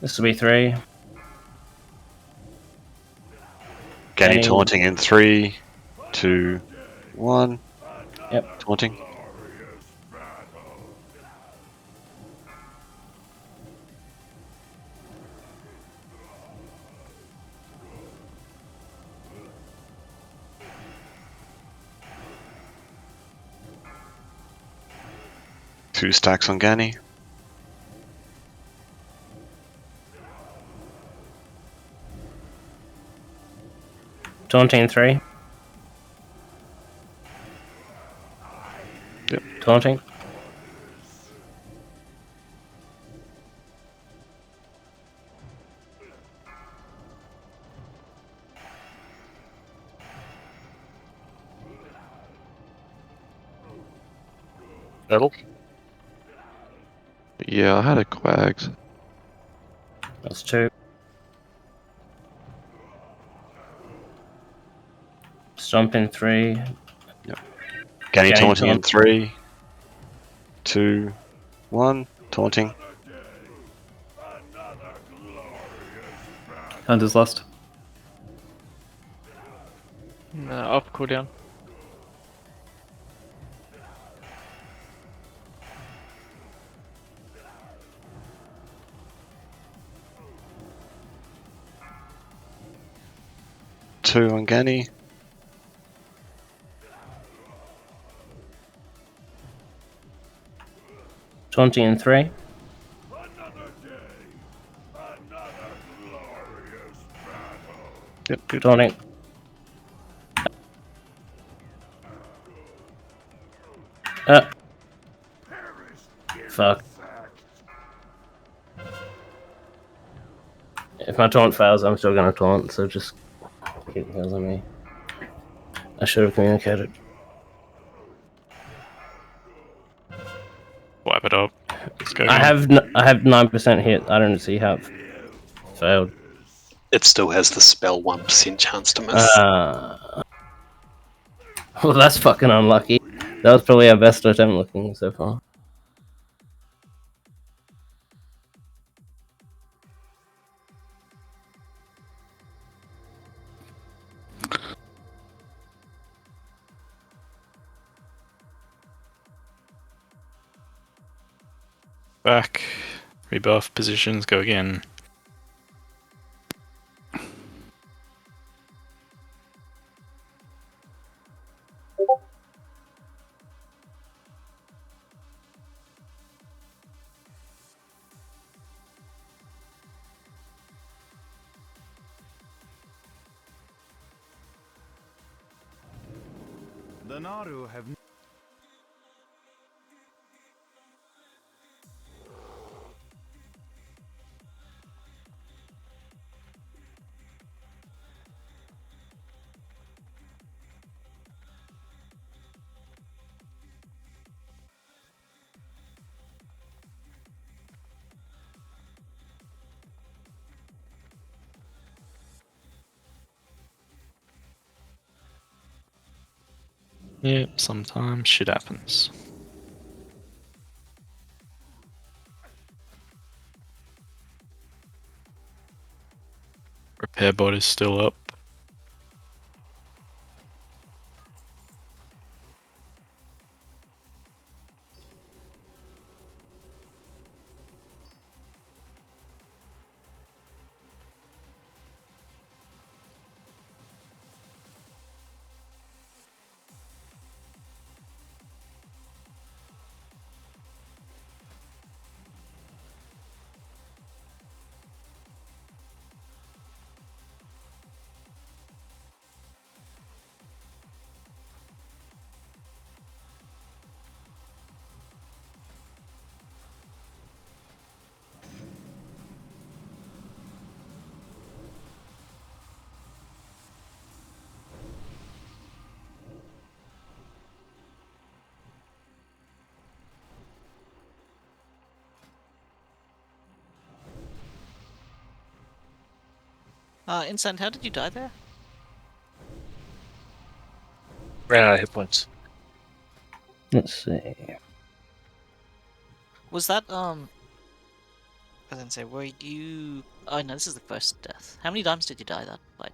This will be 3. Ganny taunting in 3, 2, 1. Yep. Taunting. Two stacks on Ganny. Taunting 3. Yep. Taunting. Nettle? Yeah, I had a quags. That's 2. Stomp in 3. Yep. Ganny Ganny taunting in taunt. 3, 2, 1. Taunting. Hunter's Lust. Off cooldown. Two on Ganny. Taunting in 3. Yep, good. Taunting. Fuck. If my taunt fails, I'm still gonna taunt, so just keep healing me. I should have communicated. Wipe it up. Let's go. I again. have 9% hit. I don't see how it failed. It still has the spell 1% chance to miss. Well, that's fucking unlucky. That was probably our best attempt looking so far. Back. Rebuff positions. Go again. The Naru have Yep, sometimes shit happens. Repair bot is still up. Instant, how did you die there? Ran out of hit points. Let's see. Was that, I was gonna say, were you... Oh no, this is the first death. How many times did you die that fight?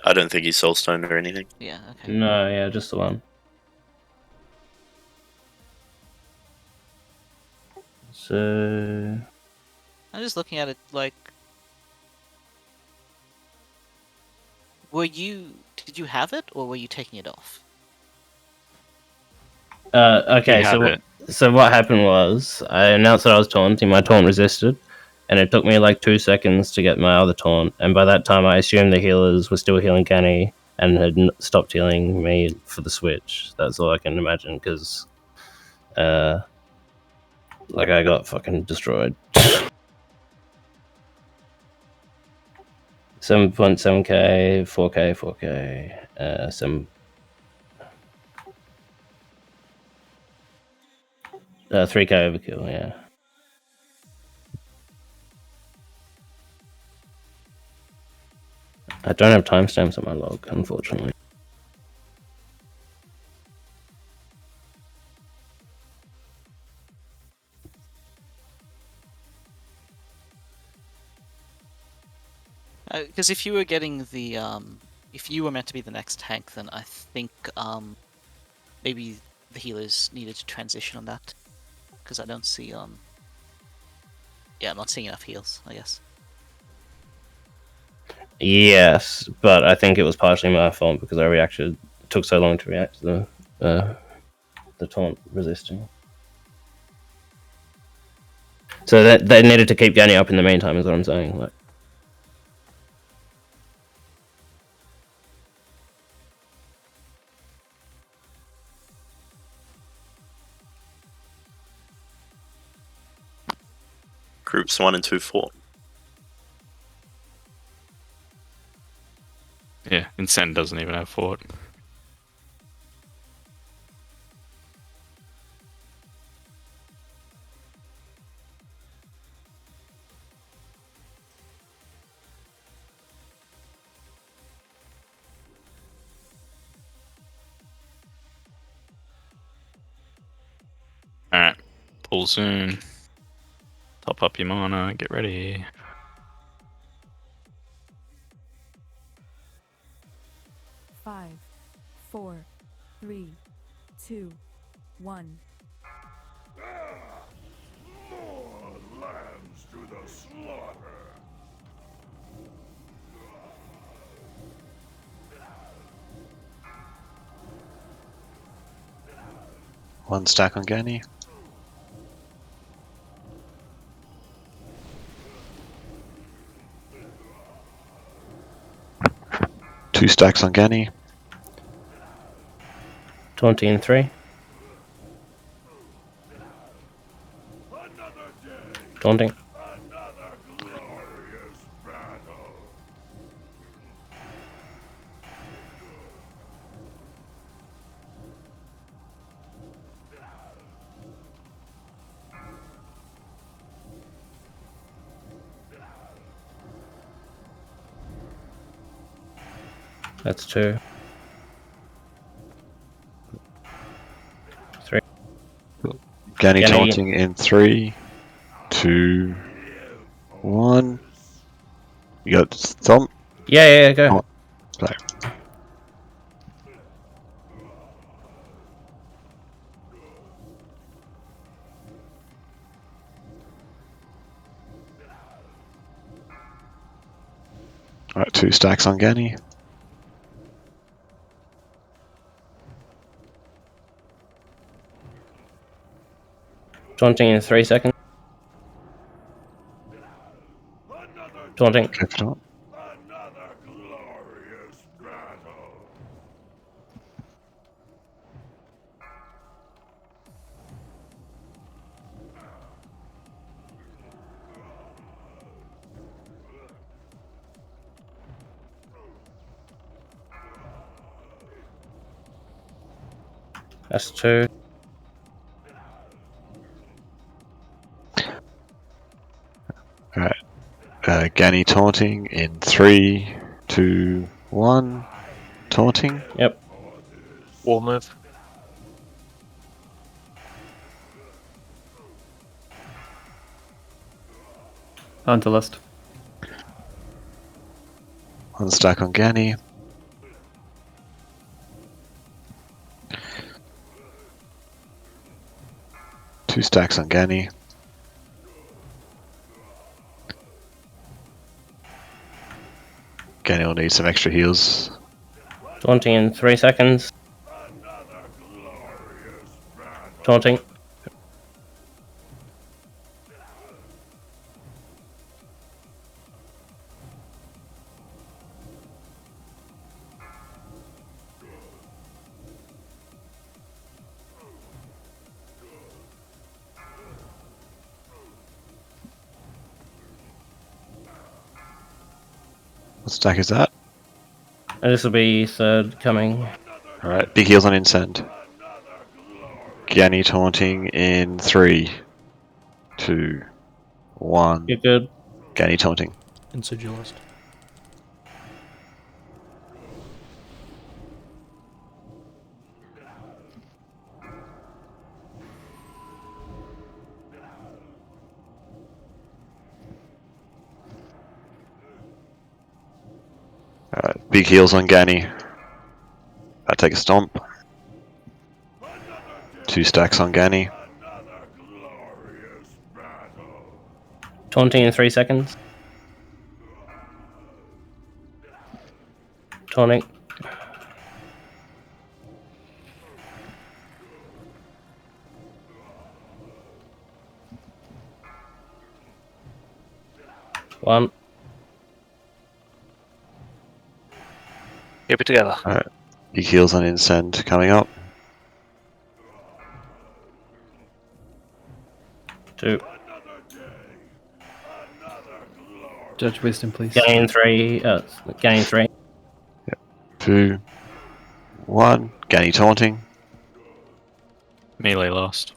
I don't think he's soulstoned or anything. Yeah, okay. No, yeah, just the one. So I'm just looking at it like... Did you have it, or were you taking it off? okay, so what happened was I announced that I was taunting, my taunt resisted, and it took me like 2 seconds to get my other taunt, and by that time I assumed the healers were still healing Canny and had stopped healing me for the switch. That's all I can imagine, because like I got fucking destroyed. 7.7k, 4k, 4k, some 3k overkill, yeah. I don't have timestamps on my log, unfortunately. Because if you were getting the if you were meant to be the next tank, then I think maybe the healers needed to transition on that. Because I don't see yeah, I'm not seeing enough heals, I guess. Yes, but I think it was partially my fault because I reacted. It took so long to react to the taunt resisting. So that they needed to keep Ganny up in the meantime, is what I'm saying. Like, Groups 1 and 2 fought. Yeah, Incend doesn't even have fort. Alright, pull soon. Top up your mana, get ready. Five, 4, 3, 2, 1. More lambs to the slaughter. One stack on Ganny. Two stacks on Ganny. 20 and 3. Taunting. That's 2. 3. Ganny taunting in 3, 2, 1. You got thump? Yeah, go. Play. Alright, 2 stacks on Ganny. Taunting in 3 seconds. Taunting. Keep it up. Another glorious battle. That's 2. Alright. Ganny taunting in 3, 2, 1. Taunting. Yep. Wall move. Onto list. One stack on Ganny. Two stacks on Ganny. Ganny will need some extra heals. Taunting in 3 seconds. Taunting. What stack is that? And this will be 3rd coming. Alright, big heals on Incend. Ganny taunting in 3, 2, 1. You're good. Ganny taunting. Insigilist. Alright, big heals on Ganny. I take a stomp. 2 stacks on Ganny. Taunting in 3 seconds. Taunting. One. Keep it together. Alright, big heals on Incend coming up. 2. Judge wisdom, please. Gain 3. Gain 3. 2, 1. Ganny taunting. Melee last.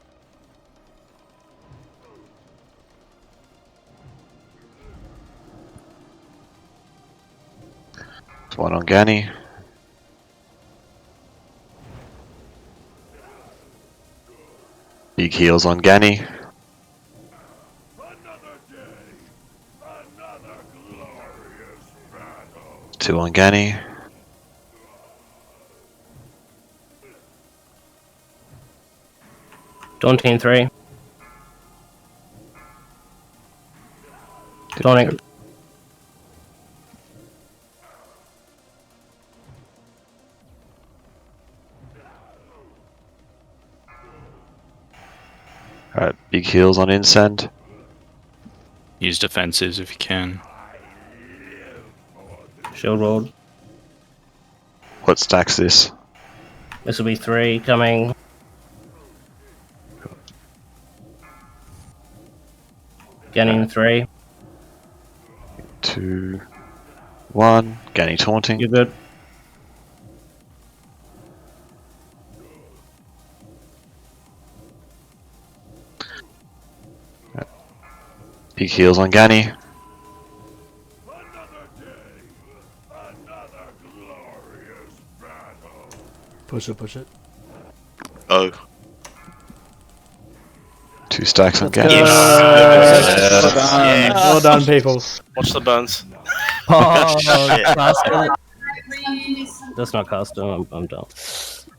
It's 1 on Ganny. Big heals on Ganny. 2 on Ganny. Daunting 3. Taunting. Alright, big heals on Incend. Use defensives if you can. Shield rolled. What stacks this? This will be 3 coming. Getting 3. 2, 1. Ganny taunting. You're good. Big heals on Ganny. Push it, push it. Oh. 2 stacks on Let's Ganny. go. Yes. Yes. Well done, people. Watch the burns. Oh, Shit. Caster. That's not Caster. I'm done.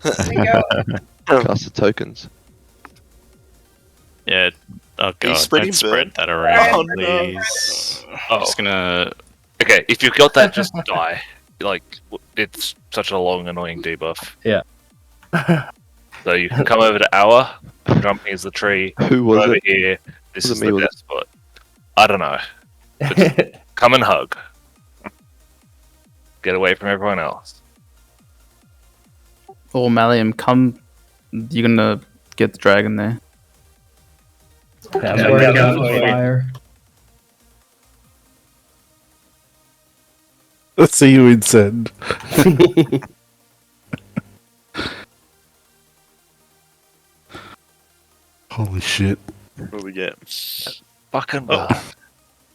Cast the tokens. Yeah. Oh god, spreading don't spread burn? that around, Oh, no. please. I'm just gonna. Okay, if you've got that, just die. Like, it's such a long, annoying debuff. Yeah. So you can come over to our, jump against the tree, Who was over it? here. This Was is it me, the was it? best spot. I don't know. But just come and hug. Get away from everyone else. Or Malium, come. You're gonna get the dragon there. Yeah, Work out the fire. Let's see you Incend. Holy shit. What do we get? Fucking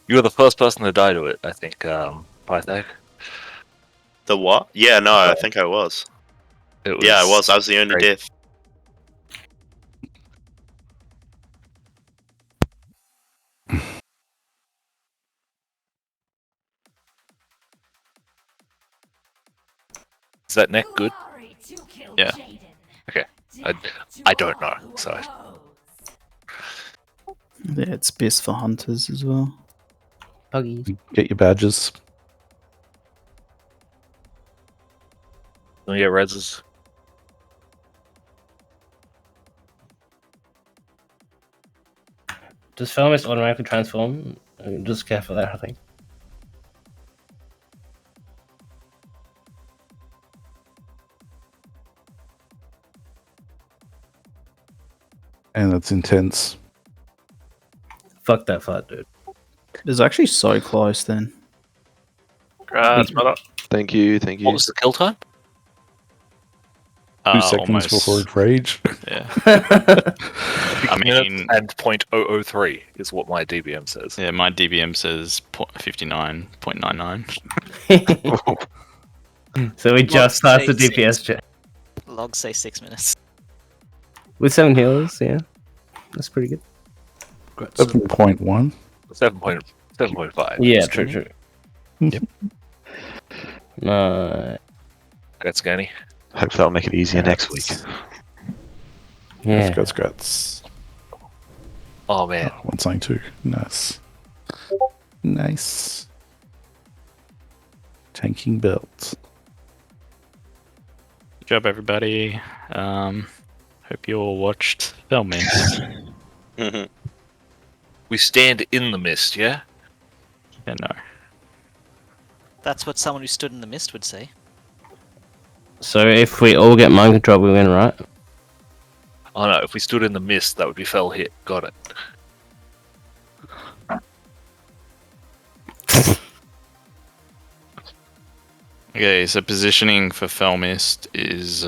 you were the first person to die to it, I think, Pythag. The what? Yeah, no, I think I was. Yeah, I was. I was the only great. death. Is that neck good? Yeah. Okay. I don't know, so. Yeah, it's best for hunters as well. Puggies. Get your badges. Don't get reses. Does Felmis automatically transform? Just careful there, I think. And it's intense. Fuck that fight, dude. It's actually so close then. Congrats, brother. Thank you, thank you. What was the kill time? 2 seconds Almost. before it rage. Yeah. I mean, and 0.003 is what my DBM says. yeah, my DBM says 59.99. So we just passed the say DPS check. Logs say 6 minutes. With 7 healers, yeah. That's pretty good. 7.1. 7.5. Yeah, true. Yep. No. That's Ganny. Hope that'll make it easier next week. Yeah. Guts. Oh man. 192. Nice. Nice. Tanking belt. Good job, everybody. Hope you all watched Filmist. We stand in the mist, yeah? Yeah, no. That's what someone who stood in the mist would say. So if we all get mind control, we win, right? Oh no, if we stood in the mist, that would be fell hit. Got it. Okay, so positioning for Felmist is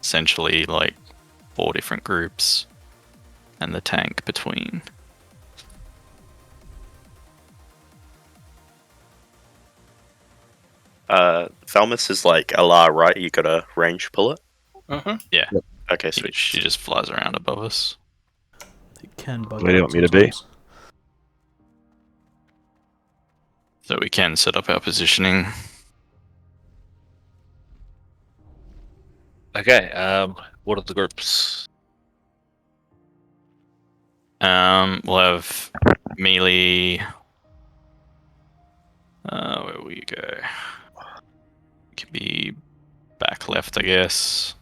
essentially like 4 different groups and the tank between. Falmus is like a la, right? You got a range pull it. Yeah. Okay, sweet. She just flies around above us. It can bug Where do you out want me to be? sometimes. So we can set up our positioning. Okay, what are the groups? We'll have melee. Where will you go? It could be back left, I guess.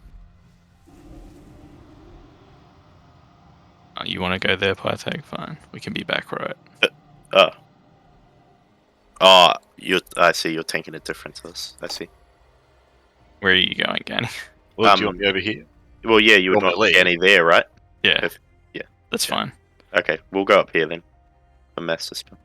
You want to go there, Pythag? Fine. We can be back right. I see. You're taking it different to us. I see. Where are you going, Ganny? Well, do you want me over here? Well, yeah, you would Want want me to Ganny there, right? Yeah. Yeah. That's fine. Okay, we'll go up here then. A master spell.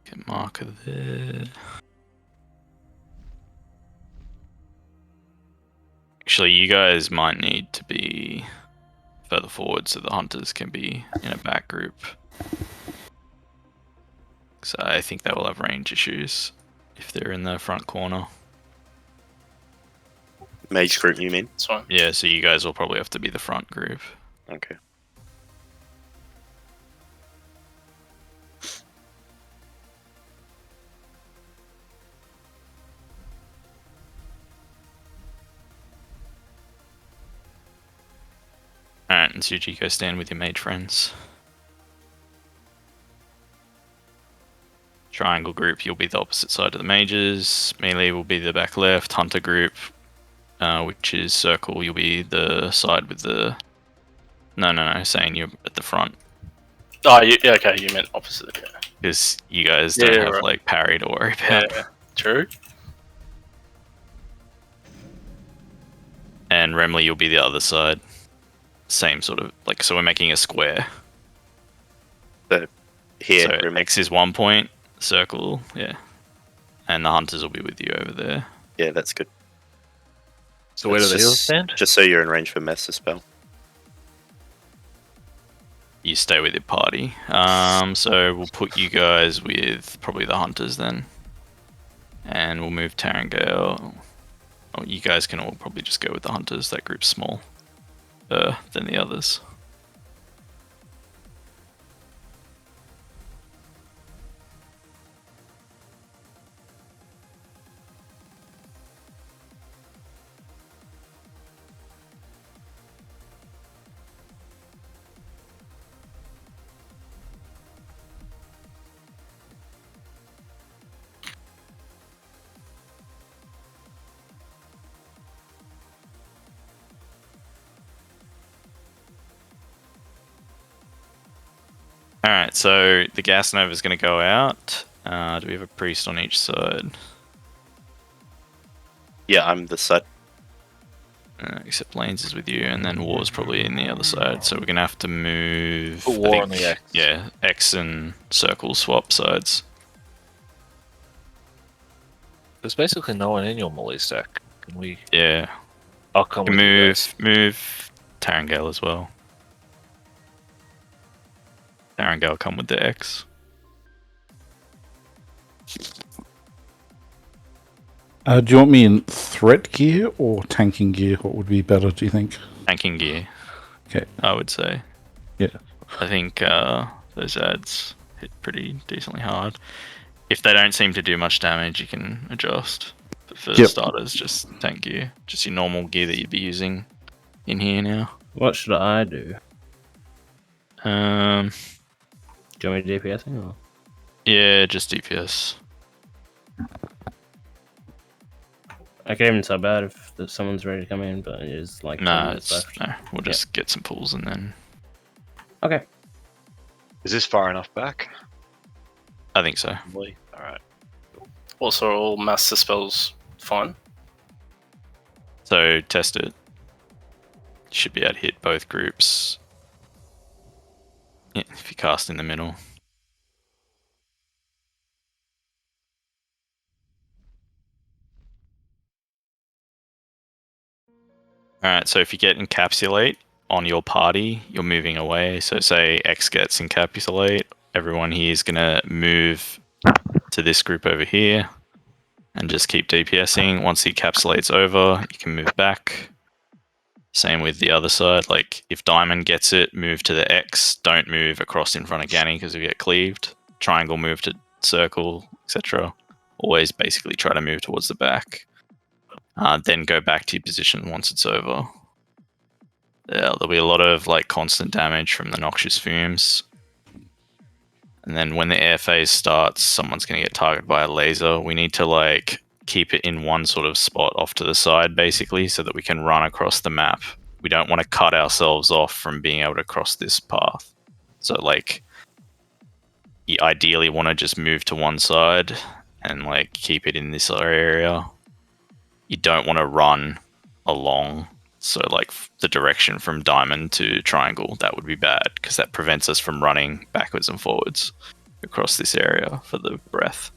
Get marker there. Actually, you guys might need to be further forward so the hunters can be in a back group. So I think they will have range issues if they're in the front corner. Mage group, you mean? That's fine. Yeah, so you guys will probably have to be the front group. Okay. Alright, and Suji, go stand with your mage friends. Triangle group, you'll be the opposite side of the mages. Melee will be the back left. Hunter group, which is circle, you'll be the side with the... No, saying you're at the front. Oh, yeah, okay, you meant opposite, yeah. Because you guys don't have, right. like, parry to worry about. Yeah, true. And Remley, you'll be the other side. Same sort of, like, so we're making a square. So, here, so X is 1 point, circle, yeah. And the hunters will be with you over there. Yeah, that's good. So where do the healers stand? Just so you're in range for master spell. You stay with your party. So we'll put you guys with probably the hunters then. And we'll move Tarangale. Oh, you guys can all probably just go with the hunters. That group's small than the others. Alright, so the gas nova is going to go out. Do we have a priest on each side? Yeah, I'm the side. Except Lanes is with you, and then War's probably in the other side, so we're going to have to move... Put War on the X. Yeah, X and circle swap sides. There's basically no one in your melee stack. Can we... Yeah. I'll come with you guys. Move Tarangale as well. Tarangale come with the X. Do you want me in threat gear or tanking gear? What would be better, do you think? Tanking gear. Okay. I would say. Yeah. I think those ads hit pretty decently hard. If they don't seem to do much damage, you can adjust. But for starters, just tank gear. Just your normal gear that you'd be using in here now. What should I do? Do you want me to DPSing or? Yeah, just DPS. I can even sub out if someone's ready to come in, but it's like 10 minutes left. No. We'll just get some pulls and then. Okay. Is this far enough back? I think so. Alright. Also, all master spells fine. So test it. You should be able to hit both groups. Yeah, if you cast in the middle. Alright, so if you get encapsulate on your party, you're moving away. So say X gets encapsulate, everyone here is going to move to this group over here and just keep DPSing. Once the encapsulate's over, you can move back. Same with the other side. Like if Diamond gets it, move to the X. Don't move across in front of Ganny because you get cleaved. Triangle, move to circle, etc. Always basically try to move towards the back. Then go back to your position once it's over. Yeah, there'll be a lot of like constant damage from the noxious fumes. And then when the air phase starts, someone's going to get targeted by a laser. We need to like keep it in one sort of spot off to the side, basically, so that we can run across the map. We don't want to cut ourselves off from being able to cross this path. So like, you ideally want to just move to one side and like keep it in this area. You don't want to run along. So like the direction from diamond to triangle, that would be bad because that prevents us from running backwards and forwards across this area for the breath.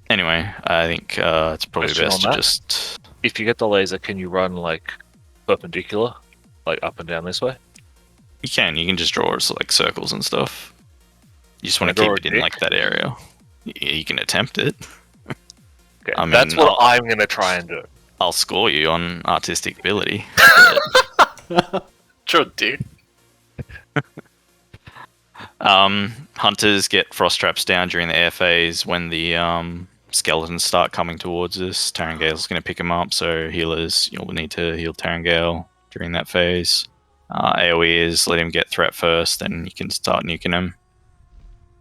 Anyway, I think it's probably Question best on to that? just... If you get the laser, can you run like perpendicular, like up and down this way? You can just draw like circles and stuff. You just want to Draw keep a it in like dick? that area. You can attempt it. Okay, I mean, that's what I'm gonna try and do. I'll score you on artistic ability. Sure, dude. Hunters get frost traps down during the air phase when the skeletons start coming towards us. Tarangale's going to pick them up, so healers, you'll need to heal Tarangale during that phase. AoE is let him get threat first, then you can start nuking him.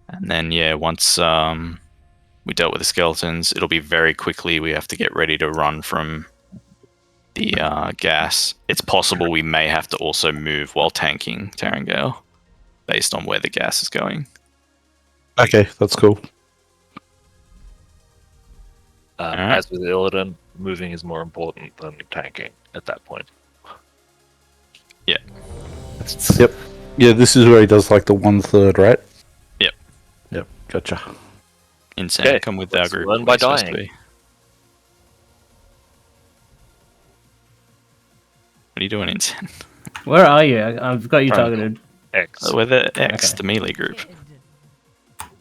And then, yeah, once we dealt with the skeletons, it'll be very quickly we have to get ready to run from the gas. It's possible we may have to also move while tanking Tarangale, based on where the gas is going. Okay, that's cool. As with Illidan, moving is more important than tanking at that point. Yeah. Yep. Yeah, this is where he does like the 1/3, right? Yep. Yep. Gotcha. Insane. Okay, Come with our let's group. learn What by are you supposed to dying. be. What are you doing, Insane? Where are you? I've got you targeted. X. We're the X, Okay. the melee group.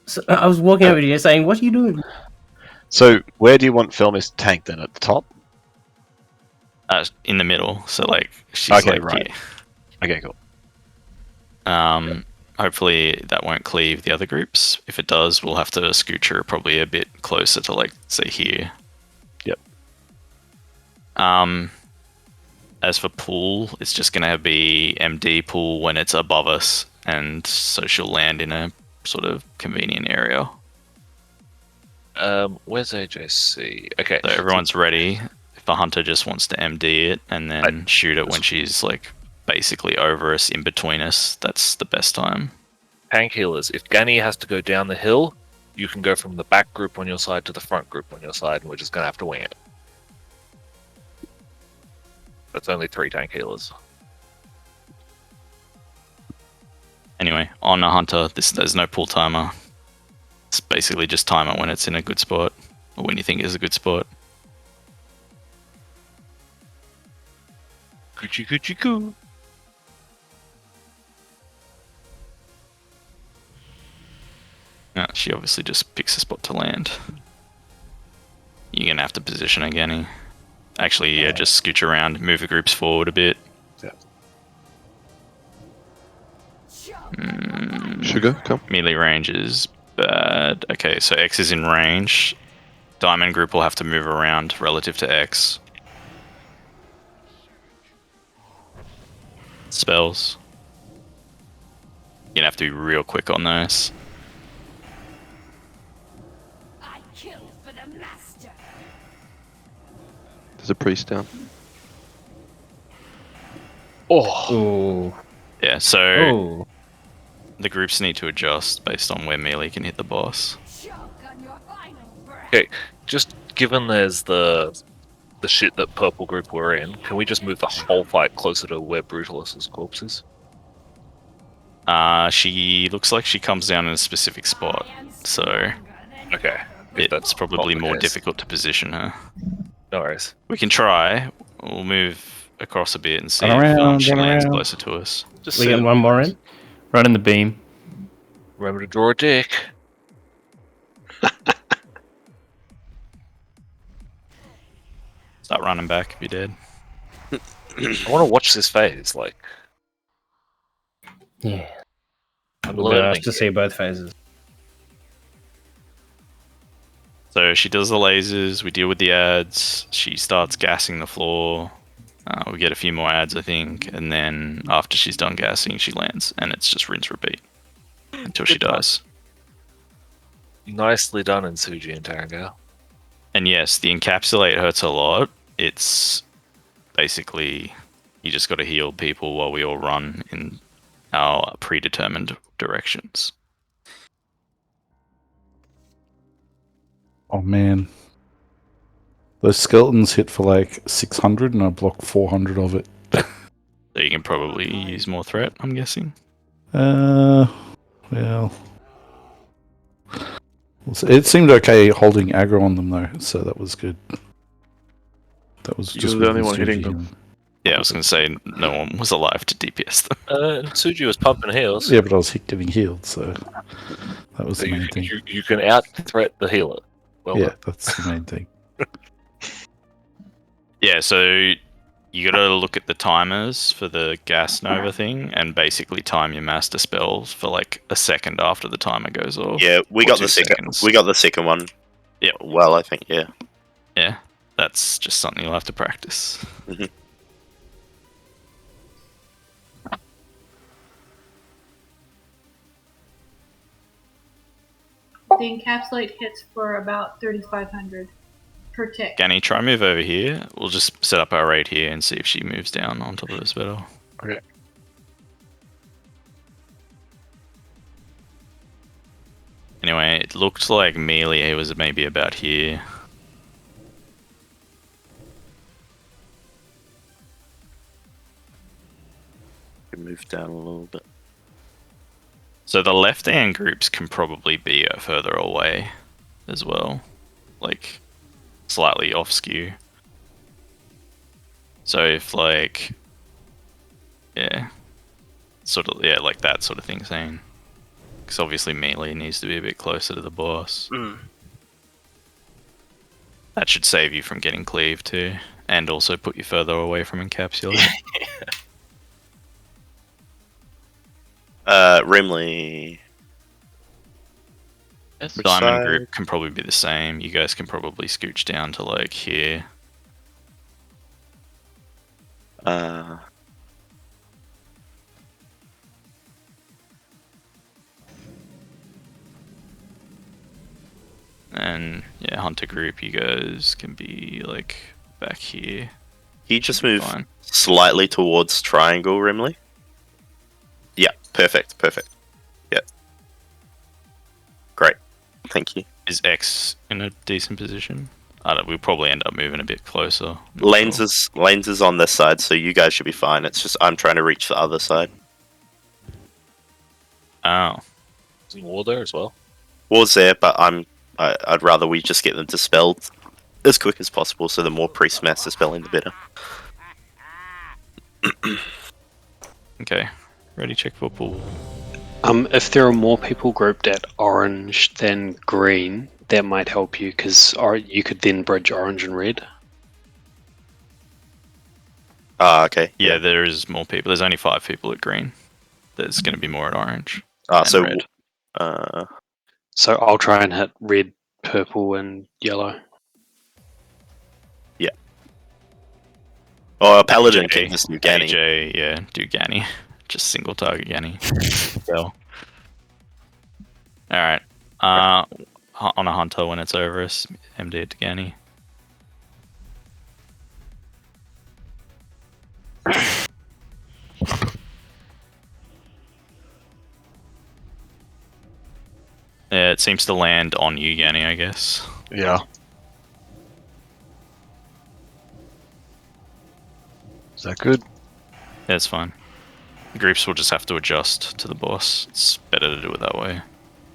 So, I was walking over to you saying, "What are you doing?" So, where do you want Filmis tanked then? At the top? In the middle. So, like, she's Okay, like right. here. Okay, cool. Hopefully that won't cleave the other groups. If it does, we'll have to scooch her probably a bit closer to, like, say here. Yep. As for pool, it's just going to be MD pool when it's above us, and so she'll land in a sort of convenient area. Where's AJC? Okay. So everyone's ready. If a hunter just wants to MD it and then shoot it when she's like basically over us, in between us, that's the best time. Tank healers. If Ganny has to go down the hill, you can go from the back group on your side to the front group on your side, and we're just gonna have to wing it. That's only 3 tank healers. Anyway, on a hunter, there's no pull timer. It's basically just timer when it's in a good spot, or when you think it's a good spot. Coochie coochie coo. She obviously just picks a spot to land. you're gonna have to position again. Actually, yeah, just scooch around, move the groups forward a bit. Yeah. Sugar, come. Melee range is bad. Okay, so X is in range. Diamond group will have to move around relative to X. Spells. You're gonna have to be real quick on those. There's a priest down. Oh. Yeah, so the groups need to adjust based on where melee can hit the boss. Okay, just given there's the shit that purple group we're in, can we just move the whole fight closer to where Brutalis's corpse is? She looks like she comes down in a specific spot, so okay, it's probably more difficult to position her. No worries. We can try. We'll move across a bit and see Run if around, she run lands around. closer to us. Just We sit. get one more in. Run in the beam. Remember to draw a dick. Start running back if you're dead. I want to watch this phase, like. Yeah. I'm We'll be nice learning. to see both phases. So she does the lasers, we deal with the ads, she starts gassing the floor, we get a few more ads I think, and then after she's done gassing she lands, and it's just rinse repeat until she dies. Nicely done in Suji and Tarangale. And yes, the encapsulate hurts a lot. It's basically, you just got to heal people while we all run in our predetermined directions. Oh man. Those skeletons hit for like 600 and I blocked 400 of it. So you can probably use more threat, I'm guessing. Well. It seemed okay holding aggro on them though, so that was good. That was You just were the only with one hitting Suji them. healing. Yeah, I was going to say no one was alive to DPS them. Suji was pumping heals. Yeah, but I was getting healed, so that was So the main thing. you can out-threat the healer. Well Yeah, done. that's the main thing. Yeah, so you got to look at the timers for the gas nova thing and basically time your master spells for like a second after the timer goes off. Yeah, we or got 2 the second. seconds. We got the second one. Yeah. Well, I think yeah. Yeah, that's just something you'll have to practice. Mhm. The encapsulate hits for about 3,500 per tick. Ganny, try move over here. We'll just set up our raid here and see if she moves down on top of this battle. Okay. Anyway, it looked like melee was maybe about here. Can move down a little bit. So the left-hand groups can probably be further away as well. Like, slightly off skew. So if like, yeah, sort of, yeah, like that sort of thing saying. Because obviously melee needs to be a bit closer to the boss. That should save you from getting cleaved too. And also put you further away from encapsulate. Rimley. The diamond group can probably be the same. You guys can probably scooch down to like here. And yeah, hunter group, you guys can be like back here. Can you just move Fine. slightly towards triangle, Rimley? Yeah, perfect. Yeah. Great. Thank you. Is X in a decent position? I don't. We'll probably end up moving a bit closer. Lanes is on this side, so you guys should be fine. It's just I'm trying to reach the other side. Oh. Is war there as well? War's there, but I'd rather we just get them dispelled as quick as possible. So the more priest mass dispelling, the better. Okay. Ready, check for pool. If there are more people grouped at orange than green, that might help you because you could then bridge orange and red. Ah, okay. Yeah, there is more people. There's only 5 people at green. There's going to be more at orange. So red. So I'll try and hit red, purple, and yellow. Yeah. Oh, a paladin can just do Ganny. AJ, yeah, do Ganny. Just single target Ganny. Go. Alright. On a hunter when it's over, MD to Ganny. Yeah, it seems to land on you, Ganny, I guess. Yeah. Is that good? Yeah, it's fine. Groups will just have to adjust to the boss. It's better to do it that way.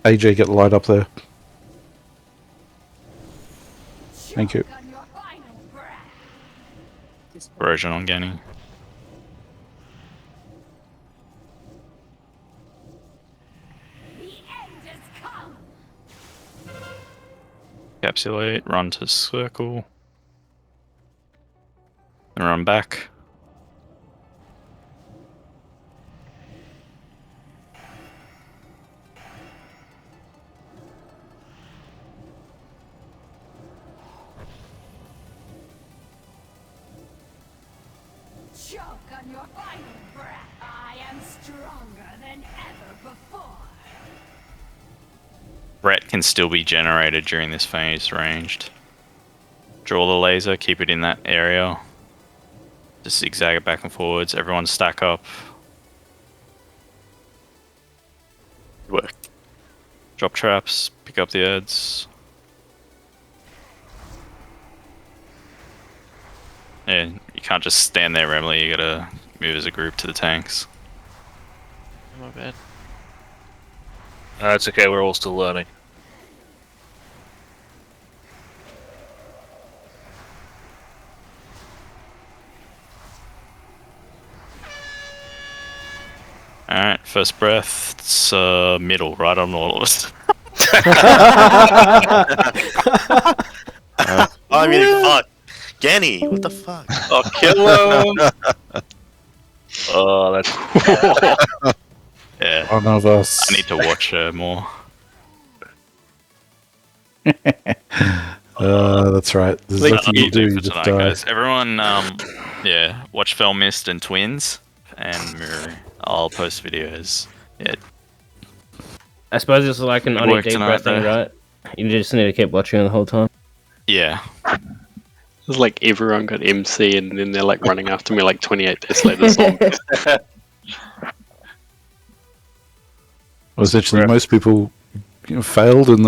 AJ, get the light up there. Thank you. Erosion on Ganny. Encapsulate, run to circle. And run back. Choke on your final breath. I am stronger than ever before. Brett can still be generated during this phase ranged. Draw the laser, keep it in that area. Just zigzag it back and forwards. Everyone stack up. Work. Drop traps, pick up the ads. Yeah, you can't just stand there, Remley. You gotta move as a group to the tanks. My bad. It's okay, we're all still learning. Alright, first breath. It's middle, right on all of us. I mean, fuck. Ganny, what the fuck? Oh, kill him! Oh, that's... Yeah. One of us. I need to watch her more. That's right. There's nothing you do, you just tonight, die. guys. Everyone, yeah, watch Fell Mist and Twins and Mirror. I'll post videos. Yeah. I suppose it's like an Good on work deep tonight, breathing, though. right? You just need to keep watching the whole time. Yeah. It's like everyone got MC and then they're like running after me like 28 days later. So Well, essentially, most people failed and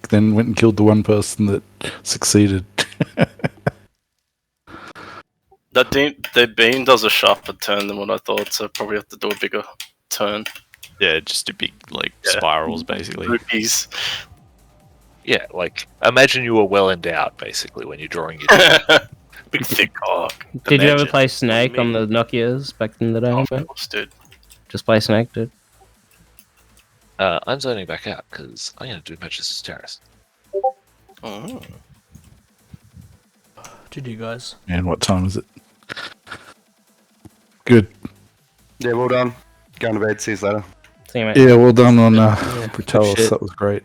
then went and killed the one person that succeeded. The beam does a sharper turn than what I thought, so probably have to do a bigger turn. Yeah, just do big, like, spirals, basically. Rupees. Yeah, like, imagine you were well endowed, basically, when you're drawing your big thick cock. Did you ever play Snake on the Nokias back in the day? Of course, dude. Just play Snake, dude. I'm zoning back out, because I'm going to do Majesty's Terrace. Oh. GG, guys. And what time is it? Good. Yeah, well done. Going to bed. See you later. See you, mate. Yeah, well done on Yeah, Brutalis. shit. That was great.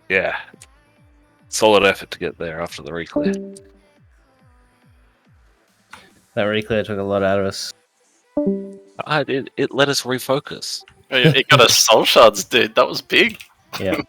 Yeah. Solid effort to get there after the reclear. That reclear took a lot out of us. It let us refocus. Oh, yeah, it got us soul shards, dude. That was big. Yeah.